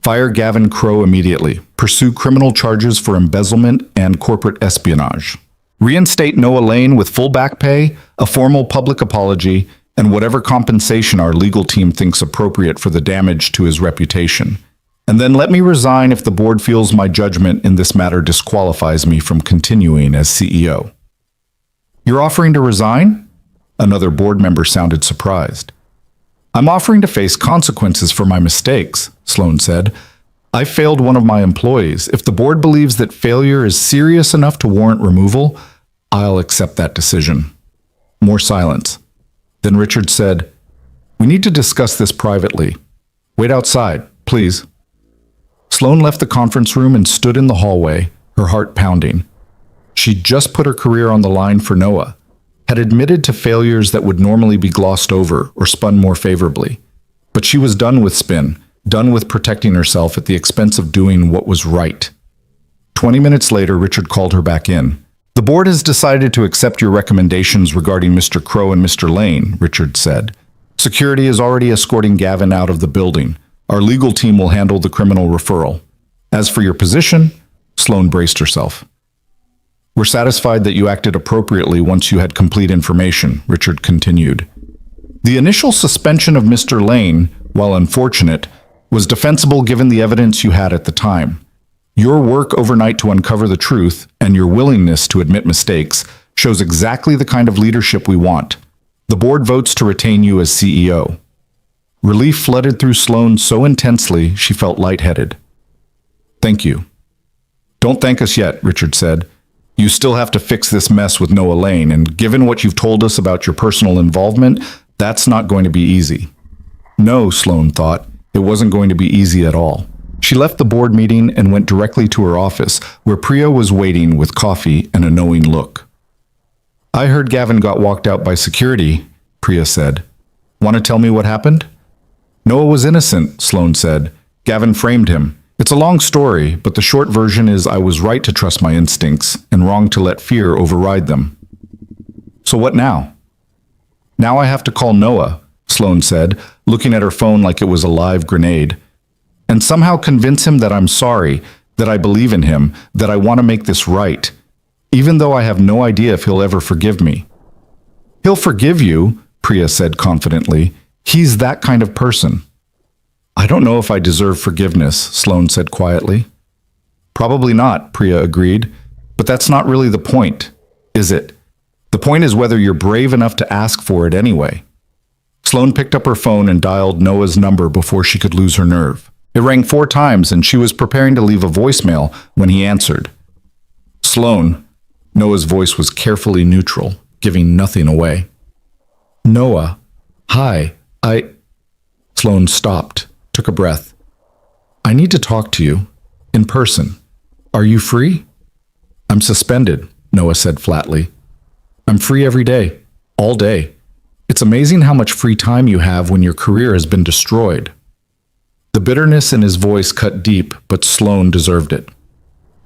Fire Gavin Crowe immediately. Pursue criminal charges for embezzlement and corporate espionage. Reinstate Noah Lane with full back pay, a formal public apology, and whatever compensation our legal team thinks appropriate for the damage to his reputation. And then let me resign if the board feels my judgment in this matter disqualifies me from continuing as CEO. You're offering to resign? Another board member sounded surprised. I'm offering to face consequences for my mistakes, Sloan said. I failed one of my employees. If the board believes that failure is serious enough to warrant removal, I'll accept that decision. More silence. Then Richard said, We need to discuss this privately. Wait outside, please. Sloan left the conference room and stood in the hallway, her heart pounding. She'd just put her career on the line for Noah, had admitted to failures that would normally be glossed over or spun more favorably. But she was done with spin, done with protecting herself at the expense of doing what was right. 20 minutes later, Richard called her back in. The board has decided to accept your recommendations regarding Mr. Crowe and Mr. Lane, Richard said. Security is already escorting Gavin out of the building. Our legal team will handle the criminal referral. As for your position, Sloan braced herself. We're satisfied that you acted appropriately once you had complete information, Richard continued. The initial suspension of Mr. Lane, while unfortunate, was defensible given the evidence you had at the time. Your work overnight to uncover the truth and your willingness to admit mistakes shows exactly the kind of leadership we want. The board votes to retain you as CEO. Relief flooded through Sloan so intensely she felt lightheaded. Thank you. Don't thank us yet, Richard said. You still have to fix this mess with Noah Lane, and given what you've told us about your personal involvement, that's not going to be easy. No, Sloan thought, it wasn't going to be easy at all. She left the board meeting and went directly to her office, where Priya was waiting with coffee and a knowing look. I heard Gavin got walked out by security, Priya said. Want to tell me what happened? Noah was innocent, Sloan said. Gavin framed him. It's a long story, but the short version is I was right to trust my instincts and wrong to let fear override them. So what now? Now I have to call Noah, Sloan said, looking at her phone like it was a live grenade, and somehow convince him that I'm sorry, that I believe in him, that I want to make this right, even though I have no idea if he'll ever forgive me. He'll forgive you, Priya said confidently. He's that kind of person. I don't know if I deserve forgiveness, Sloan said quietly. Probably not, Priya agreed. But that's not really the point, is it? The point is whether you're brave enough to ask for it anyway. Sloane picked up her phone and dialed Noah's number before she could lose her nerve. It rang 4 times, and she was preparing to leave a voicemail when he answered. Sloane. Noah's voice was carefully neutral, giving nothing away. Noah. Hi. Sloane stopped, took a breath. I need to talk to you. In person. Are you free? I'm suspended, Noah said flatly. I'm free every day. All day. It's amazing how much free time you have when your career has been destroyed. The bitterness in his voice cut deep, but Sloane deserved it.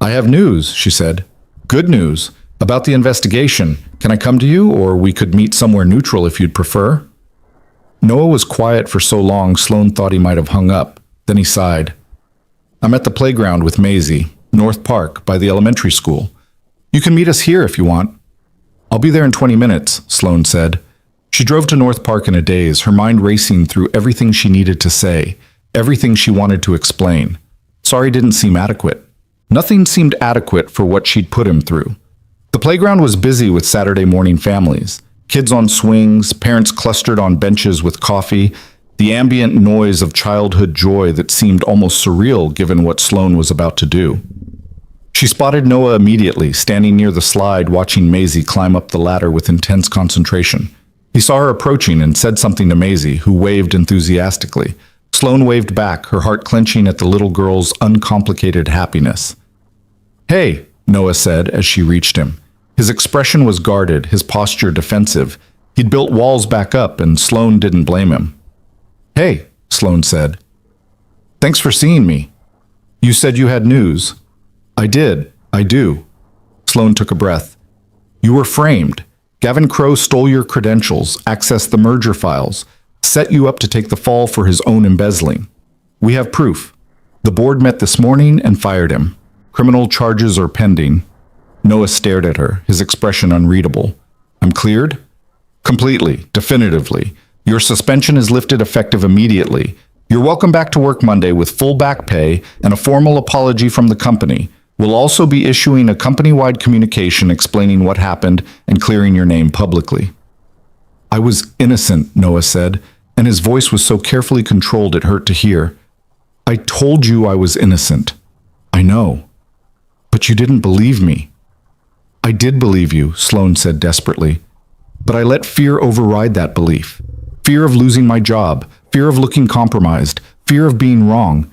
I have news, she said. Good news. About the investigation. Can I come to you, or we could meet somewhere neutral if you'd prefer? Noah was quiet for so long Sloane thought he might have hung up. Then he sighed. I'm at the playground with Maisie, North Park, by the elementary school. You can meet us here if you want. I'll be there in 20 minutes, Sloane said. She drove to North Park in a daze, her mind racing through everything she needed to say, everything she wanted to explain. Sorry didn't seem adequate. Nothing seemed adequate for what she'd put him through. The playground was busy with Saturday morning families. Kids on swings, parents clustered on benches with coffee, the ambient noise of childhood joy that seemed almost surreal given what Sloane was about to do. She spotted Noah immediately, standing near the slide watching Maisie climb up the ladder with intense concentration. He saw her approaching and said something to Maisie, who waved enthusiastically. Sloane waved back, her heart clenching at the little girl's uncomplicated happiness. Hey, Noah said as she reached him. His expression was guarded, his posture defensive. He'd built walls back up, and Sloane didn't blame him. Hey, Sloane said. Thanks for seeing me. You said you had news. I did. I do. Sloane took a breath. You were framed. Gavin Crowe stole your credentials, accessed the merger files, set you up to take the fall for his own embezzling. We have proof. The board met this morning and fired him. Criminal charges are pending. Noah stared at her, his expression unreadable. I'm cleared? Completely, definitively. Your suspension is lifted effective immediately. You're welcome back to work Monday with full back pay and a formal apology from the company. We'll also be issuing a company-wide communication explaining what happened and clearing your name publicly. I was innocent, Noah said, and his voice was so carefully controlled it hurt to hear. I told you I was innocent. I know. But you didn't believe me. I did believe you, Sloane said desperately. But I let fear override that belief. Fear of losing my job, fear of looking compromised, fear of being wrong.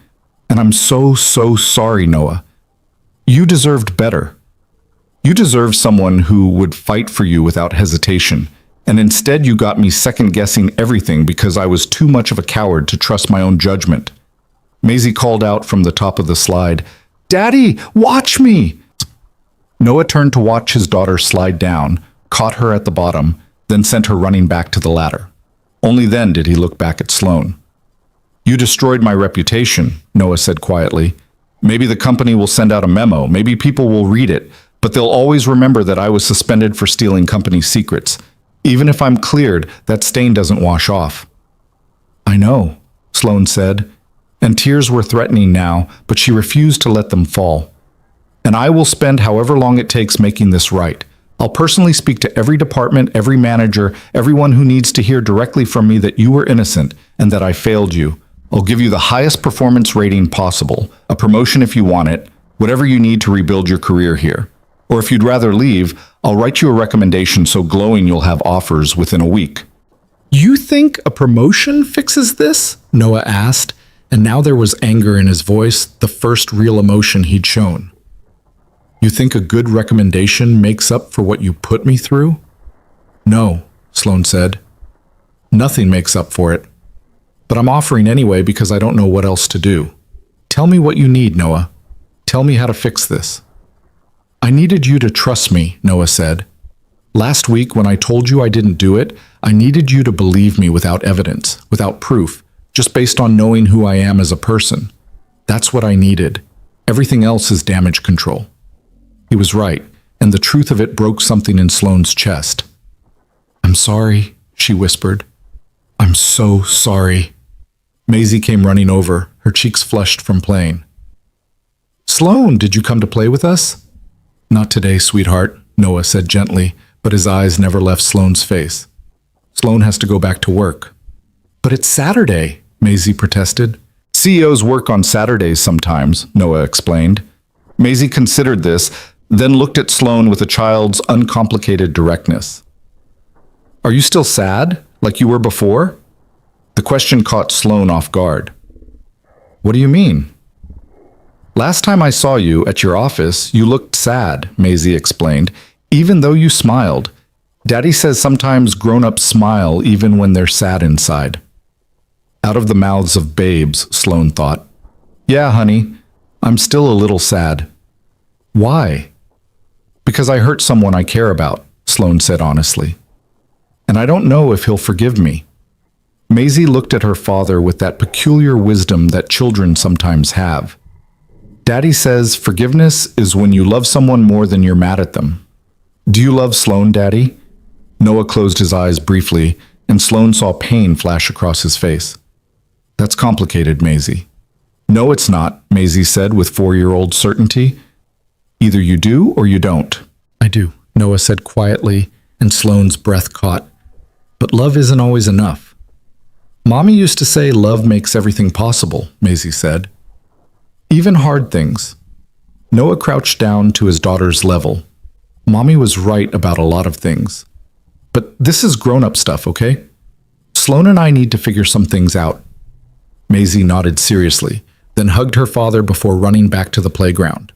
And I'm so sorry, Noah. You deserved better. You deserved someone who would fight for you without hesitation. And instead you got me second-guessing everything because I was too much of a coward to trust my own judgment. Maisie called out from the top of the slide, Daddy, watch me! Noah turned to watch his daughter slide down, caught her at the bottom, then sent her running back to the ladder. Only then did he look back at Sloane. You destroyed my reputation, Noah said quietly. Maybe the company will send out a memo, maybe people will read it, but they'll always remember that I was suspended for stealing company secrets. Even if I'm cleared, that stain doesn't wash off. I know, Sloane said, and tears were threatening now, but she refused to let them fall. And I will spend however long it takes making this right. I'll personally speak to every department, every manager, everyone who needs to hear directly from me that you were innocent and that I failed you. I'll give you the highest performance rating possible, a promotion if you want it, whatever you need to rebuild your career here. Or if you'd rather leave, I'll write you a recommendation so glowing you'll have offers within a week. You think a promotion fixes this? Noah asked, and now there was anger in his voice, the first real emotion he'd shown. You think a good recommendation makes up for what you put me through? No, Sloane said. Nothing makes up for it. But I'm offering anyway because I don't know what else to do. Tell me what you need, Noah. Tell me how to fix this. I needed you to trust me, Noah said. Last week when I told you I didn't do it, I needed you to believe me without evidence, without proof, just based on knowing who I am as a person. That's what I needed. Everything else is damage control. He was right, and the truth of it broke something in Sloane's chest. I'm sorry, she whispered. I'm so sorry. Maisie came running over, her cheeks flushed from playing. Sloane, did you come to play with us? Not today, sweetheart, Noah said gently, but his eyes never left Sloane's face. Sloane has to go back to work. But it's Saturday, Maisie protested. CEOs work on Saturdays sometimes, Noah explained. Maisie considered this, then looked at Sloane with a child's uncomplicated directness. Are you still sad, like you were before? The question caught Sloane off guard. What do you mean? Last time I saw you at your office, you looked sad, Maisie explained, even though you smiled. Daddy says sometimes grown-ups smile even when they're sad inside. Out of the mouths of babes, Sloane thought. Yeah, honey, I'm still a little sad. Why? Because I hurt someone I care about, Sloane said honestly. And I don't know if he'll forgive me. Maisie looked at her father with that peculiar wisdom that children sometimes have. Daddy says forgiveness is when you love someone more than you're mad at them. Do you love Sloane, Daddy? Noah closed his eyes briefly, and Sloane saw pain flash across his face. That's complicated, Maisie. No, it's not, Maisie said with 4-year-old certainty. Either you do or you don't. I do, Noah said quietly, and Sloane's breath caught. But love isn't always enough. Mommy used to say love makes everything possible, Maisie said. Even hard things. Noah crouched down to his daughter's level. Mommy was right about a lot of things. But this is grown-up stuff, okay? Sloane and I need to figure some things out. Maisie nodded seriously, then hugged her father before running back to the playground.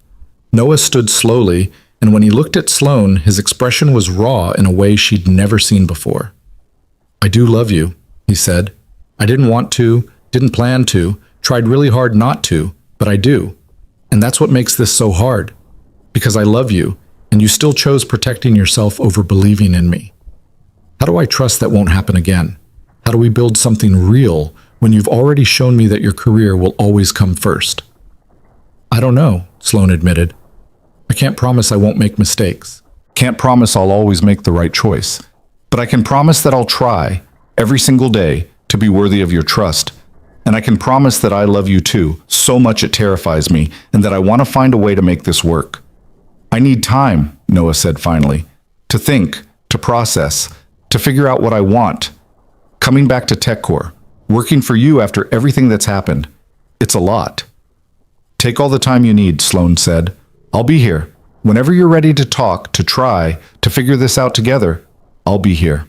Noah stood slowly, and when he looked at Sloane, his expression was raw in a way she'd never seen before. I do love you, he said. I didn't want to, didn't plan to, tried really hard not to, but I do. And that's what makes this so hard. Because I love you, and you still chose protecting yourself over believing in me. How do I trust that won't happen again? How do we build something real when you've already shown me that your career will always come first? I don't know, Sloane admitted. I can't promise I won't make mistakes. Can't promise I'll always make the right choice. But I can promise that I'll try, every single day, to be worthy of your trust. And I can promise that I love you too, so much it terrifies me, and that I want to find a way to make this work. I need time, Noah said finally, to think, to process, to figure out what I want. Coming back to TechCore, working for you after everything that's happened, it's a lot. Take all the time you need, Sloane said. I'll be here. Whenever you're ready to talk, to try, to figure this out together, I'll be here.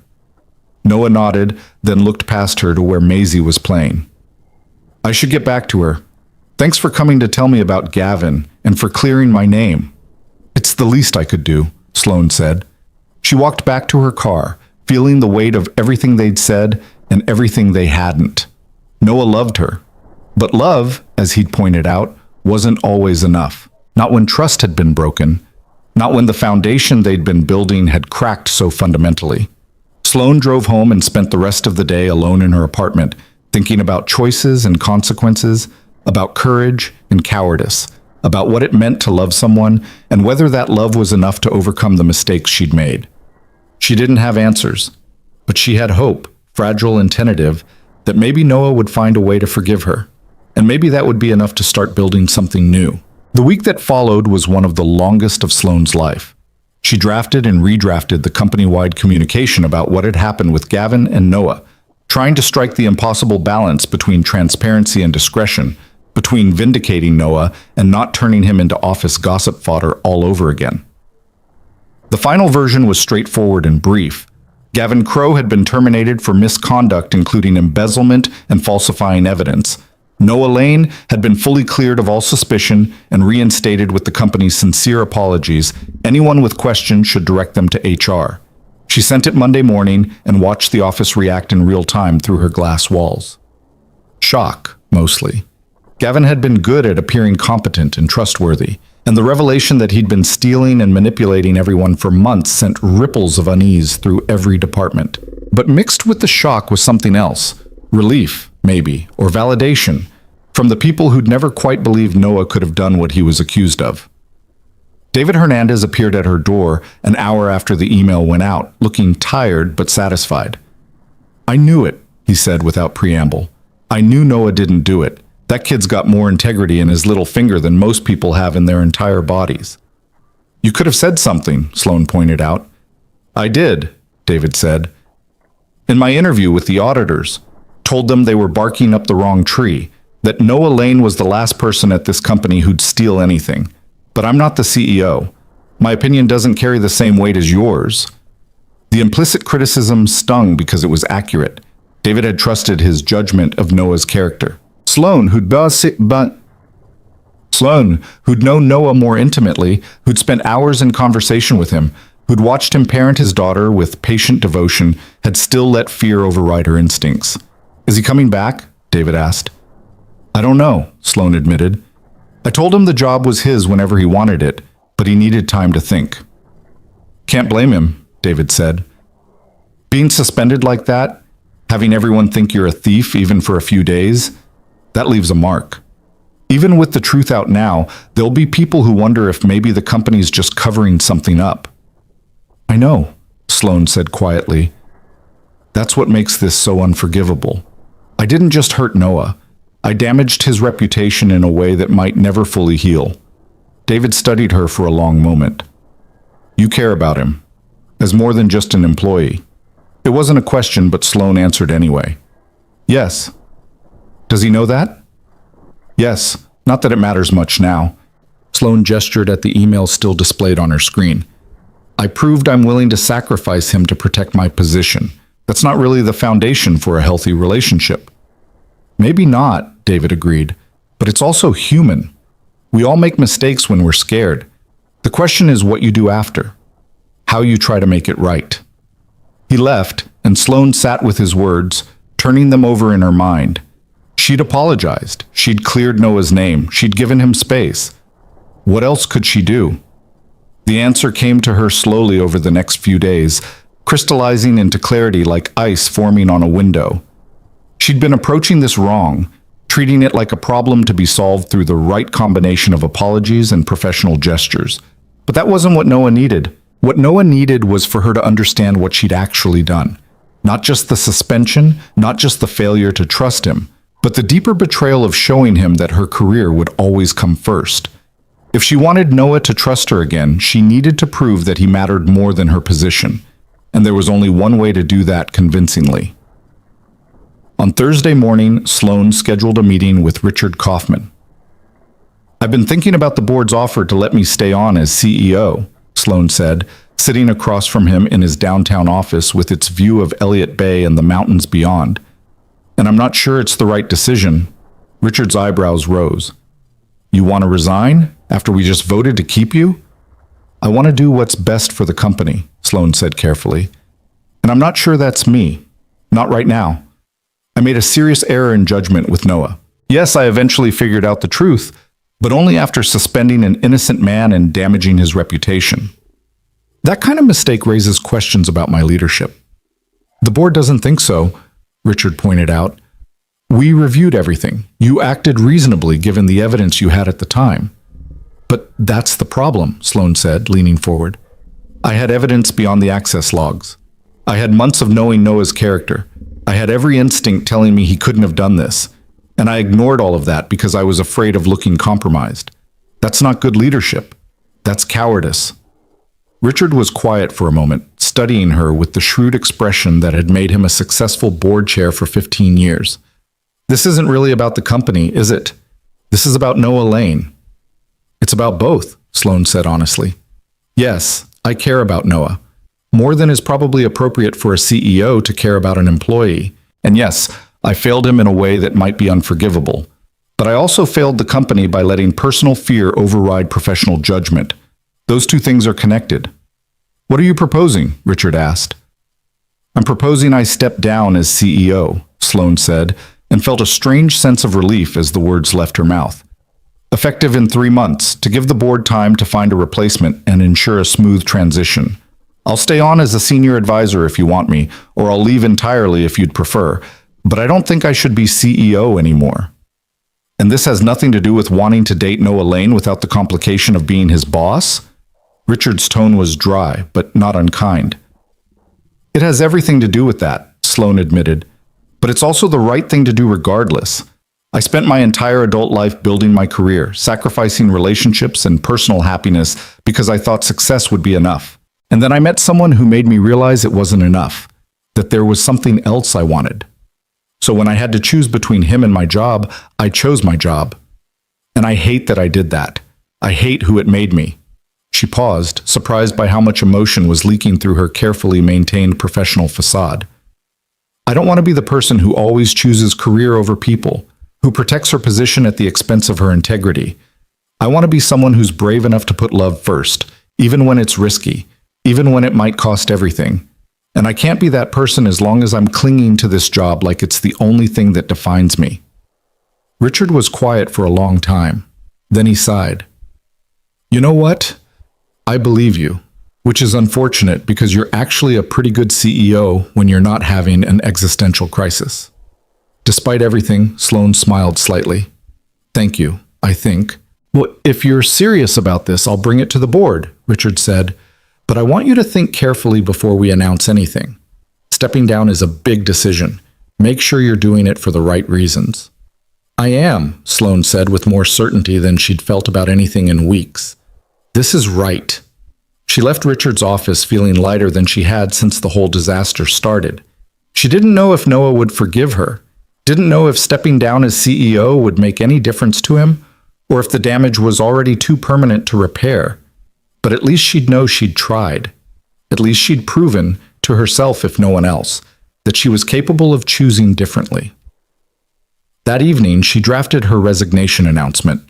Noah nodded, then looked past her to where Maisie was playing. I should get back to her. Thanks for coming to tell me about Gavin and for clearing my name. It's the least I could do, Sloane said. She walked back to her car, feeling the weight of everything they'd said and everything they hadn't. Noah loved her. But love, as he'd pointed out, wasn't always enough. Not when trust had been broken. Not when the foundation they'd been building had cracked so fundamentally. Sloane drove home and spent the rest of the day alone in her apartment, thinking about choices and consequences, about courage and cowardice, about what it meant to love someone, and whether that love was enough to overcome the mistakes she'd made. She didn't have answers, but she had hope, fragile and tentative, that maybe Noah would find a way to forgive her, and maybe that would be enough to start building something new. The week that followed was one of the longest of Sloane's life. She drafted and redrafted the company-wide communication about what had happened with Gavin and Noah, trying to strike the impossible balance between transparency and discretion, between vindicating Noah and not turning him into office gossip fodder all over again. The final version was straightforward and brief. Gavin Crowe had been terminated for misconduct including embezzlement and falsifying evidence. Noah Lane had been fully cleared of all suspicion and reinstated with the company's sincere apologies. Anyone with questions should direct them to HR. She sent it Monday morning and watched the office react in real time through her glass walls. Shock, mostly. Gavin had been good at appearing competent and trustworthy, and the revelation that he'd been stealing and manipulating everyone for months sent ripples of unease through every department. But mixed with the shock was something else. Relief, maybe, or validation, from the people who'd never quite believed Noah could have done what he was accused of. David Hernandez appeared at her door an hour after the email went out, looking tired but satisfied. I knew it, he said without preamble. I knew Noah didn't do it. That kid's got more integrity in his little finger than most people have in their entire bodies. You could have said something, Sloane pointed out. I did, David said. In my interview with the auditors, told them they were barking up the wrong tree, that Noah Lane was the last person at this company who'd steal anything. But I'm not the CEO. My opinion doesn't carry the same weight as yours. The implicit criticism stung because it was accurate. David had trusted his judgment of Noah's character. Sloane, who'd known Noah more intimately, who'd spent hours in conversation with him, who'd watched him parent his daughter with patient devotion, had still let fear override her instincts. Is he coming back? David asked. I don't know, Sloane admitted. I told him the job was his whenever he wanted it, but he needed time to think. Can't blame him, David said. Being suspended like that, having everyone think you're a thief even for a few days, that leaves a mark. Even with the truth out now, there'll be people who wonder if maybe the company's just covering something up. I know, Sloane said quietly. That's what makes this so unforgivable. I didn't just hurt Noah. I damaged his reputation in a way that might never fully heal. David studied her for a long moment. You care about him, as more than just an employee. It wasn't a question, but Sloane answered anyway. Yes. Does he know that? Yes, not that it matters much now. Sloane gestured at the email still displayed on her screen. I proved I'm willing to sacrifice him to protect my position. That's not really the foundation for a healthy relationship. Maybe not, David agreed, but it's also human. We all make mistakes when we're scared. The question is what you do after, how you try to make it right. He left, and Sloane sat with his words, turning them over in her mind. She'd apologized. She'd cleared Noah's name. She'd given him space. What else could she do? The answer came to her slowly over the next few days, crystallizing into clarity like ice forming on a window. She'd been approaching this wrong, treating it like a problem to be solved through the right combination of apologies and professional gestures. But that wasn't what Noah needed. What Noah needed was for her to understand what she'd actually done. Not just the suspension, not just the failure to trust him, but the deeper betrayal of showing him that her career would always come first. If she wanted Noah to trust her again, she needed to prove that he mattered more than her position. And there was only one way to do that convincingly. On Thursday morning, Sloane scheduled a meeting with Richard Kaufman. I've been thinking about the board's offer to let me stay on as CEO, Sloane said, sitting across from him in his downtown office with its view of Elliott Bay and the mountains beyond. And I'm not sure it's the right decision. Richard's eyebrows rose. You want to resign after we just voted to keep you? I want to do what's best for the company, Sloane said carefully. And I'm not sure that's me. Not right now. I made a serious error in judgment with Noah. Yes, I eventually figured out the truth, but only after suspending an innocent man and damaging his reputation. That kind of mistake raises questions about my leadership. The board doesn't think so, Richard pointed out. We reviewed everything. You acted reasonably given the evidence you had at the time. But that's the problem, Sloane said, leaning forward. I had evidence beyond the access logs. I had months of knowing Noah's character. I had every instinct telling me he couldn't have done this, and I ignored all of that because I was afraid of looking compromised. That's not good leadership. That's cowardice. Richard was quiet for a moment, studying her with the shrewd expression that had made him a successful board chair for 15 years. This isn't really about the company, is it? This is about Noah Lane. It's about both, Sloane said honestly. Yes, I care about Noah. More than is probably appropriate for a CEO to care about an employee. And yes, I failed him in a way that might be unforgivable. But I also failed the company by letting personal fear override professional judgment. Those two things are connected. What are you proposing? Richard asked. I'm proposing I step down as CEO, Sloane said, and felt a strange sense of relief as the words left her mouth. Effective in 3 months, to give the board time to find a replacement and ensure a smooth transition. I'll stay on as a senior advisor if you want me, or I'll leave entirely if you'd prefer, but I don't think I should be CEO anymore. And this has nothing to do with wanting to date Noah Lane without the complication of being his boss? Richard's tone was dry, but not unkind. It has everything to do with that, Sloane admitted, but it's also the right thing to do regardless. I spent my entire adult life building my career, sacrificing relationships and personal happiness because I thought success would be enough. And then I met someone who made me realize it wasn't enough, that there was something else I wanted. So when I had to choose between him and my job, I chose my job. And I hate that I did that. I hate who it made me. She paused, surprised by how much emotion was leaking through her carefully maintained professional facade. I don't want to be the person who always chooses career over people, who protects her position at the expense of her integrity. I want to be someone who's brave enough to put love first, even when it's risky, even when it might cost everything. And I can't be that person as long as I'm clinging to this job like it's the only thing that defines me. Richard was quiet for a long time. Then he sighed. You know what? I believe you, which is unfortunate because you're actually a pretty good CEO when you're not having an existential crisis. Despite everything, Sloane smiled slightly. Thank you, I think. Well, if you're serious about this, I'll bring it to the board, Richard said. But I want you to think carefully before we announce anything. Stepping down is a big decision. Make sure you're doing it for the right reasons. I am, Sloane said with more certainty than she'd felt about anything in weeks. This is right. She left Richard's office feeling lighter than she had since the whole disaster started. She didn't know if Noah would forgive her, didn't know if stepping down as CEO would make any difference to him, or if the damage was already too permanent to repair. But at least she'd know she'd tried. At least she'd proven, to herself if no one else, that she was capable of choosing differently. That evening, she drafted her resignation announcement.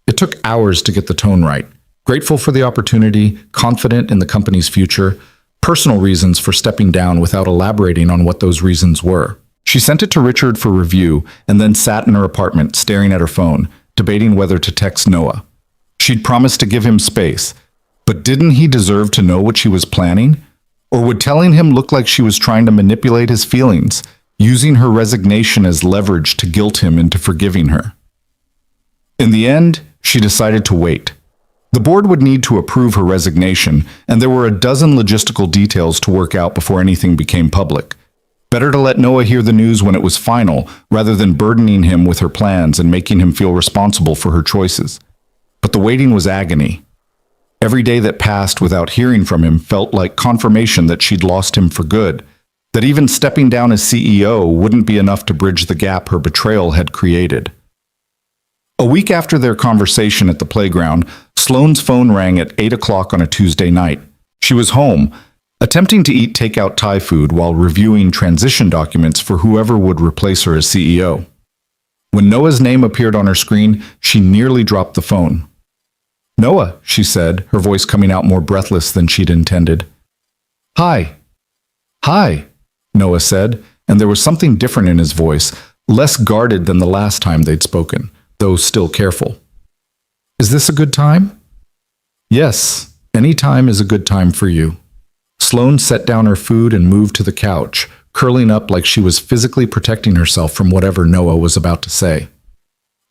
It took hours to get the tone right. Grateful for the opportunity, confident in the company's future, personal reasons for stepping down without elaborating on what those reasons were. She sent it to Richard for review and then sat in her apartment staring at her phone, debating whether to text Noah. She'd promised to give him space, but didn't he deserve to know what she was planning? Or would telling him look like she was trying to manipulate his feelings, using her resignation as leverage to guilt him into forgiving her? In the end, she decided to wait. The board would need to approve her resignation, and there were a dozen logistical details to work out before anything became public. Better to let Noah hear the news when it was final, rather than burdening him with her plans and making him feel responsible for her choices. But the waiting was agony. Every day that passed without hearing from him felt like confirmation that she'd lost him for good, that even stepping down as CEO wouldn't be enough to bridge the gap her betrayal had created. A week after their conversation at the playground, Sloane's phone rang at 8 o'clock on a Tuesday night. She was home, attempting to eat takeout Thai food while reviewing transition documents for whoever would replace her as CEO. When Noah's name appeared on her screen, she nearly dropped the phone. Noah, she said, her voice coming out more breathless than she'd intended. Hi. Hi, Noah said, and there was something different in his voice, less guarded than the last time they'd spoken, though still careful. Is this a good time? Yes, any time is a good time for you. Sloane set down her food and moved to the couch, curling up like she was physically protecting herself from whatever Noah was about to say.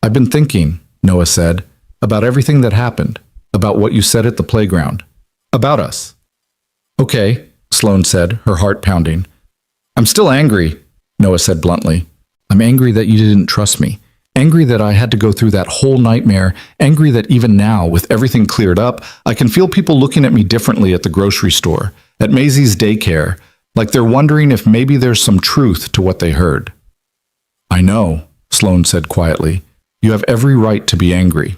I've been thinking, Noah said, about everything that happened, about what you said at the playground, about us. Okay, Sloane said, her heart pounding. I'm still angry, Noah said bluntly. I'm angry that you didn't trust me. Angry that I had to go through that whole nightmare, angry that even now, with everything cleared up, I can feel people looking at me differently at the grocery store, at Maisie's daycare, like they're wondering if maybe there's some truth to what they heard. I know, Sloane said quietly. You have every right to be angry.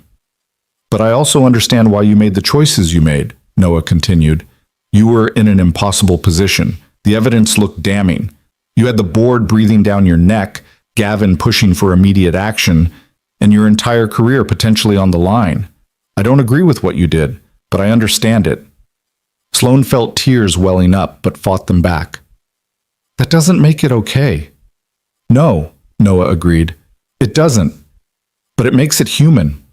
But I also understand why you made the choices you made, Noah continued. You were in an impossible position. The evidence looked damning. You had the board breathing down your neck, Gavin pushing for immediate action, and your entire career potentially on the line. I don't agree with what you did, but I understand it. Sloane felt tears welling up, but fought them back. That doesn't make it okay. No, Noah agreed. It doesn't. But it makes it human.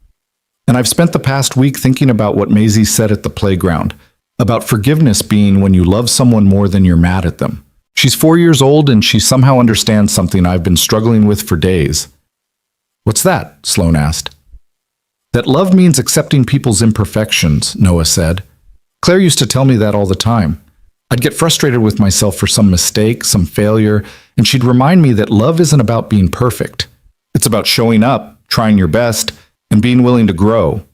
And I've spent the past week thinking about what Maisie said at the playground, about forgiveness being when you love someone more than you're mad at them. She's 4 years old and she somehow understands something I've been struggling with for days. What's that? Sloane asked. That love means accepting people's imperfections, Noah said. Claire used to tell me that all the time. I'd get frustrated with myself for some mistake, some failure, and she'd remind me that love isn't about being perfect. It's about showing up, trying your best, and being willing to grow.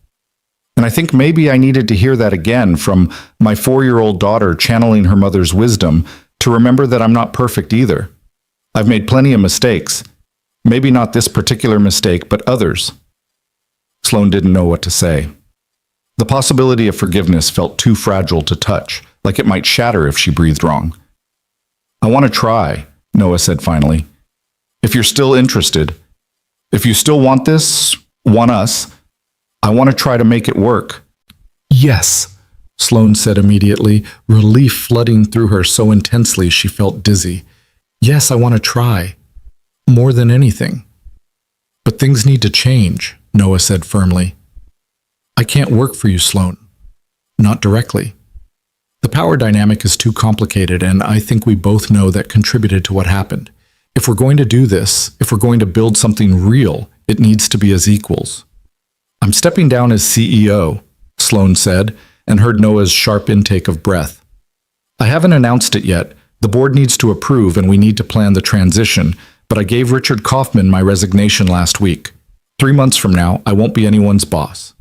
And I think maybe I needed to hear that again from my 4-year-old daughter channeling her mother's wisdom to remember that I'm not perfect either. I've made plenty of mistakes. Maybe not this particular mistake, but others. Sloane didn't know what to say. The possibility of forgiveness felt too fragile to touch, like it might shatter if she breathed wrong. I want to try, Noah said finally. If you're still interested, if you still want this, want us, I want to try to make it work. Yes, Sloane said immediately, relief flooding through her so intensely she felt dizzy. Yes, I want to try. More than anything. But things need to change, Noah said firmly. I can't work for you, Sloane. Not directly. The power dynamic is too complicated, and I think we both know that contributed to what happened. If we're going to do this, if we're going to build something real, it needs to be as equals. I'm stepping down as CEO, Sloane said, and heard Noah's sharp intake of breath. I haven't announced it yet. The board needs to approve, and we need to plan the transition, but I gave Richard Kaufman my resignation last week. 3 months from now, I won't be anyone's boss.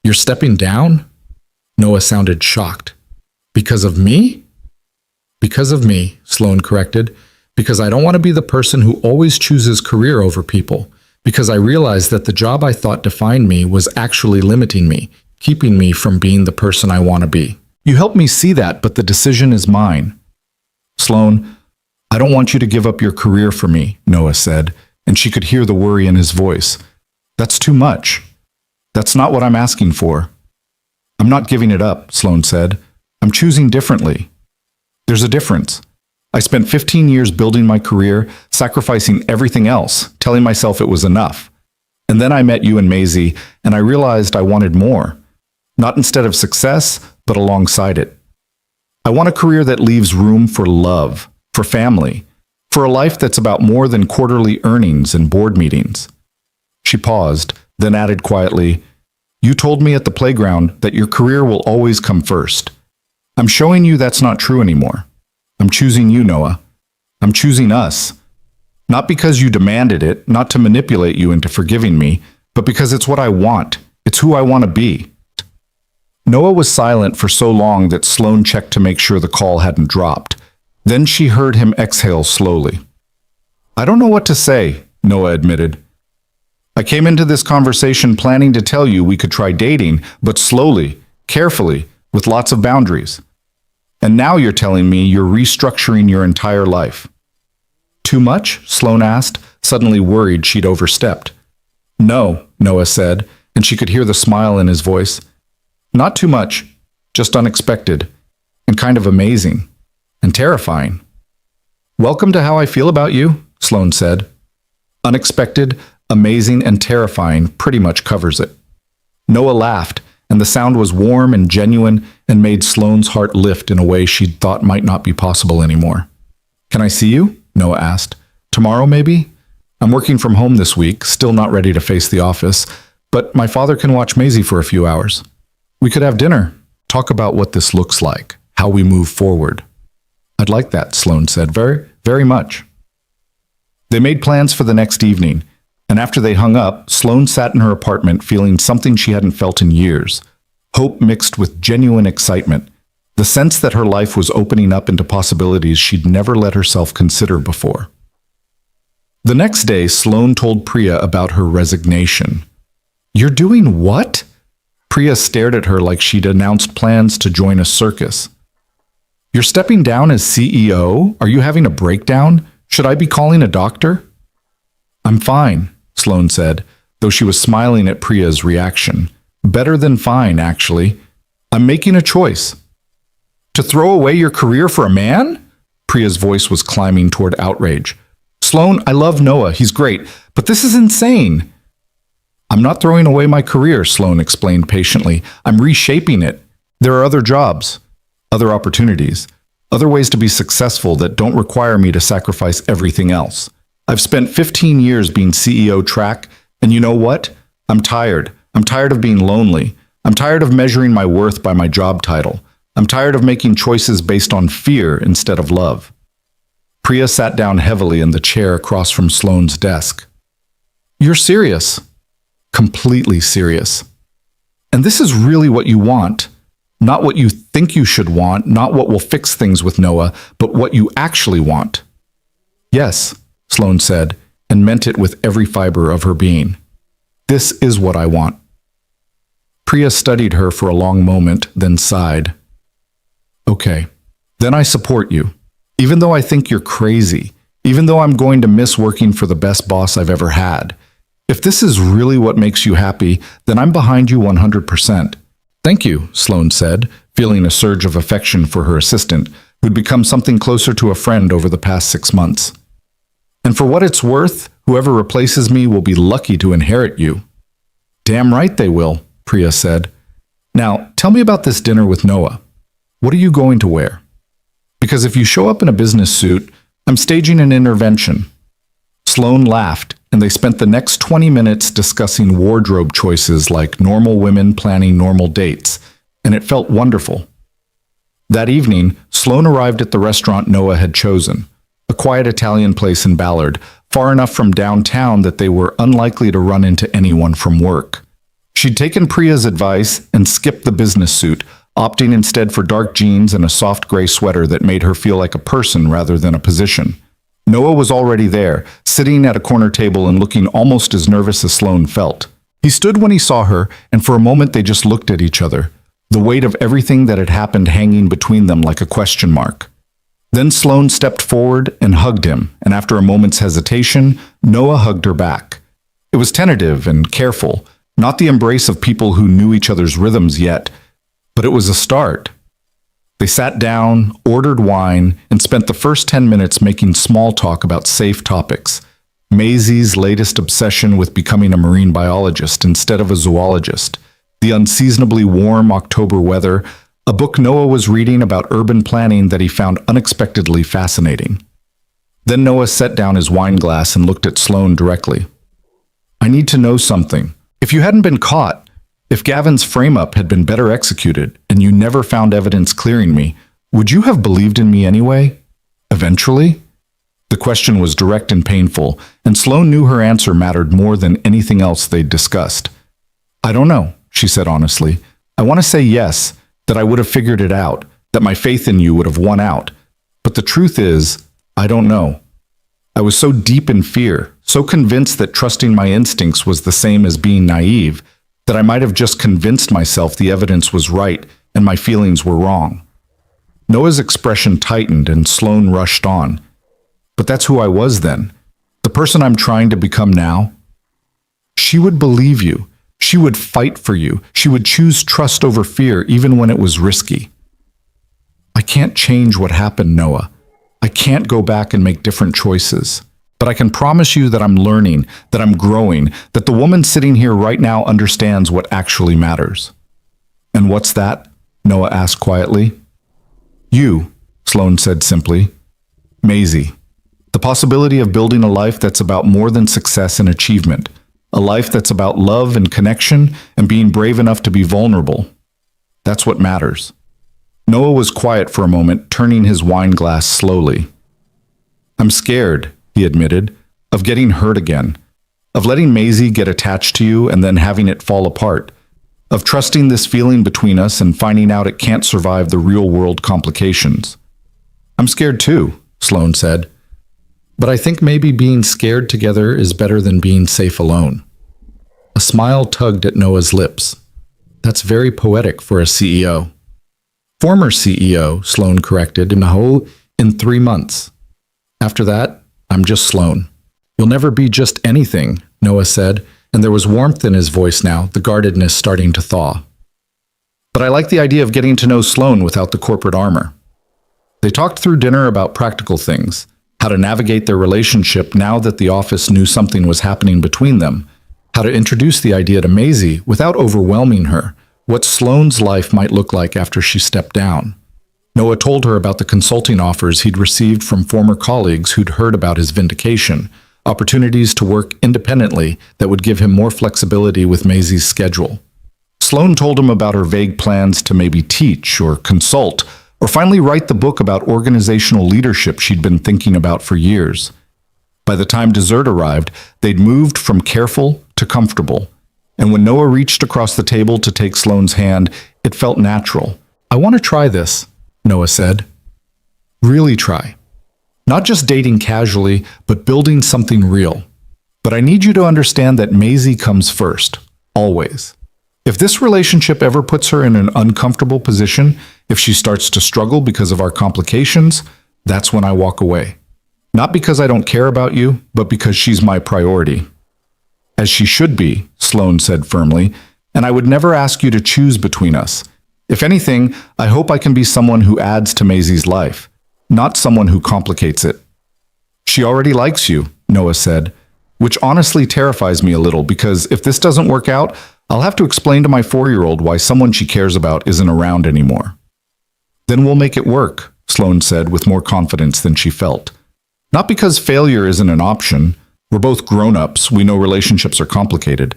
You're stepping down? Noah sounded shocked. Because of me? Because of me, Sloane corrected. Because I don't want to be the person who always chooses career over people. Because I realized that the job I thought defined me was actually limiting me, keeping me from being the person I want to be. You helped me see that, but the decision is mine. Sloane, I don't want you to give up your career for me, Noah said, and she could hear the worry in his voice. That's too much. That's not what I'm asking for. I'm not giving it up, Sloane said. I'm choosing differently. There's a difference. I spent 15 years building my career, sacrificing everything else, telling myself it was enough. And then I met you and Maisie, and I realized I wanted more. Not instead of success, but alongside it. I want a career that leaves room for love, for family, for a life that's about more than quarterly earnings and board meetings. She paused, then added quietly, You told me at the playground that your career will always come first. I'm showing you that's not true anymore. I'm choosing you, Noah. I'm choosing us. Not because you demanded it, not to manipulate you into forgiving me, but because it's what I want. It's who I want to be. Noah was silent for so long that Sloane checked to make sure the call hadn't dropped. Then she heard him exhale slowly. I don't know what to say, Noah admitted. I came into this conversation planning to tell you we could try dating, but slowly, carefully, with lots of boundaries. And now you're telling me you're restructuring your entire life. Too much? Sloane asked, suddenly worried she'd overstepped. No, Noah said, and she could hear the smile in his voice. Not too much, just unexpected, and kind of amazing, and terrifying. Welcome to how I feel about you, Sloane said. Unexpected, amazing, and terrifying pretty much covers it. Noah laughed, and the sound was warm and genuine and made Sloane's heart lift in a way she'd thought might not be possible anymore. Can I see you? Noah asked. Tomorrow, maybe? I'm working from home this week, still not ready to face the office, but my father can watch Maisie for a few hours. We could have dinner, talk about what this looks like, how we move forward. I'd like that, Sloane said, very, very much. They made plans for the next evening, and after they hung up, Sloane sat in her apartment feeling something she hadn't felt in years, hope mixed with genuine excitement, the sense that her life was opening up into possibilities she'd never let herself consider before. The next day, Sloane told Priya about her resignation. You're doing what? Priya stared at her like she'd announced plans to join a circus. You're stepping down as CEO? Are you having a breakdown? Should I be calling a doctor? I'm fine, Sloane said, though she was smiling at Priya's reaction. Better than fine, actually. I'm making a choice. To throw away your career for a man? Priya's voice was climbing toward outrage. Sloane, I love Noah, he's great, but this is insane. I'm not throwing away my career, Sloane explained patiently. I'm reshaping it. There are other jobs, other opportunities, other ways to be successful that don't require me to sacrifice everything else. I've spent 15 years being CEO track, and you know what? I'm tired. I'm tired of being lonely. I'm tired of measuring my worth by my job title. I'm tired of making choices based on fear instead of love. Priya sat down heavily in the chair across from Sloane's desk. You're serious. Completely serious. And this is really what you want. Not what you think you should want, not what will fix things with Noah, but what you actually want. Yes, Sloane said, and meant it with every fiber of her being. This is what I want. Priya studied her for a long moment, then sighed. Okay, then I support you. Even though I think you're crazy, even though I'm going to miss working for the best boss I've ever had. If this is really what makes you happy, then I'm behind you 100%. Thank you, Sloane said, feeling a surge of affection for her assistant, who'd become something closer to a friend over the past 6 months. And for what it's worth, whoever replaces me will be lucky to inherit you. Damn right they will, Priya said. Now, tell me about this dinner with Noah. What are you going to wear? Because if you show up in a business suit, I'm staging an intervention. Sloane laughed, and they spent the next 20 minutes discussing wardrobe choices like normal women planning normal dates, and it felt wonderful. That evening, Sloane arrived at the restaurant Noah had chosen, a quiet Italian place in Ballard, far enough from downtown that they were unlikely to run into anyone from work. She'd taken Priya's advice and skipped the business suit, opting instead for dark jeans and a soft gray sweater that made her feel like a person rather than a position. Noah was already there, sitting at a corner table and looking almost as nervous as Sloane felt. He stood when he saw her, and for a moment they just looked at each other, the weight of everything that had happened hanging between them like a question mark. Then Sloane stepped forward and hugged him, and after a moment's hesitation, Noah hugged her back. It was tentative and careful, not the embrace of people who knew each other's rhythms yet, but it was a start. They sat down, ordered wine, and spent the first 10 minutes making small talk about safe topics. Maisie's latest obsession with becoming a marine biologist instead of a zoologist, the unseasonably warm October weather, a book Noah was reading about urban planning that he found unexpectedly fascinating. Then Noah set down his wine glass and looked at Sloane directly. I need to know something. If you hadn't been caught, if Gavin's frame-up had been better executed and you never found evidence clearing me, would you have believed in me anyway? Eventually? The question was direct and painful, and Sloane knew her answer mattered more than anything else they'd discussed. I don't know, she said honestly. I want to say yes, that I would have figured it out, that my faith in you would have won out. But the truth is, I don't know. I was so deep in fear, so convinced that trusting my instincts was the same as being naive, that I might have just convinced myself the evidence was right and my feelings were wrong. Noah's expression tightened and Sloane rushed on. But that's who I was then, the person I'm trying to become now. She would believe you. She would fight for you. She would choose trust over fear even when it was risky. I can't change what happened, Noah. I can't go back and make different choices. But I can promise you that I'm learning, that I'm growing, that the woman sitting here right now understands what actually matters. And what's that? Noah asked quietly. You, Sloane said simply. Maisie. The possibility of building a life that's about more than success and achievement. A life that's about love and connection and being brave enough to be vulnerable. That's what matters. Noah was quiet for a moment, turning his wine glass slowly. I'm scared, he admitted, of getting hurt again, of letting Maisie get attached to you and then having it fall apart, of trusting this feeling between us and finding out it can't survive the real-world complications. I'm scared too, Sloane said. But I think maybe being scared together is better than being safe alone. A smile tugged at Noah's lips. That's very poetic for a CEO. Former CEO, Sloane corrected, in 3 months. After that, I'm just Sloane. You'll never be just anything, Noah said, and there was warmth in his voice now, the guardedness starting to thaw. But I like the idea of getting to know Sloane without the corporate armor. They talked through dinner about practical things, how to navigate their relationship now that the office knew something was happening between them, how to introduce the idea to Maisie without overwhelming her, what Sloane's life might look like after she stepped down. Noah told her about the consulting offers he'd received from former colleagues who'd heard about his vindication, opportunities to work independently that would give him more flexibility with Maisie's schedule. Sloane told him about her vague plans to maybe teach or consult, or finally write the book about organizational leadership she'd been thinking about for years. By the time dessert arrived, they'd moved from careful to comfortable. And when Noah reached across the table to take Sloane's hand, it felt natural. I want to try this, Noah said. Really try. Not just dating casually, but building something real. But I need you to understand that Maisie comes first, always. If this relationship ever puts her in an uncomfortable position, if she starts to struggle because of our complications, that's when I walk away. Not because I don't care about you, but because she's my priority. As she should be, Sloane said firmly, and I would never ask you to choose between us. If anything, I hope I can be someone who adds to Maisie's life, not someone who complicates it. She already likes you, Noah said, which honestly terrifies me a little because if this doesn't work out, I'll have to explain to my 4-year-old why someone she cares about isn't around anymore. Then we'll make it work, Sloane said with more confidence than she felt. Not because failure isn't an option. We're both grown-ups, we know relationships are complicated.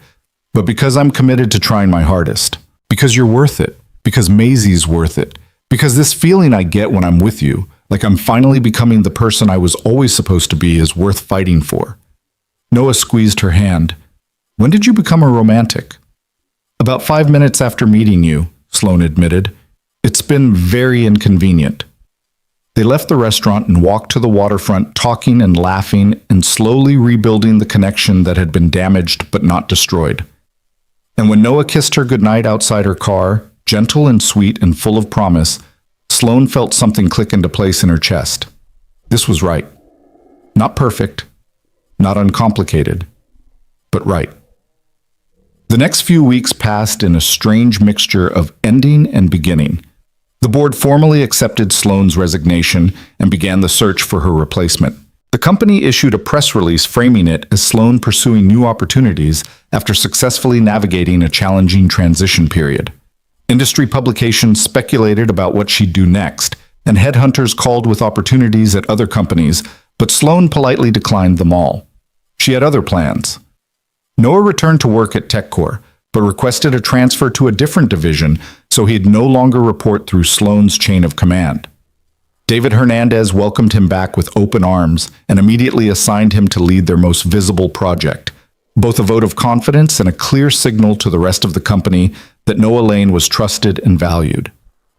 But because I'm committed to trying my hardest. Because you're worth it. Because Maisie's worth it. Because this feeling I get when I'm with you, like I'm finally becoming the person I was always supposed to be, is worth fighting for. Noah squeezed her hand. When did you become a romantic? About 5 minutes after meeting you, Sloane admitted. It's been very inconvenient. They left the restaurant and walked to the waterfront, talking and laughing and slowly rebuilding the connection that had been damaged but not destroyed. And when Noah kissed her goodnight outside her car, gentle and sweet and full of promise, Sloane felt something click into place in her chest. This was right. Not perfect, not uncomplicated, but right. The next few weeks passed in a strange mixture of ending and beginning. The board formally accepted Sloane's resignation and began the search for her replacement. The company issued a press release framing it as Sloane pursuing new opportunities after successfully navigating a challenging transition period. Industry publications speculated about what she'd do next, and headhunters called with opportunities at other companies, but Sloane politely declined them all. She had other plans. Noah returned to work at TechCore, but requested a transfer to a different division so he'd no longer report through Sloane's chain of command. David Hernandez welcomed him back with open arms and immediately assigned him to lead their most visible project, both a vote of confidence and a clear signal to the rest of the company that Noah Lane was trusted and valued.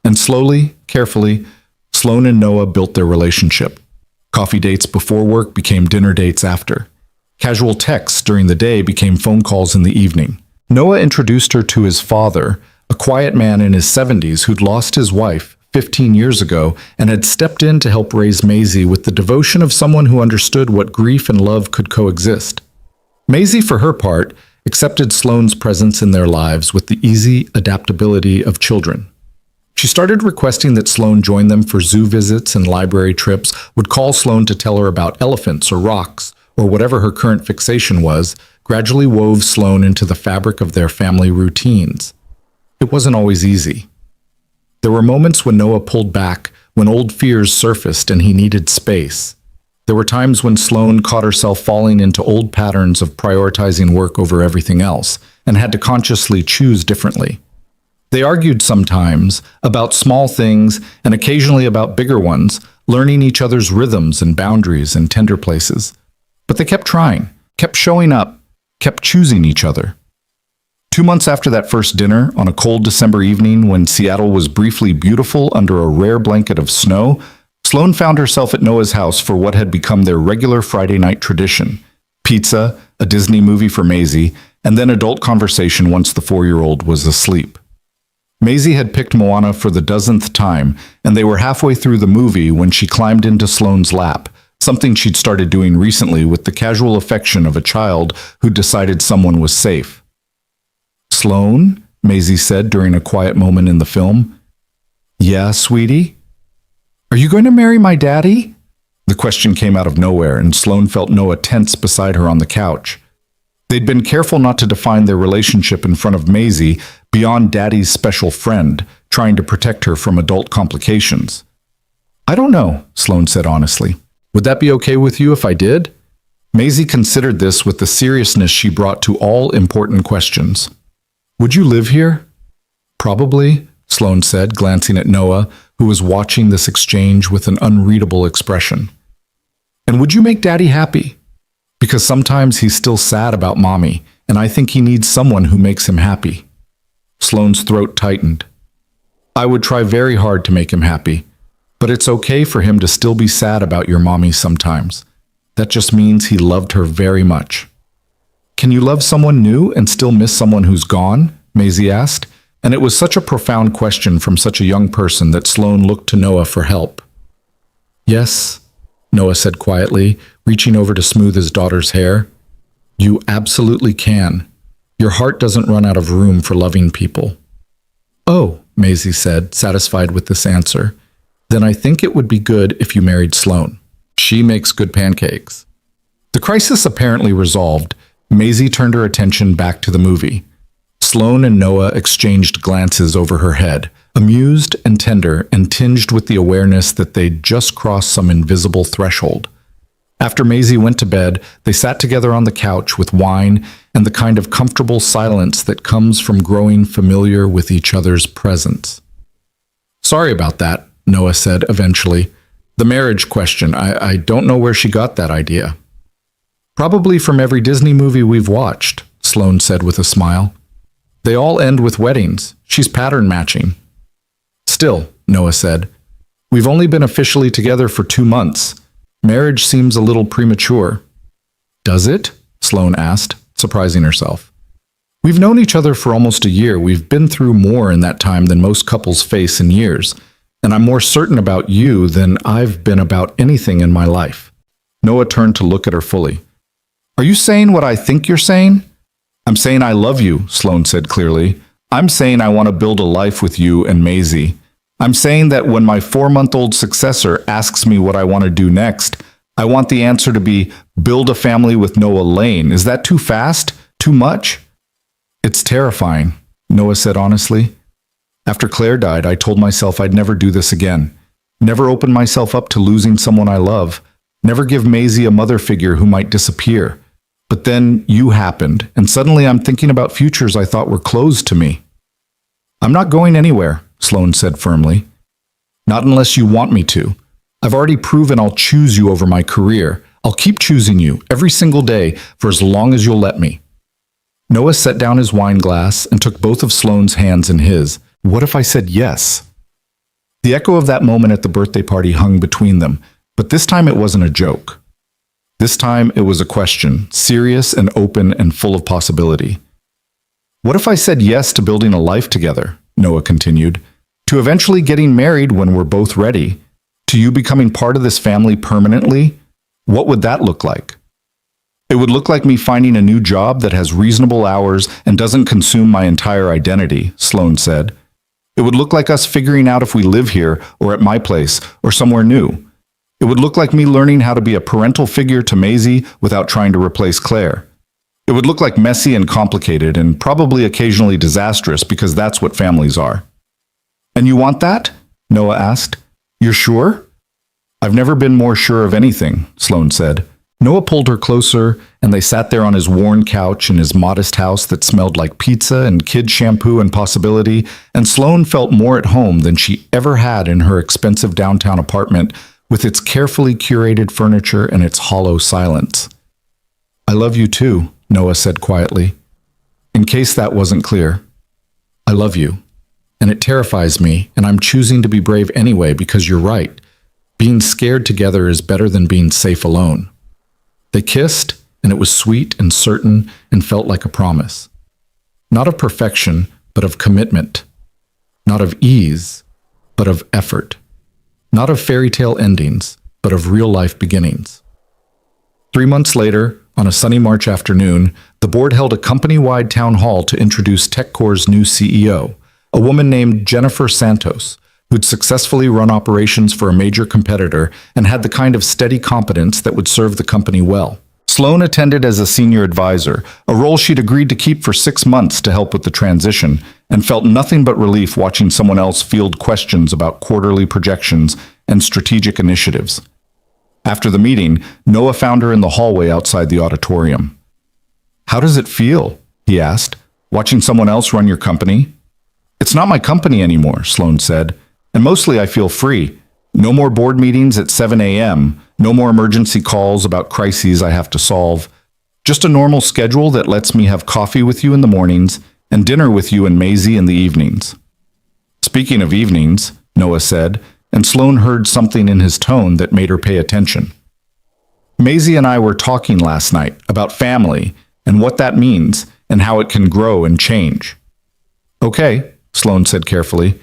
And slowly, carefully, Sloane and Noah built their relationship. Coffee dates before work became dinner dates after. Casual texts during the day became phone calls in the evening. Noah introduced her to his father, a quiet man in his 70s who'd lost his wife 15 years ago and had stepped in to help raise Maisie with the devotion of someone who understood what grief and love could coexist. Maisie, for her part, accepted Sloane's presence in their lives with the easy adaptability of children. She started requesting that Sloane join them for zoo visits and library trips, would call Sloane to tell her about elephants or rocks, or whatever her current fixation was, gradually wove Sloane into the fabric of their family routines. It wasn't always easy. There were moments when Noah pulled back, when old fears surfaced and he needed space. There were times when Sloane caught herself falling into old patterns of prioritizing work over everything else and had to consciously choose differently. They argued sometimes about small things and occasionally about bigger ones, learning each other's rhythms and boundaries and tender places. But they kept trying, kept showing up, kept choosing each other. 2 months after that first dinner, on a cold December evening when Seattle was briefly beautiful under a rare blanket of snow, Sloane found herself at Noah's house for what had become their regular Friday night tradition: pizza, a Disney movie for Maisie, and then adult conversation once the 4-year-old was asleep. Maisie had picked Moana for the dozenth time, and they were halfway through the movie when she climbed into Sloane's lap, something she'd started doing recently with the casual affection of a child who decided someone was safe. "Sloane?" Maisie said during a quiet moment in the film. "Yeah, sweetie? Are you going to marry my daddy?" The question came out of nowhere, and Sloane felt Noah tense beside her on the couch. They'd been careful not to define their relationship in front of Maisie beyond Daddy's special friend, trying to protect her from adult complications. "I don't know," Sloane said honestly. "Would that be okay with you if I did?" Maisie considered this with the seriousness she brought to all important questions. "Would you live here?" "Probably," Sloane said, glancing at Noah, who was watching this exchange with an unreadable expression. "And would you make Daddy happy?" Because sometimes he's still sad about Mommy, and I think he needs someone who makes him happy. Sloane's throat tightened. I would try very hard to make him happy, but it's okay for him to still be sad about your mommy sometimes. That just means he loved her very much. Can you love someone new and still miss someone who's gone? Maisie asked, and it was such a profound question from such a young person that Sloane looked to Noah for help. Yes, Noah said quietly, reaching over to smooth his daughter's hair. You absolutely can. Your heart doesn't run out of room for loving people. Oh, Maisie said, satisfied with this answer. Then I think it would be good if you married Sloane. She makes good pancakes. The crisis apparently resolved, Maisie turned her attention back to the movie. Sloane and Noah exchanged glances over her head, amused and tender and tinged with the awareness that they'd just crossed some invisible threshold. After Maisie went to bed, they sat together on the couch with wine and the kind of comfortable silence that comes from growing familiar with each other's presence. Sorry about that, Noah said eventually. The marriage question, I don't know where she got that idea. Probably from every Disney movie we've watched, Sloane said with a smile. They all end with weddings. She's pattern matching. Still, Noah said, we've only been officially together for 2 months. Marriage seems a little premature. Does it? Sloane asked, surprising herself. We've known each other for almost a year. We've been through more in that time than most couples face in years, and I'm more certain about you than I've been about anything in my life. Noah turned to look at her fully. Are you saying what I think you're saying? I'm saying I love you, Sloane said clearly. I'm saying I want to build a life with you and Maisie. I'm saying that when my 4-month-old successor asks me what I want to do next, I want the answer to be build a family with Noah Lane. Is that too fast? Too much? It's terrifying, Noah said honestly. After Claire died, I told myself I'd never do this again. Never open myself up to losing someone I love. Never give Maisie a mother figure who might disappear. But then you happened, and suddenly I'm thinking about futures I thought were closed to me. I'm not going anywhere, Sloane said firmly. Not unless you want me to. I've already proven I'll choose you over my career. I'll keep choosing you every single day for as long as you'll let me. Noah set down his wine glass and took both of Sloane's hands in his. What if I said yes? The echo of that moment at the birthday party hung between them, but this time it wasn't a joke. This time it was a question, serious and open and full of possibility. What if I said yes to building a life together? Noah continued. To eventually getting married when we're both ready. To you becoming part of this family permanently? What would that look like? It would look like me finding a new job that has reasonable hours and doesn't consume my entire identity, Sloane said. It would look like us figuring out if we live here or at my place or somewhere new. It would look like me learning how to be a parental figure to Maisie without trying to replace Claire. It would look like messy and complicated and probably occasionally disastrous because that's what families are. And you want that? Noah asked. You're sure? I've never been more sure of anything, Sloane said. Noah pulled her closer, and they sat there on his worn couch in his modest house that smelled like pizza and kid shampoo and possibility, and Sloane felt more at home than she ever had in her expensive downtown apartment with its carefully curated furniture and its hollow silence. I love you too, Noah said quietly. In case that wasn't clear, I love you, and it terrifies me, and I'm choosing to be brave anyway because you're right. Being scared together is better than being safe alone. They kissed, and it was sweet and certain and felt like a promise. Not of perfection, but of commitment. Not of ease, but of effort. Not of fairy tale endings, but of real-life beginnings. 3 months later, on a sunny March afternoon, the board held a company-wide town hall to introduce TechCore's new CEO, a woman named Jennifer Santos, who'd successfully run operations for a major competitor and had the kind of steady competence that would serve the company well. Sloane attended as a senior advisor, a role she'd agreed to keep for 6 months to help with the transition, and felt nothing but relief watching someone else field questions about quarterly projections and strategic initiatives. After the meeting, Noah found her in the hallway outside the auditorium. How does it feel? He asked, watching someone else run your company. It's not my company anymore, Sloane said, and mostly I feel free. No more board meetings at 7 a.m., no more emergency calls about crises I have to solve. Just a normal schedule that lets me have coffee with you in the mornings and dinner with you and Maisie in the evenings." "Speaking of evenings," Noah said, and Sloane heard something in his tone that made her pay attention. "Maisie and I were talking last night about family and what that means and how it can grow and change." "Okay," Sloane said carefully.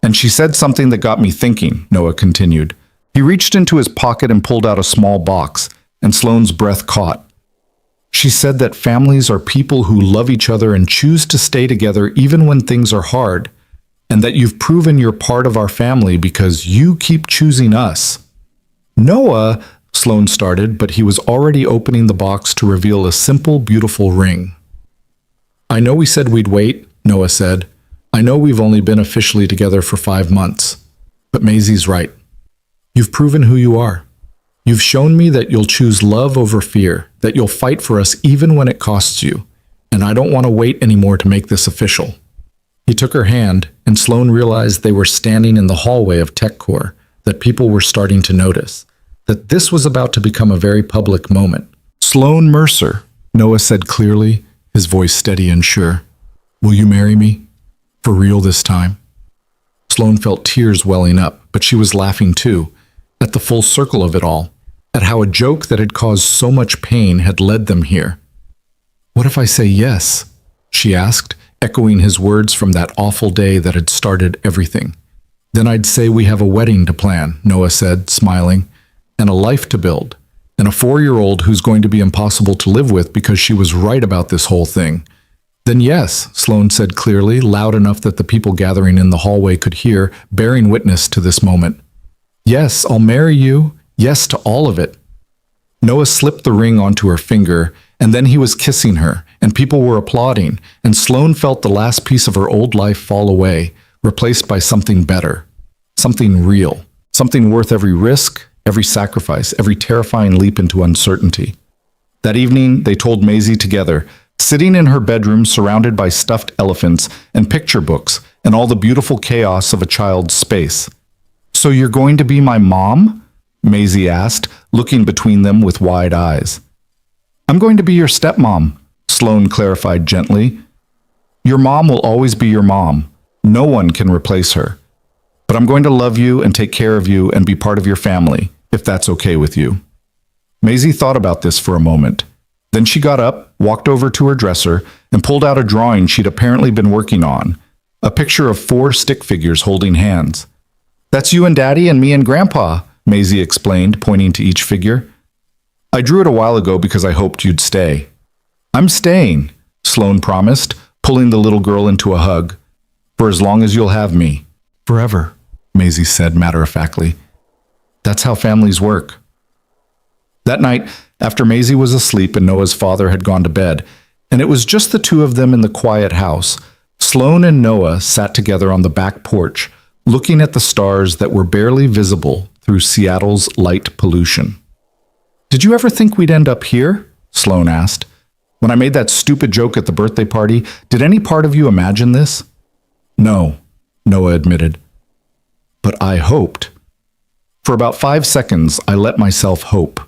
"And she said something that got me thinking," Noah continued. He reached into his pocket and pulled out a small box, and Sloane's breath caught. "She said that families are people who love each other and choose to stay together even when things are hard, and that you've proven you're part of our family because you keep choosing us." "Noah," Sloane started, but he was already opening the box to reveal a simple, beautiful ring. "I know we said we'd wait," Noah said. "I know we've only been officially together for 5 months. But Maisie's right. You've proven who you are. You've shown me that you'll choose love over fear, that you'll fight for us even when it costs you, and I don't want to wait anymore to make this official." He took her hand, and Sloane realized they were standing in the hallway of TechCore, that people were starting to notice, that this was about to become a very public moment. "Sloane Mercer," Noah said clearly, his voice steady and sure. "Will you marry me? For real this time?" Sloane felt tears welling up, but she was laughing too, at the full circle of it all, at how a joke that had caused so much pain had led them here. "What if I say yes?" she asked, echoing his words from that awful day that had started everything. "Then I'd say we have a wedding to plan," Noah said, smiling, "and a life to build, and a 4-year-old who's going to be impossible to live with because she was right about this whole thing." "Then yes," Sloane said clearly, loud enough that the people gathering in the hallway could hear, bearing witness to this moment. "Yes, I'll marry you. Yes to all of it." Noah slipped the ring onto her finger, and then he was kissing her, and people were applauding, and Sloane felt the last piece of her old life fall away, replaced by something better, something real, something worth every risk, every sacrifice, every terrifying leap into uncertainty. That evening, they told Maisie together, sitting in her bedroom surrounded by stuffed elephants and picture books and all the beautiful chaos of a child's space. "So you're going to be my mom?" Maisie asked, looking between them with wide eyes. "I'm going to be your stepmom," Sloane clarified gently. "Your mom will always be your mom. No one can replace her. But I'm going to love you and take care of you and be part of your family, if that's okay with you." Maisie thought about this for a moment. Then she got up, walked over to her dresser, and pulled out a drawing she'd apparently been working on, a picture of 4 stick figures holding hands. "That's you and Daddy and me and Grandpa," Maisie explained, pointing to each figure. "I drew it a while ago because I hoped you'd stay." "I'm staying," Sloane promised, pulling the little girl into a hug. "For as long as you'll have me." "Forever," Maisie said matter-of-factly. "That's how families work." That night, after Maisie was asleep and Noah's father had gone to bed, and it was just the two of them in the quiet house, Sloane and Noah sat together on the back porch, looking at the stars that were barely visible through Seattle's light pollution. "Did you ever think we'd end up here?" Sloane asked. "When I made that stupid joke at the birthday party, did any part of you imagine this?" "No," Noah admitted. "But I hoped. For about 5 seconds, I let myself hope.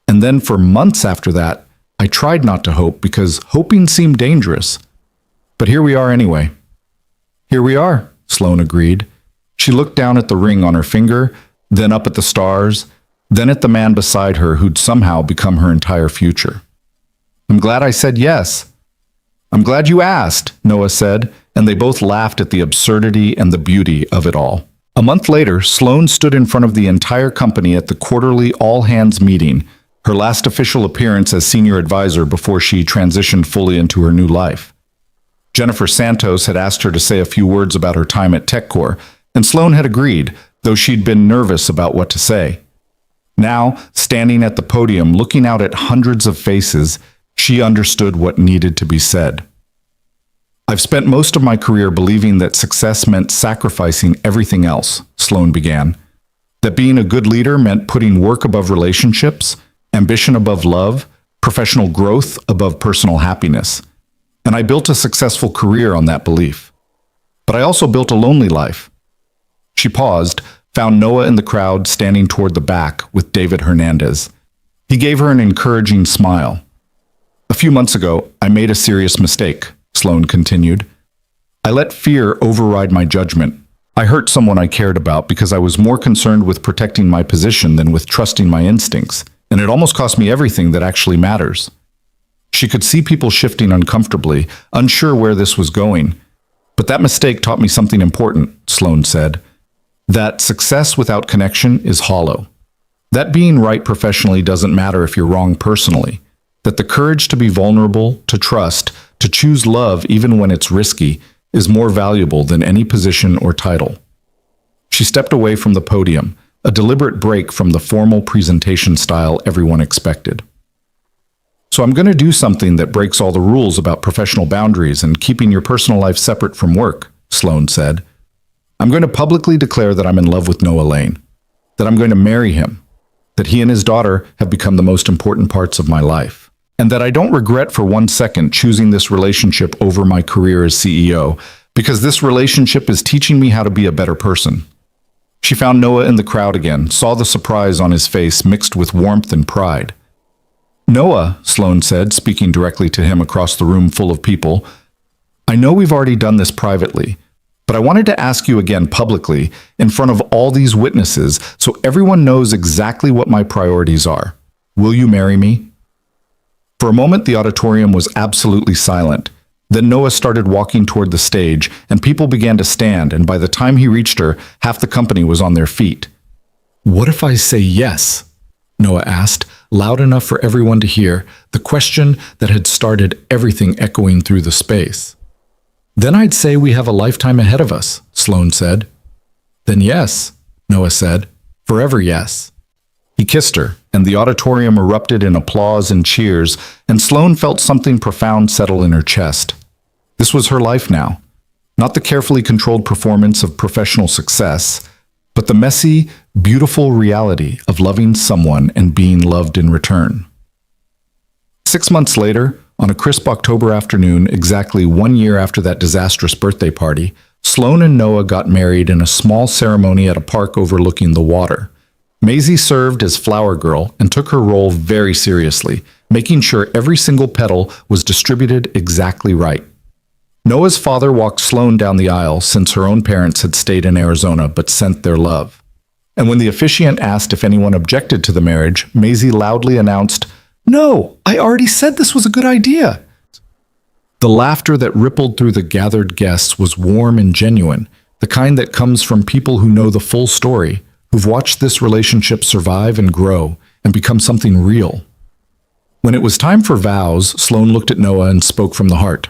And then for months after that, I tried not to hope because hoping seemed dangerous. But here we are anyway." "Here we are," Sloane agreed. She looked down at the ring on her finger, then up at the stars, then at the man beside her who'd somehow become her entire future. "I'm glad I said yes." "I'm glad you asked," Noah said, and they both laughed at the absurdity and the beauty of it all. A month later, Sloane stood in front of the entire company at the quarterly all-hands meeting, her last official appearance as senior advisor before she transitioned fully into her new life. Jennifer Santos had asked her to say a few words about her time at TechCore, and Sloane had agreed, though she'd been nervous about what to say. Now, standing at the podium looking out at hundreds of faces, she understood what needed to be said. "I've spent most of my career believing that success meant sacrificing everything else," Sloane began. "That being a good leader meant putting work above relationships, ambition above love, professional growth above personal happiness. And I built a successful career on that belief. But I also built a lonely life." She paused, found Noah in the crowd standing toward the back with David Hernandez. He gave her an encouraging smile. A few months ago, I made a serious mistake, Sloane continued. I let fear override my judgment. I hurt someone I cared about because I was more concerned with protecting my position than with trusting my instincts, and it almost cost me everything that actually matters. She could see people shifting uncomfortably, unsure where this was going. But that mistake taught me something important, Sloane said. That success without connection is hollow. That being right professionally doesn't matter if you're wrong personally. That the courage to be vulnerable, to trust, to choose love even when it's risky, is more valuable than any position or title. She stepped away from the podium, a deliberate break from the formal presentation style everyone expected. So I'm going to do something that breaks all the rules about professional boundaries and keeping your personal life separate from work, Sloane said. I'm going to publicly declare that I'm in love with Noah Lane, that I'm going to marry him, that he and his daughter have become the most important parts of my life, and that I don't regret for 1 second choosing this relationship over my career as CEO, because this relationship is teaching me how to be a better person. She found Noah in the crowd again, saw the surprise on his face mixed with warmth and pride. Noah, Sloane said, speaking directly to him across the room full of people, I know we've already done this privately, but I wanted to ask you again publicly, in front of all these witnesses, so everyone knows exactly what my priorities are. Will you marry me? For a moment, the auditorium was absolutely silent. Then Noah started walking toward the stage, and people began to stand, and by the time he reached her, half the company was on their feet. What if I say yes? Noah asked, loud enough for everyone to hear, the question that had started everything echoing through the space. Then I'd say we have a lifetime ahead of us, Sloane said. Then yes, Noah said, forever yes. He kissed her, and the auditorium erupted in applause and cheers, and Sloane felt something profound settle in her chest. This was her life now. Not the carefully controlled performance of professional success, but the messy, beautiful reality of loving someone and being loved in return. 6 months later, on a crisp October afternoon, exactly 1 year after that disastrous birthday party, Sloane and Noah got married in a small ceremony at a park overlooking the water. Maisie served as flower girl and took her role very seriously, making sure every single petal was distributed exactly right. Noah's father walked Sloane down the aisle since her own parents had stayed in Arizona but sent their love. And when the officiant asked if anyone objected to the marriage, Maisie loudly announced, "No, I already said this was a good idea." The laughter that rippled through the gathered guests was warm and genuine, the kind that comes from people who know the full story, who've watched this relationship survive and grow and become something real. When it was time for vows, Sloane looked at Noah and spoke from the heart.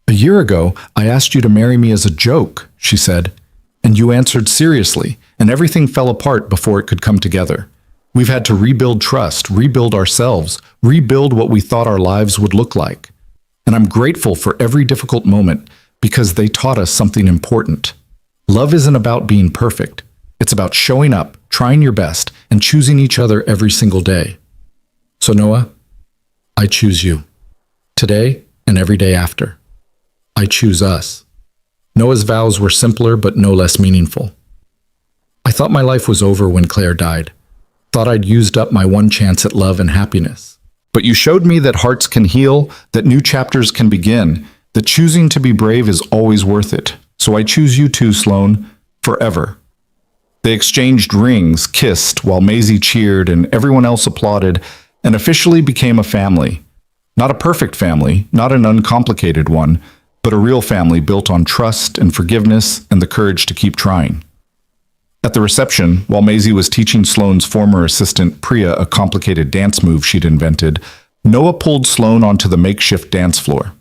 "A year ago, I asked you to marry me as a joke," she said, "and you answered seriously, and everything fell apart before it could come together. We've had to rebuild trust, rebuild ourselves, rebuild what we thought our lives would look like. And I'm grateful for every difficult moment because they taught us something important. Love isn't about being perfect. It's about showing up, trying your best, and choosing each other every single day. So Noah, I choose you. Today and every day after. I choose us." Noah's vows were simpler but no less meaningful. "I thought my life was over when Claire died. Thought I'd used up my one chance at love and happiness. But you showed me that hearts can heal, that new chapters can begin, that choosing to be brave is always worth it. So I choose you too, Sloane, forever." They exchanged rings, kissed, while Maisie cheered and everyone else applauded, and officially became a family. Not a perfect family, not an uncomplicated one, but a real family built on trust and forgiveness and the courage to keep trying. At the reception, while Maisie was teaching Sloane's former assistant Priya a complicated dance move she'd invented, Noah pulled Sloane onto the makeshift dance floor.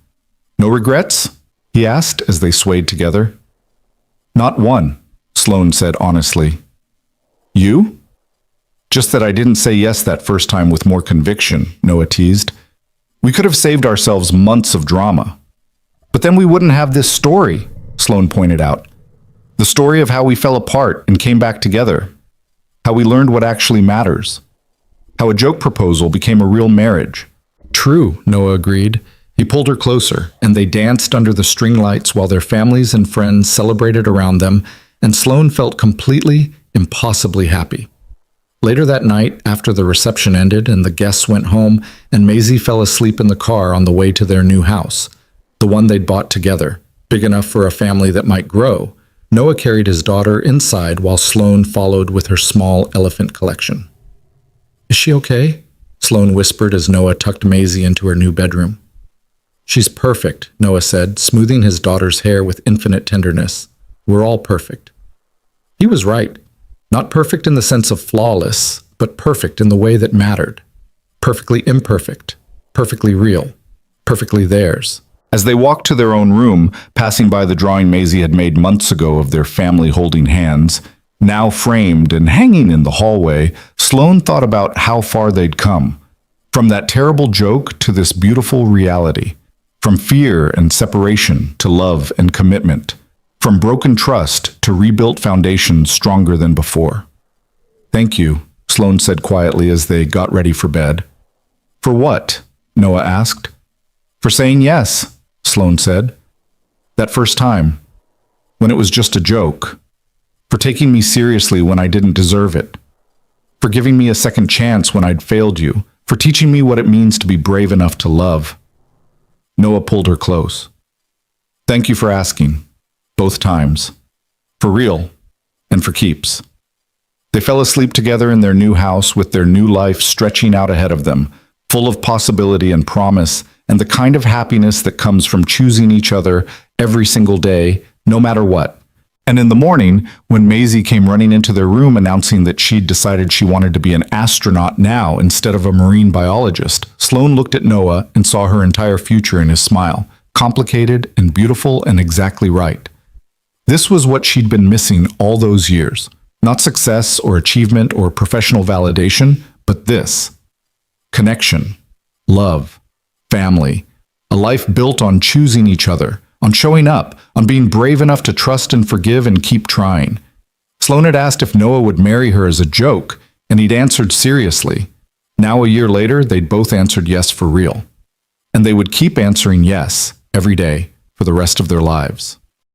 "No regrets?" he asked as they swayed together. "Not one," Sloane said honestly. "You?" "Just that I didn't say yes that first time with more conviction," Noah teased. "We could have saved ourselves months of drama." "But then we wouldn't have this story," Sloane pointed out. "The story of how we fell apart and came back together. How we learned what actually matters. How a joke proposal became a real marriage." "True," Noah agreed. He pulled her closer, and they danced under the string lights while their families and friends celebrated around them, and Sloane felt completely, impossibly happy. Later that night, after the reception ended and the guests went home, and Maisie fell asleep in the car on the way to their new house, the one they'd bought together, big enough for a family that might grow, Noah carried his daughter inside while Sloane followed with her small elephant collection. "Is she okay?" Sloane whispered as Noah tucked Maisie into her new bedroom. "She's perfect," Noah said, smoothing his daughter's hair with infinite tenderness. "We're all perfect." He was right. Not perfect in the sense of flawless, but perfect in the way that mattered. Perfectly imperfect, perfectly real, perfectly theirs. As they walked to their own room, passing by the drawing Maisie had made months ago of their family holding hands, now framed and hanging in the hallway, Sloane thought about how far they'd come. From that terrible joke to this beautiful reality. From fear and separation to love and commitment. From broken trust to rebuilt foundations stronger than before. "Thank you," Sloane said quietly as they got ready for bed. "For what?" Noah asked. "For saying yes," Sloane said. "That first time, when it was just a joke. For taking me seriously when I didn't deserve it. For giving me a second chance when I'd failed you. For teaching me what it means to be brave enough to love." Noah pulled her close. "Thank you for asking. Both times. For real. And for keeps." They fell asleep together in their new house with their new life stretching out ahead of them, full of possibility and promise, and the kind of happiness that comes from choosing each other every single day, no matter what. And in the morning, when Maisie came running into their room announcing that she'd decided she wanted to be an astronaut now instead of a marine biologist, Sloane looked at Noah and saw her entire future in his smile, complicated and beautiful and exactly right. This was what she'd been missing all those years. Not success or achievement or professional validation, but this. Connection, love, family, a life built on choosing each other, on showing up, on being brave enough to trust and forgive and keep trying. Sloane had asked if Noah would marry her as a joke, and he'd answered seriously. Now, a year later, they'd both answered yes for real. And they would keep answering yes every day for the rest of their lives.